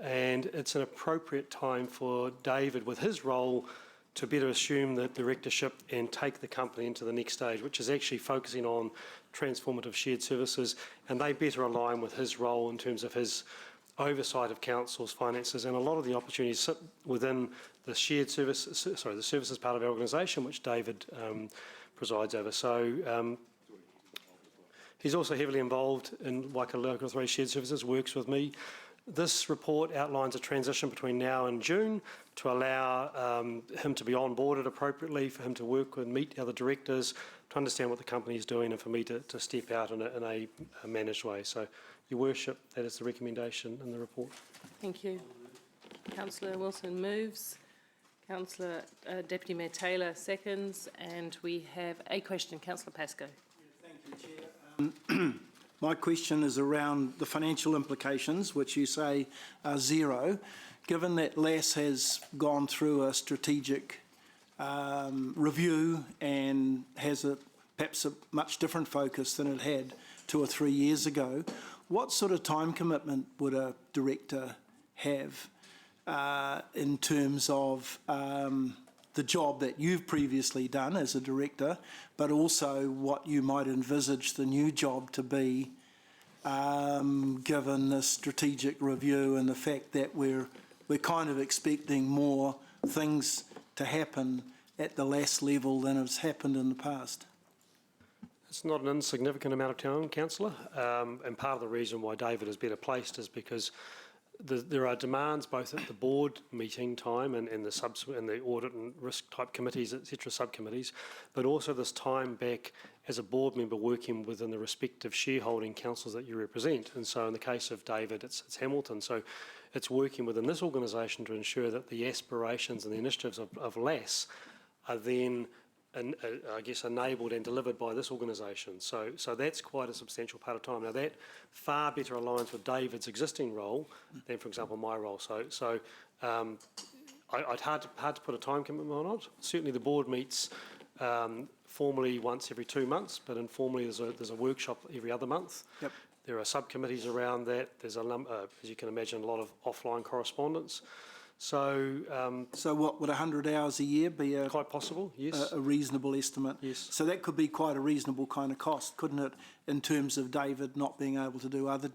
And it's an appropriate time for David, with his role, to better assume the directorship and take the company into the next stage, which is actually focusing on transformative shared services, and they better align with his role in terms of his oversight of council's finances, and a lot of the opportunities sit within the shared service, the services part of our organisation, which David presides over. So he's also heavily involved in Waikato Local Authority Shared Services, works with me. This report outlines a transition between now and June to allow him to be onboarded appropriately, for him to work and meet the other directors, to understand what the company is doing, and for me to step out in a managed way. So, Your Worship, that is the recommendation in the report. Thank you. Councillor Wilson moves. Councillor Deputy Mayor Taylor seconds, and we have a question. Councillor Pascoe. Thank you, Chair. My question is around the financial implications, which you say are zero. Given that LAS has gone through a strategic review and has perhaps a much different focus than it had 2 or 3 years ago, what sort of time commitment would a director have in terms of the job that you've previously done as a director, but also what you might envisage the new job to be, given the strategic review and the fact that we're kind of expecting more things to happen at the LAS level than has happened in the past? It's not an insignificant amount of time, Councillor, and part of the reason why David is better placed is because there are demands both at the board meeting time and the audit and risk type committees, etc., subcommittees, but also this time back as a board member working within the respective shareholding councils that you represent. And so in the case of David, it's Hamilton. So it's working within this organisation to ensure that the aspirations and the initiatives of LAS are then I guess enabled and delivered by this organisation. So that's quite a substantial part of time. Now that far better aligns with David's existing role than, for example, my role. So I'd hard to put a time commitment on it. Certainly the board meets formally once every 2 months, but informally there's a workshop every other month. Yep. There are subcommittees around that. There's as you can imagine, a lot of offline correspondence. So what would 100 hours a year be? Quite possible, yes. A reasonable estimate. Yes. So that could be quite a reasonable kind of cost, couldn't it? In terms of David not being able to do other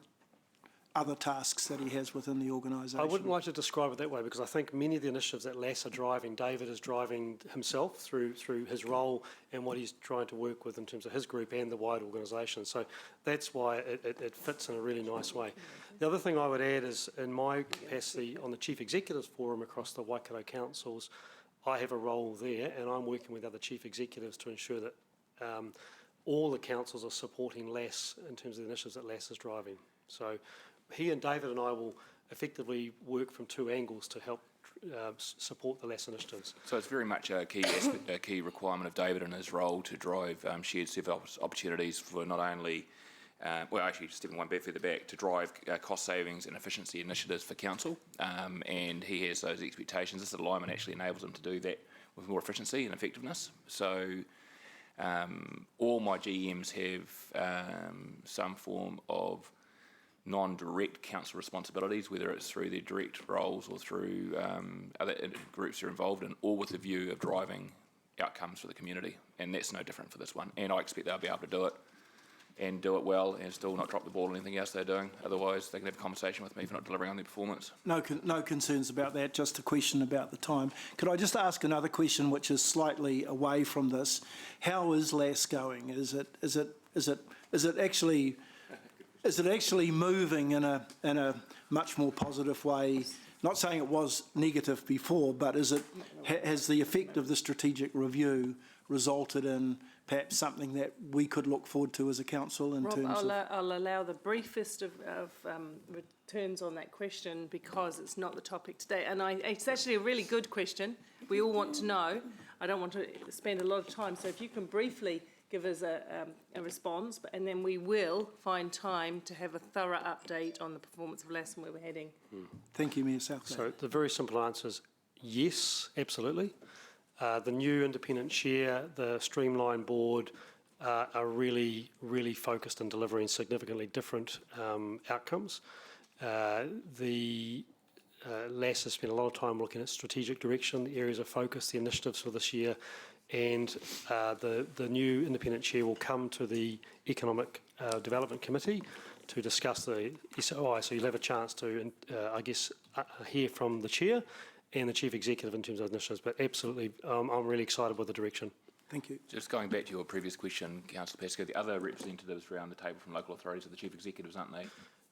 tasks that he has within the organisation. I wouldn't like to describe it that way because I think many of the initiatives that LAS are driving, David is driving himself through his role and what he's trying to work with in terms of his group and the wider organisation. So that's why it fits in a really nice way. The other thing I would add is in my capacity on the Chief Executives Forum across the Waikato Councils, I have a role there and I'm working with other Chief Executives to ensure that all the councils are supporting LAS in terms of the initiatives that LAS is driving. So he and David and I will effectively work from 2 angles to help support the LAS initiatives. So it's very much a key requirement of David and his role to drive shared service opportunities for not only, actually stepping one bit further back, to drive cost savings and efficiency initiatives for council, and he has those expectations. This alignment actually enables him to do that with more efficiency and effectiveness. So all my GMs have some form of non-direct council responsibilities, whether it's through their direct roles or through other groups they're involved in, all with the view of driving outcomes for the community. And that's no different for this one. And I expect they'll be able to do it and do it well and still not drop the ball on anything else they're doing. Otherwise, they can have a conversation with me for not delivering on their performance. No concerns about that, just a question about the time. Could I just ask another question which is slightly away from this? How is LAS going? Is it actually moving in a much more positive way? Not saying it was negative before, but has the effect of the strategic review resulted in perhaps something that we could look forward to as a council in terms of... I'll allow the briefest of returns on that question because it's not the topic today. And it's actually a really good question. We all want to know. I don't want to spend a lot of time. So if you can briefly give us a response, and then we will find time to have a thorough update on the performance of LAS and where we're heading. Thank you, Mayor Southgate. So the very simple answer is yes, absolutely. The new independent chair, the streamlined board are really, really focused on delivering significantly different outcomes. The LAS has spent a lot of time looking at strategic direction, the areas of focus, the initiatives for this year, and the new independent chair will come to the Economic Development Committee to discuss the SOI. So you'll have a chance to, hear from the chair and the chief executive in terms of initiatives. But absolutely, I'm really excited with the direction. Thank you. Just going back to your previous question, Councillor Pascoe, the other representatives around the table from local authorities are the chief executives, aren't they?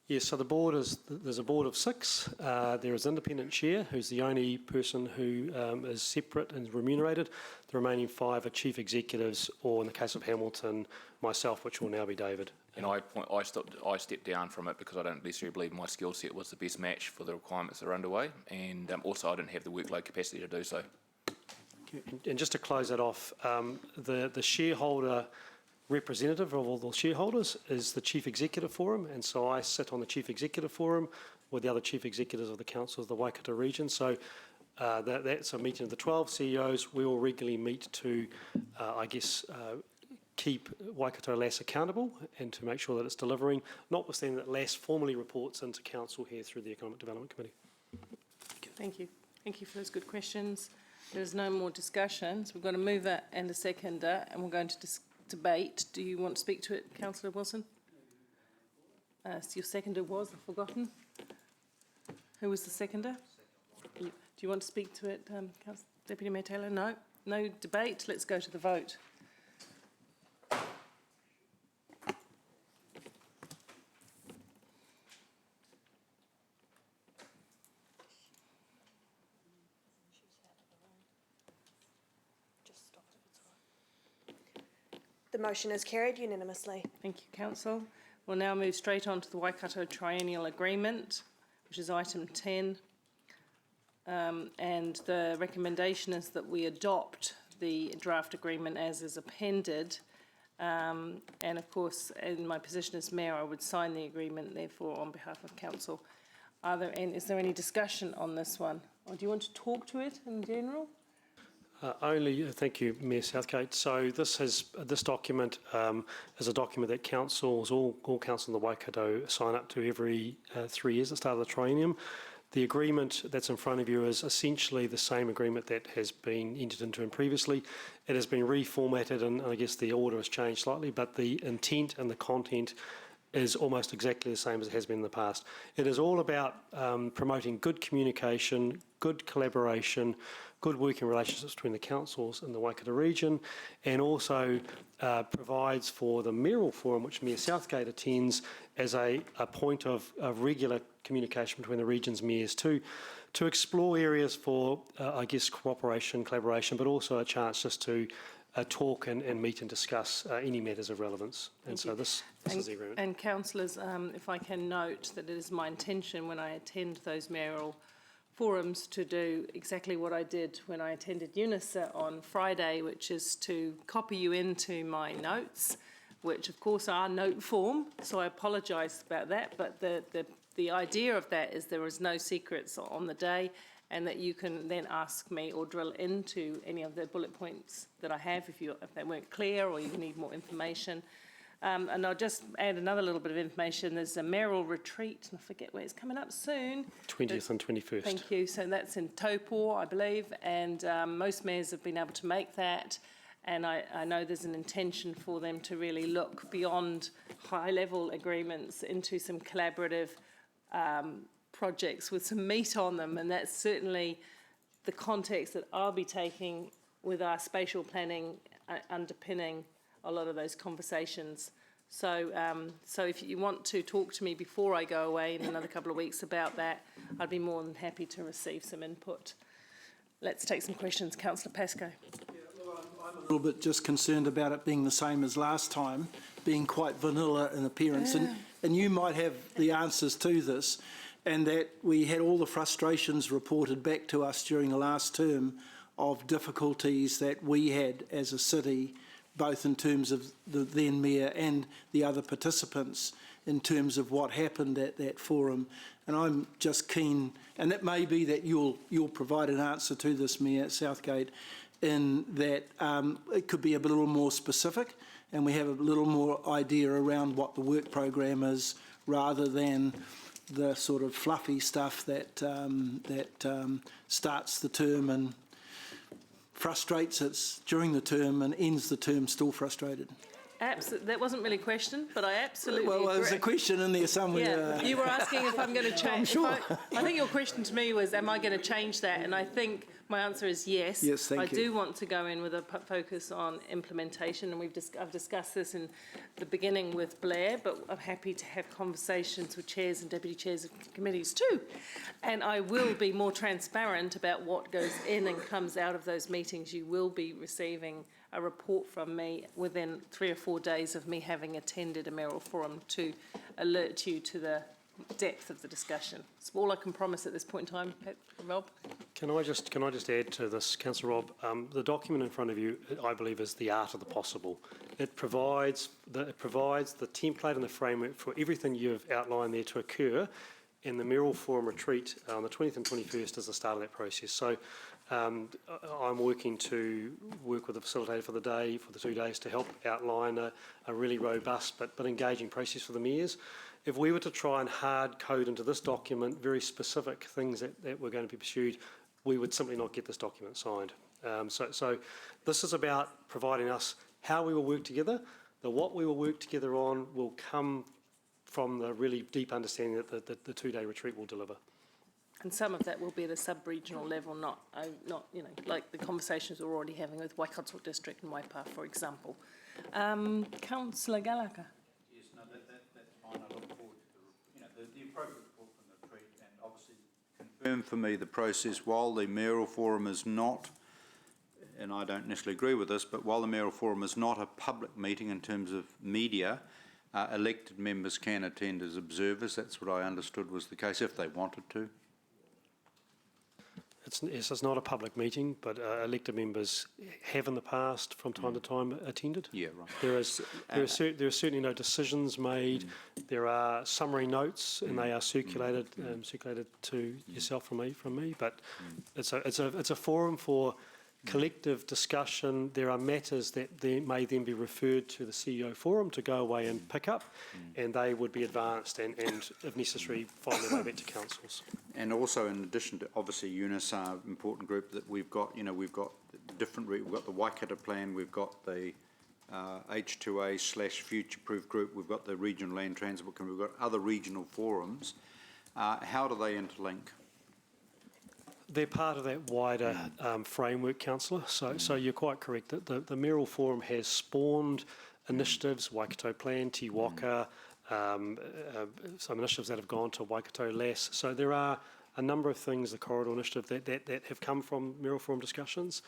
Yes, so there's a board of 6. There is an independent chair, who's the only person who is separate and remunerated. The remaining 5 are chief executives, or in the case of Hamilton, myself, which will now be David. And I stepped down from it because I don't necessarily believe my skill set was the best match for the requirements that are underway, and also I didn't have the workload capacity to do so. And just to close that off, the shareholder representative of all the shareholders is the Chief Executive Forum, and so I sit on the Chief Executive Forum with the other Chief Executives of the Council of the Waikato region. So that's a meeting of the 12 CEOs. We all regularly meet to, keep Waikato LAS accountable and to make sure that it's delivering, notwithstanding that LAS formally reports into Council here through the Economic Development Committee. Thank you. Thank you for those good questions. There's no more discussions. We've got a mover and a seconder, and we're going to debate. Do you want to speak to it, Councillor Wilson? So your seconder was, I've forgotten. Who was the seconder? Do you want to speak to it, Deputy Mayor Taylor? No? No debate. Let's go to the vote. The motion is carried unanimously. Thank you, Council. We'll now move straight on to the Waikato Triennial Agreement, which is item 10. And the recommendation is that we adopt the draft agreement as is appended. And of course, in my position as Mayor, I would sign the agreement, therefore, on behalf of Council. Is there any discussion on this one? Or do you want to talk to it in general? Thank you, Mayor Southgate. So this document is a document that councils, all councils in the Waikato sign up to every 3 years at the start of the triennium. The agreement that's in front of you is essentially the same agreement that has been entered into previously. It has been reformatted, and I guess the order has changed slightly, but the intent and the content is almost exactly the same as it has been in the past. It is all about promoting good communication, good collaboration, good working relationships between the councils in the Waikato region, and also provides for the mayoral forum, which Mayor Southgate attends, as a point of regular communication between the region's mayors to explore areas for, cooperation, collaboration, but also a chance just to talk and meet and discuss any matters of relevance. And so this is the agreement. And councillors, if I can note that it is my intention when I attend those mayoral forums to do exactly what I did when I attended UNISA on Friday, which is to copy you into my notes, which of course are note form, so I apologise about that, but the idea of that is there is no secrets on the day, and that you can then ask me or drill into any of the bullet points that I have if they weren't clear or you need more information. And I'll just add another little bit of information. There's a mayoral retreat, and I forget where it's coming up soon. 20th and 21st. Thank you. So that's in Taupo, I believe, and most mayors have been able to make that. And I know there's an intention for them to really look beyond high-level agreements into some collaborative projects with some meat on them, and that's certainly the context that I'll be taking with our spatial planning underpinning a lot of those conversations. So if you want to talk to me before I go away in another couple of weeks about that, I'd be more than happy to receive some input. Let's take some questions. Councillor Pascoe. I'm a little bit just concerned about it being the same as last time, being quite vanilla in appearance, and you might have the answers to this, and that we had all the frustrations reported back to us during the last term of difficulties that we had as a city, both in terms of the then Mayor and the other participants, in terms of what happened at that forum. And I'm just keen, and it may be that you'll provide an answer to this, Mayor Southgate, in that it could be a little more specific, and we have a little more idea around what the work program is, rather than the sort of fluffy stuff that starts the term and frustrates us during the term and ends the term still frustrated. That wasn't really a question, but I absolutely agree. Well, there's a question in there somewhere. Yeah, you were asking if I'm going to change. Sure. I think your question to me was, am I going to change that? And I think my answer is yes. Yes, thank you. I do want to go in with a focus on implementation, and I've discussed this in the beginning with Blair, but I'm happy to have conversations with chairs and deputy chairs of committees too. And I will be more transparent about what goes in and comes out of those meetings. You will be receiving a report from me within 3 or 4 days of me having attended a mayoral forum to alert you to the depth of the discussion. It's all I can promise at this point in time. Rob? Can I just add to this, Councillor Rob? The document in front of you, I believe, is the art of the possible. It provides the template and the framework for everything you've outlined there to occur, and the Mayoral Forum retreat on the 20th and 21st is the start of that process. So I'm working to work with the facilitator for the day, for the 2 days, to help outline a really robust but engaging process for the mayors. If we were to try and hard code into this document very specific things that were going to be pursued, we would simply not get this document signed. So this is about providing us how we will work together. The what we will work together on will come from the really deep understanding that the 2-day retreat will deliver. And some of that will be at a sub-regional level, not like the conversations we're already having with Waikato District and Waipa, for example. Councillor Gallagher. Yes, no, that's fine. I look forward to the appropriate report from the retreat, and obviously confirm for me the process while the Mayoral Forum is not, and I don't necessarily agree with this, but while the Mayoral Forum is not a public meeting in terms of media, elected members can attend as observers. That's what I understood was the case, if they wanted to. It's not a public meeting, but elected members have in the past, from time to time, attended. Yeah, right. There are certainly no decisions made. There are summary notes, and they are circulated to yourself from me. But it's a forum for collective discussion. There are matters that may then be referred to the CEO Forum to go away and pick up, and they would be advanced and if necessary, find their way back to councils. And also, in addition to obviously UNISA, important group that we've got, we've got different, we've got the Waikato Plan, we've got the H2A/Future-Proof group, we've got the Regional Land Transport, and we've got other regional forums. How do they interlink? They're part of that wider framework, Councillor. So you're quite correct that the Mayoral Forum has spawned initiatives, Waikato Plan, Te Waka, some initiatives that have gone to Waikato LAS. So there are a number of things, the Corridor Initiative, that have come from Mayoral Forum discussions.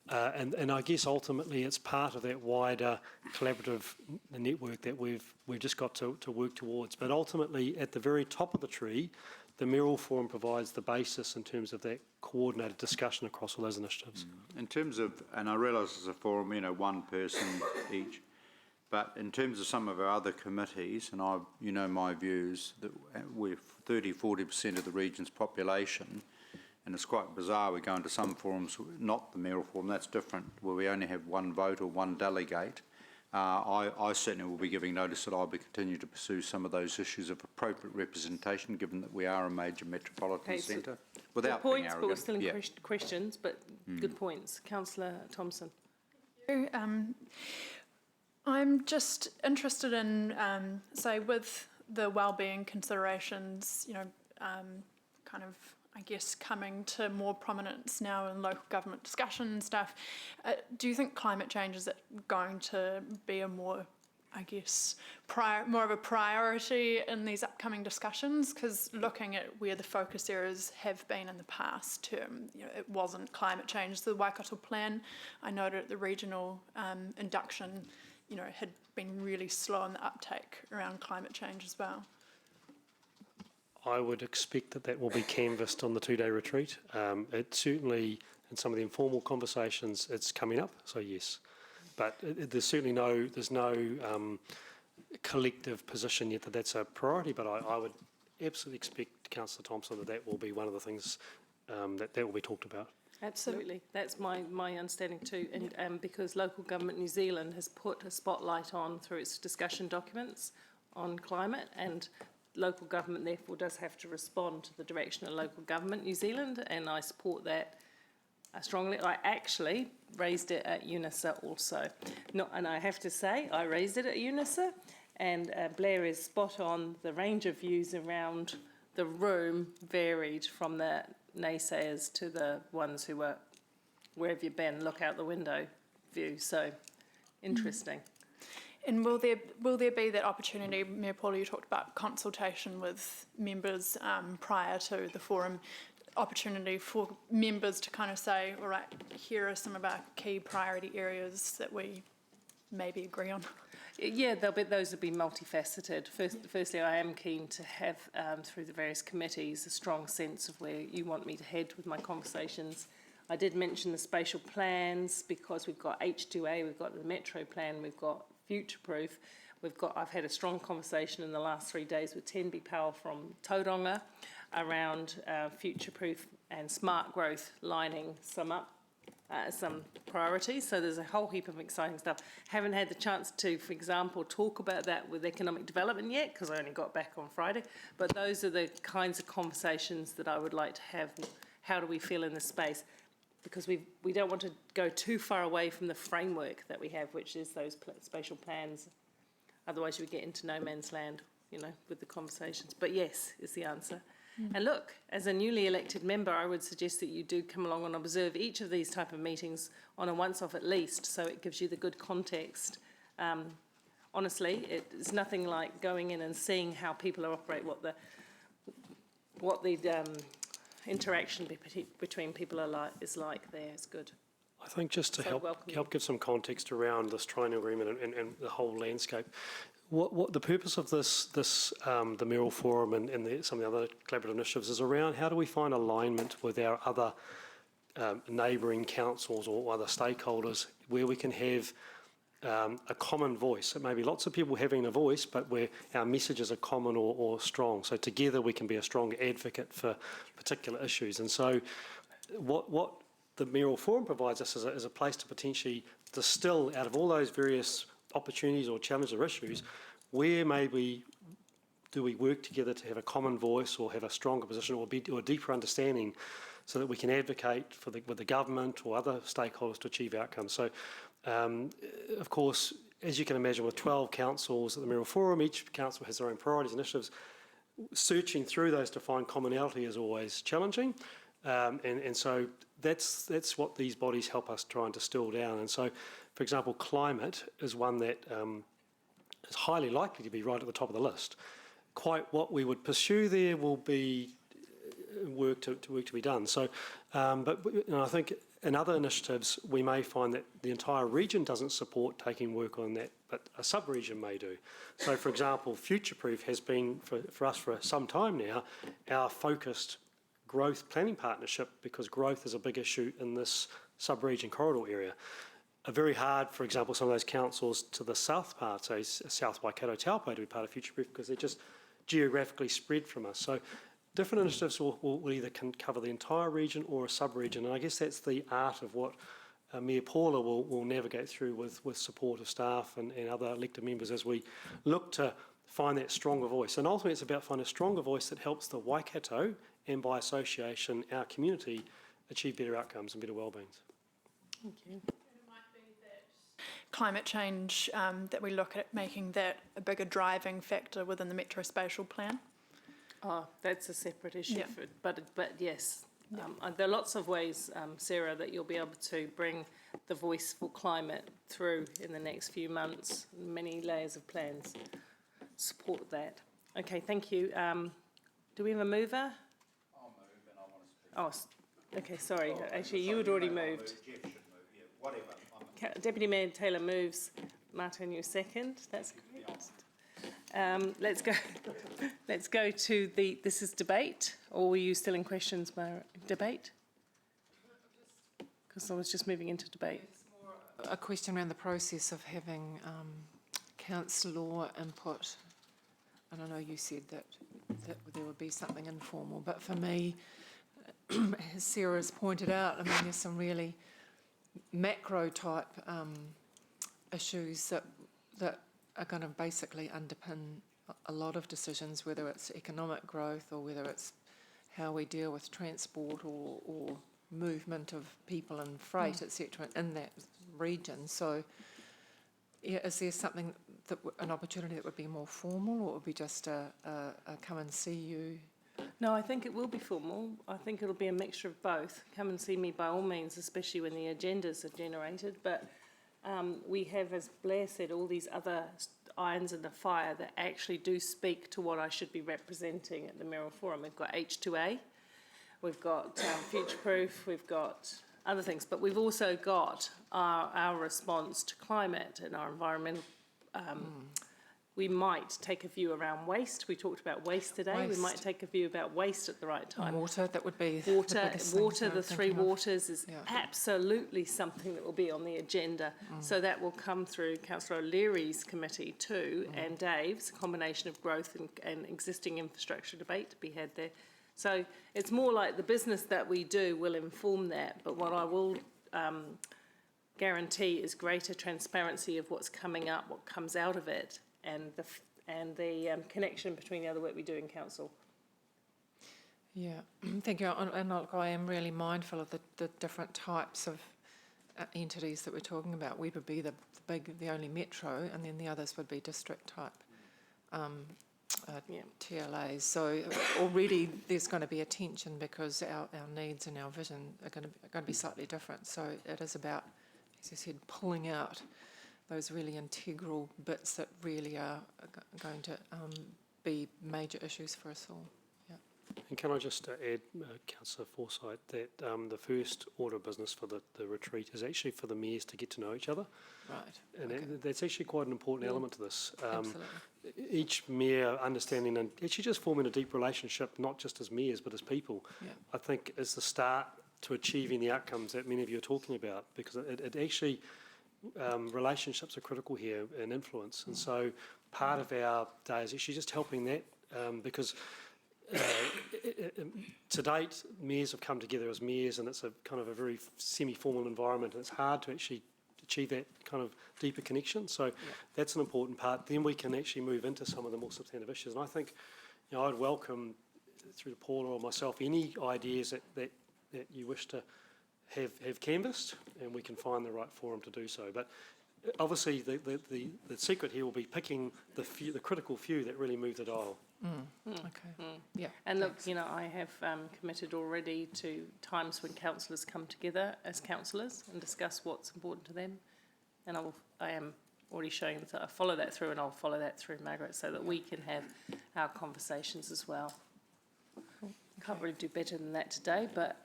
And I guess ultimately it's part of that wider collaborative network that we've just got to work towards. But ultimately, at the very top of the tree, the Mayoral Forum provides the basis in terms of that coordinated discussion across all those initiatives. In terms of, and I realise it's a forum, one person each, but in terms of some of our other committees, and my views, that we're 30–40% of the region's population, and it's quite bizarre, we go into some forums, not the Mayoral Forum, that's different, where we only have one vote or one delegate. I certainly will be giving notice that I'll be continuing to pursue some of those issues of appropriate representation, given that we are a major metropolitan centre. Without being arrogant. But we're still in questions, but good points. Councillor Thompson. Thank you. I'm just interested in, say, with the wellbeing considerations, kind of, I guess, coming to more prominence now in local government discussion and stuff. Do you think climate change is going to be a more, I guess, more of a priority in these upcoming discussions? Because looking at where the focus areas have been in the past term, it wasn't climate change. The Waikato Plan, I noted at the regional induction, had been really slow in the uptake around climate change as well. I would expect that will be canvassed on the 2-day retreat. It certainly, in some of the informal conversations, it's coming up, so yes. But there's certainly no collective position yet that that's a priority, but I would absolutely expect, Councillor Thompson, that will be one of the things that will be talked about. Absolutely, that's my understanding too, and because Local Government New Zealand has put a spotlight on through its discussion documents on climate, and local government therefore does have to respond to the direction of Local Government New Zealand, and I support that strongly. I actually raised it at UNISA also. And I have to say, I raised it at UNISA, and Blair is spot on. The range of views around the room varied from the naysayers to the ones who were, where have you been, look out the window view. So, interesting. And will there be that opportunity, Mayor Paula, you talked about consultation with members prior to the forum, opportunity for members to kind of say, all right, here are some of our key priority areas that we maybe agree on? Yeah, those will be multifaceted. Firstly, I am keen to have, through the various committees, a strong sense of where you want me to head with my conversations. I did mention the spatial plans because we've got H2A, we've got the Metro Plan, we've got Future Proof. I've had a strong conversation in the last 3 days with Tenby Powell from Tauranga around Future Proof and smart growth, lining some up. Some priorities, so there's a whole heap of exciting stuff. Haven't had the chance to, for example, talk about that with economic development yet, because I only got back on Friday, but those are the kinds of conversations that I would like to have. How do we feel in this space? Because we don't want to go too far away from the framework that we have, which is those spatial plans. Otherwise we get into no man's land, you know, with the conversations. But yes, is the answer. And look, as a newly elected member, I would suggest that you do come along and observe each of these type of meetings on a once-off at least, so it gives you the good context. Honestly, it's nothing like going in and seeing how people operate, what the interaction between people is like there is good. I think just to help give some context around this triennial agreement and the whole landscape, what the purpose of this the Mayoral Forum and some of the other collaborative initiatives is around how do we find alignment with our other neighbouring councils or other stakeholders where we can have a common voice. It may be lots of people having a voice, but where our messages are common or strong. So together we can be a strong advocate for particular issues. And so what the Mayoral Forum provides us is a place to potentially distill out of all those various opportunities or challenges or issues, where maybe do we work together to have a common voice or have a stronger position or a deeper understanding so that we can advocate with the government or other stakeholders to achieve outcomes. So, of course, as you can imagine, with 12 councils at the Mayoral Forum, each council has their own priorities, initiatives. Searching through those to find commonality is always challenging. And so that's what these bodies help us try and distill down. And so, for example, climate is one that is highly likely to be right at the top of the list. Quite what we would pursue there will be work to be done. So, but you know, I think in other initiatives we may find that the entire region doesn't support taking work on that, but a sub-region may do. So, for example, Future Proof has been for us for some time now our focused growth planning partnership, because growth is a big issue in this sub-region corridor area. Very hard, for example, some of those councils to the south part, say South Waikato, Taupo, to be part of Future Proof because they're just geographically spread from us. So different initiatives will either can cover the entire region or a sub-region, and I guess that's the art of what Mayor Paula will navigate through with support of staff and other elected members as we look to find that stronger voice. And ultimately it's about finding a stronger voice that helps the Waikato and by association our community achieve better outcomes and better wellbeings. Thank you. Climate change, that we look at making that a bigger driving factor within the Metro Spatial Plan? Oh, that's a separate issue, Yeah. but yes. There are lots of ways, Sarah, that you'll be able to bring the voice for climate through in the next few months. Many layers of plans support that. Okay, thank you. Do we have a mover? I'll move and I want to speak. Oh, okay, sorry. Actually, you had already moved. Jeff should move, yeah, whatever. Deputy Mayor Taylor moves. Martin, you second. That's great. Let's go. Let's go to this is debate, or were you still in questions, debate? Because I was just moving into debate. A question around the process of having councillor input. And I know you said that there would be something informal, but for me, as Sarah's pointed out, I mean, there's some really macro type issues that are going to basically underpin a lot of decisions, whether it's economic growth or whether it's how we deal with transport or movement of people and freight, etc., in that region. So, yeah, is there something an opportunity that would be more formal, or it would be just a come and see you? No, I think it will be formal. I think it'll be a mixture of both. Come and see me by all means, especially when the agendas are generated. But we have, as Blair said, all these other irons in the fire that actually do speak to what I should be representing at the Mayoral Forum. We've got H2A, we've got Future Proof, we've got other things, but we've also got our response to climate and our environmental we might take a view around waste. We talked about waste today. We Waste. might take a view about waste at the right time. Water, that would be Water, the the three waters is absolutely something that will be on the agenda. So that will come through Councillor O'Leary's committee too, and Dave's, a combination of growth and existing infrastructure debate to be had there. So it's more like the business that we do will inform that, but what I will guarantee is greater transparency of what's coming up, what comes out of it, and the connection between the other work we do in council. Yeah, thank you. And look, I am really mindful of the different types of entities that we're talking about. We would be the only metro, and then the others would be district type TLAs. So already there's going to be a tension because our needs and our vision are going to be slightly different. So it is about, as you said, pulling out those really integral bits that really are going to be major issues for us all. And can I just add, Councillor Forsyth, that the first order of business for the retreat is actually for the mayors to get to know each other. Right. And that's actually quite an important element to this. Absolutely. Each mayor understanding and actually just forming a deep relationship, not just as mayors, but as people, I think is the start to achieving the outcomes that many of you are talking about, because it actually, relationships are critical here and influence. And so part of our day is actually just helping that, because to date, mayors have come together as mayors, and it's a kind of a very semi-formal environment, and it's hard to actually achieve that kind of deeper connection. So that's an important part. Then we can actually move into some of the more substantive issues. And I think, I'd welcome, through Paula or myself, any ideas that you wish to have canvassed, and we can find the right forum to do so. But obviously, the secret here will be picking the critical few that really move the dial. Okay. Yeah. And look, I have committed already to times when councillors come together as councillors and discuss what's important to them. And I am already showing that I follow that through, and I'll follow that through, Margaret, so that we can have our conversations as well. Can't really do better than that today, but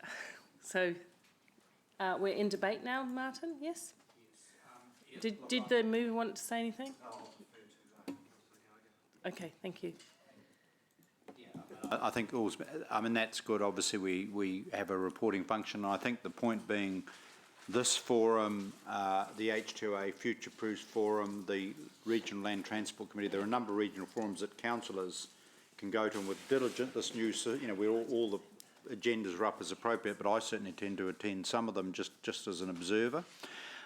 so we're in debate now, Martin, yes? Did the mover want to say anything? Okay, thank you. I think that's good. Obviously, we have a reporting function. I think the point being this forum, the H2A Future Proofs Forum, the Regional Land Transport Committee, there are a number of regional forums that councillors can go to, and with diligent, this new, all the agendas are up as appropriate, but I certainly tend to attend some of them just as an observer.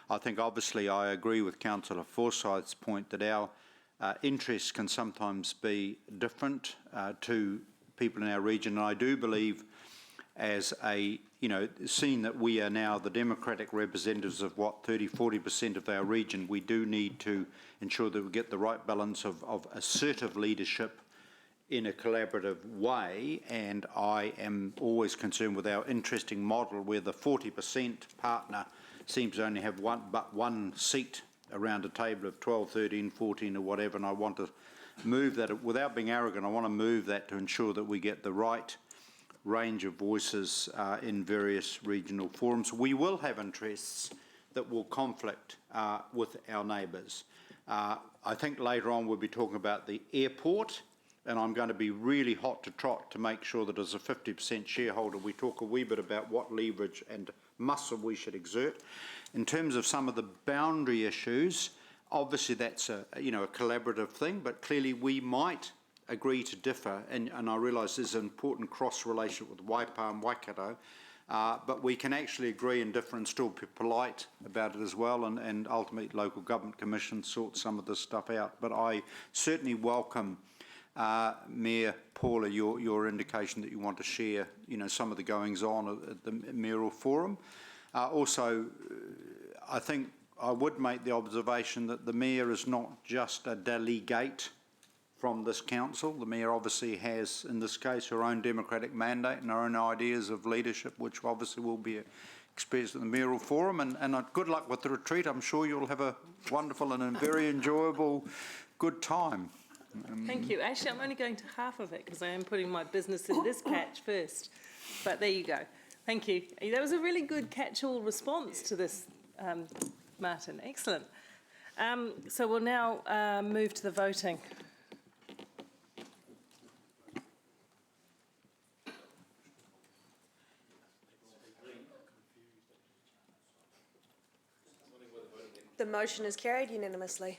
I think obviously I agree with Councillor Forsyth's point that our interests can sometimes be different to people in our region, and I do believe as seeing that we are now the democratic representatives of 30-40% of our region, we do need to ensure that we get the right balance of assertive leadership in a collaborative way, and I am always concerned with our interesting model where the 40% partner seems to only have one seat around a table of 12, 13, 14 or whatever, and I want to move that, without being arrogant, I want to move that to ensure that we get the right range of voices in various regional forums. We will have interests that will conflict with our neighbours. I think later on we'll be talking about the airport, and I'm going to be really hot to trot to make sure that as a 50% shareholder we talk a wee bit about what leverage and muscle we should exert. In terms of some of the boundary issues, obviously that's a collaborative thing, but clearly we might agree to differ, and I realise there's an important cross-relationship with Waipa and Waikato, but we can actually agree and differ and still be polite about it as well, and ultimately local government commission sort some of this stuff out. But I certainly welcome Mayor Paula, your indication that you want to share, some of the goings on at the mayoral forum. Also, I think I would make the observation that the mayor is not just a delegate from this council. The mayor obviously has, in this case, her own democratic mandate and her own ideas of leadership, which obviously will be expressed at the mayoral forum. And good luck with the retreat. I'm sure you'll have a wonderful and a very enjoyable, good time. Thank you. Actually, I'm only going to half of it because I am putting my business in this patch first. But there you go. Thank you. That was a really good catch-all response to this, Martin. Excellent. So we'll now move to the voting. The motion is carried unanimously.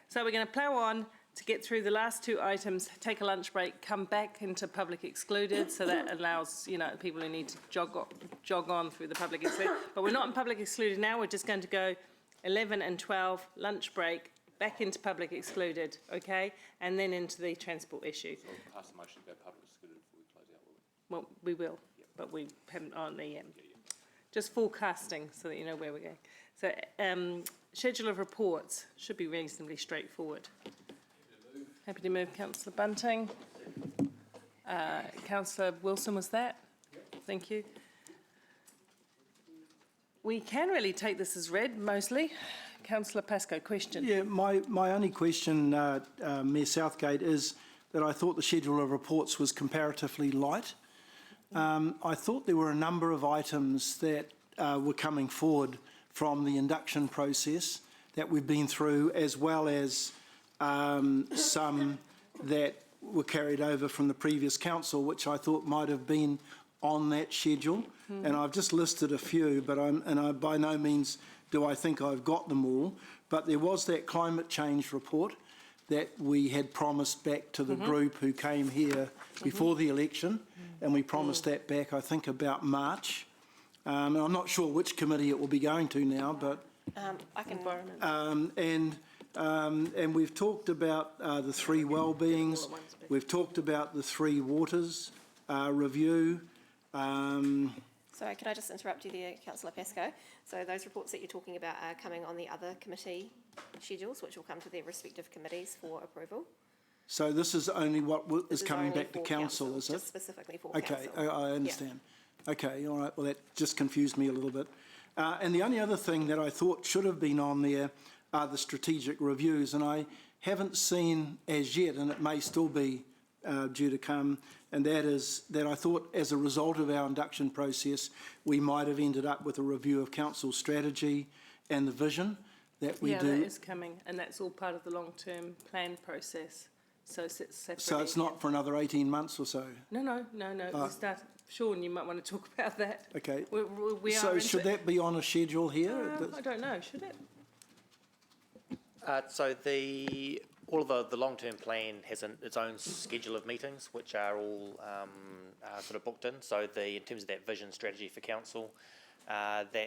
So we're going to plough on to get through the last two items, take a lunch break, come back into public excluded, so that allows, you know, people who need to jog on through the public excluded. But we're not in public excluded now, we're just going to go 11 and 12, lunch break, back into public excluded, okay? And then into the transport issue. So we'll pass the motion to go public excluded before we close out, will we? Well, we will, but we haven't on the just forecasting so that you know where we're going. So schedule of reports should be reasonably straightforward. Happy to move, Councillor Bunting. Councillor Wilson, was that? Thank you. We can really take this as read, mostly. Councillor Pascoe, question. Yeah, my only question, Mayor Southgate, is that I thought the schedule of reports was comparatively light. I thought there were a number of items that were coming forward from the induction process that we've been through, as well as some that were carried over from the previous council, which I thought might have been on that schedule. And I've just listed a few, but I by no means do I think I've got them all. But there was that climate change report that we had promised back to the group who came here before the election, and we promised that back, I think, about March. And I'm not sure which committee it will be going to now, but I can. and we've talked about the three well-beings. We've talked about the three waters review. Sorry, could I just interrupt you there, Councillor Pascoe? So those reports that you're talking about are coming on the other committee schedules, which will come to their respective committees for approval. So this is only what is coming back to council, is it? Just specifically for council. Okay, I understand. Yeah. Okay, all right. Well, that just confused me a little bit. And the only other thing that I thought should have been on there are the strategic reviews, and I haven't seen as yet, and it may still be due to come, and that is that I thought as a result of our induction process, we might have ended up with a review of council strategy and the vision that we do. Yeah, that is coming, and that's all part of the long-term plan process. So it's separate. So it's not for another 18 months or so? No. We start. Sean, you might want to talk about that. Okay. We so should that be on a schedule here? I don't know. Should it? So all of the long-term plan has its own schedule of meetings, which are all sort of booked in. So in terms of that vision strategy for council, we're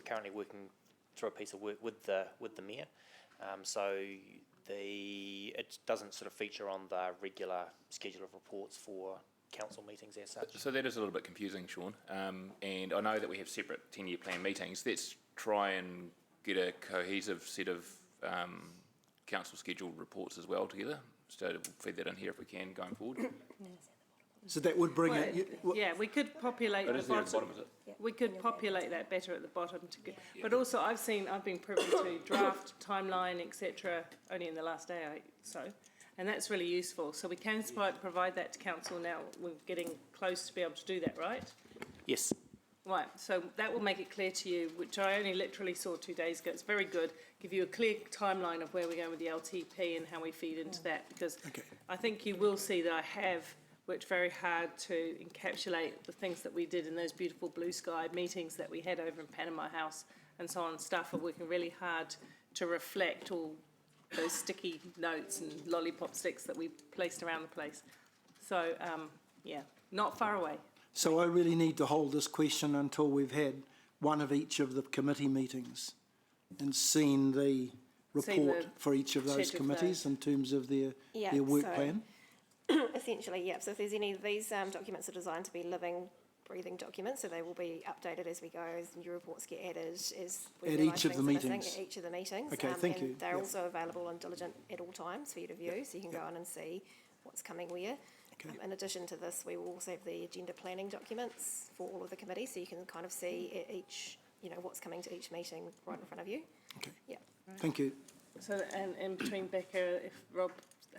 currently working through a piece of work with the mayor. So it doesn't sort of feature on the regular schedule of reports for council meetings as such. So that is a little bit confusing, Sean. And I know that we have separate 10-year plan meetings. Let's try and get a cohesive set of council scheduled reports as well together. So we'll feed that in here if we can going forward. So that would bring it. Yeah, we could populate the bottom, is it? Yeah. We could populate that better at the bottom. But also, I've been privy to draft timeline, etc. only in the last day or so, and that's really useful. So we can provide that to council now. We're getting close to be able to do that, right? Yes. Right, so that will make it clear to you, which I only literally saw 2 days ago. It's very good. Give you a clear timeline of where we're going with the LTP and how we feed into that, because I think you will see that I have worked very hard to encapsulate the things that we did in those beautiful blue sky meetings that we had over in Panama House and so on. Staff are working really hard to reflect all those sticky notes and lollipop sticks that we placed around the place. So, yeah, not far away. So I really need to hold this question until we've had one of each of the committee meetings and seen the report for each of those committees in terms of their work plan? Essentially, yeah. So if there's any of these documents are designed to be living, breathing documents, so they will be updated as we go, as new reports get added. At each of the meetings? At each of the meetings. Okay, thank you. They're also available on Diligent at all times for you to view, so you can go on and see what's coming where. In addition to this, we will also have the agenda planning documents for all of the committees, so you can kind of see at each, what's coming to each meeting right in front of you. Okay. Yeah. Thank you. So, and in between Becca, if Rob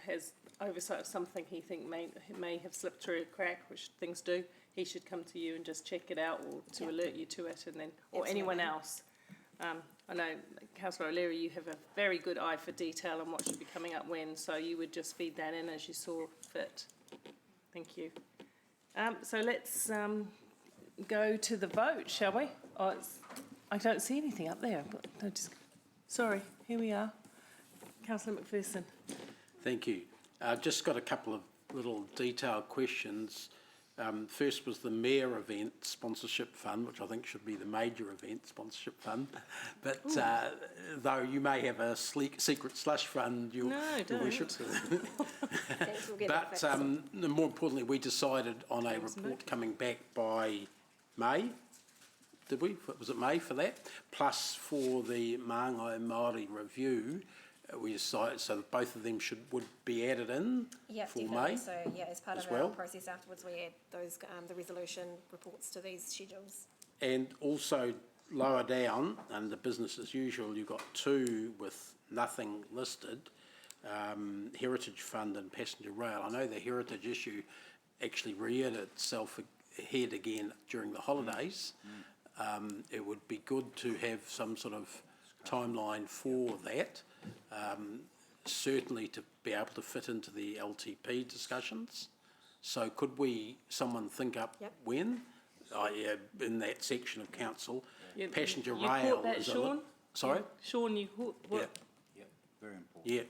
has oversight of something he think may have slipped through a crack, which things do, he should come to you and just check it out or to alert you to it, and then or anyone else. I know, Councillor O'Leary, you have a very good eye for detail on what should be coming up when, so you would just feed that in as you saw fit. Thank you. So let's go to the vote, shall we? Oh, I don't see anything up there. But sorry, here we are. Councillor McPherson. Thank you. I've just got a couple of little detailed questions. First was the Mayor Event Sponsorship Fund, which I think should be the Major Event Sponsorship Fund. But though you may have a secret slush fund, your worship. But more importantly, we decided on a report coming back by May. Did we? Was it May for that? Plus for the Māngai Māori review, we decided so that both of them would be added in for definitely. May. So as part of our process afterwards, we add those the resolution reports to these schedules. And also lower down under business as usual, you've got two with nothing listed, Heritage Fund and Passenger Rail. I know the heritage issue actually reared itself ahead again during the holidays. It would be good to have some sort of timeline for that. Certainly to be able to fit into the LTP discussions. So could someone think up when? In that section of council, passenger rail. Caught that, Sean? Sorry? Sean, you caught what? Yeah, very important.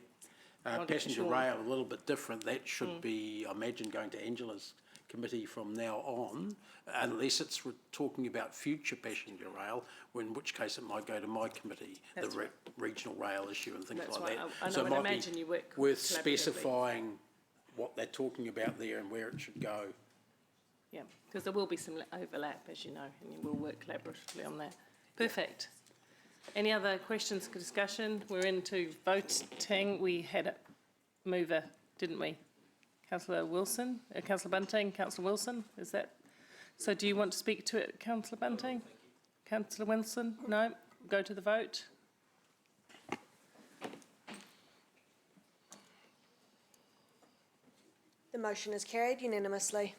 Yeah. Passenger rail, a little bit different. That should be, I imagine, going to Angela's committee from now on, unless it's talking about future passenger rail, in which case it might go to my committee, the regional rail issue and things like that. I So it would might imagine you work worth collaboratively. specifying what they're talking about there and where it should go. Yeah, because there will be some overlap, as you know, and you will work collaboratively on that. Perfect. Any other questions or discussion? We're into voting. We had a mover, didn't we? Councillor Wilson, Councillor Bunting, Councillor Wilson, is that? So do you want to speak to it, Councillor Bunting? Councillor Wilson? No? Go to the vote. The motion is carried unanimously.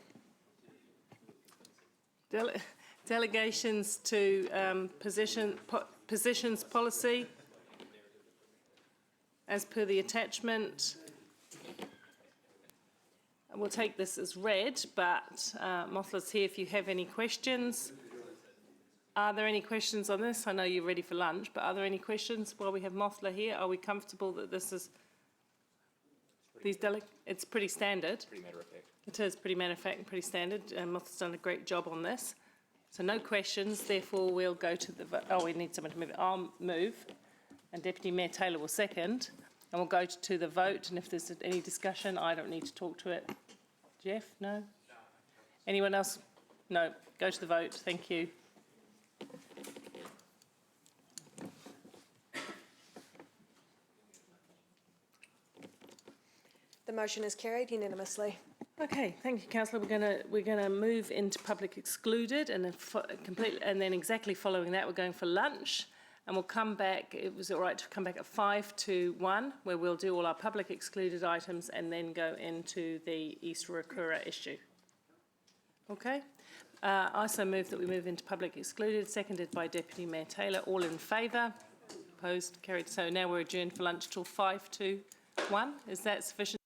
Delegations to positions policy, as per the attachment. We'll take this as read, but Mothla's here if you have any questions. Are there any questions on this? I know you're ready for lunch, but are there any questions while we have Mothla here? Are we comfortable that this is it's pretty standard? Pretty matter of fact. It is pretty matter of fact and pretty standard. Mothla's done a great job on this. So no questions, therefore we'll go to the vote. Oh, we need someone to move it. I'll move, and Deputy Mayor Taylor will second. And we'll go to the vote, and if there's any discussion, I don't need to talk to it. Jeff, no? Anyone else? No. Go to the vote. Thank you. The motion is carried unanimously. Okay, thank you, Councillor. We're gonna move into public excluded, and then exactly following that, we're going for lunch. And we'll come back, it was all right to come back at 5 to 1, where we'll do all our public excluded items and then go into the East Ruakura issue. Okay? I also move that we move into public excluded, seconded by Deputy Mayor Taylor. All in favour? Opposed? Carried. So now we're adjourned for lunch till 5 to 1. Is that sufficient?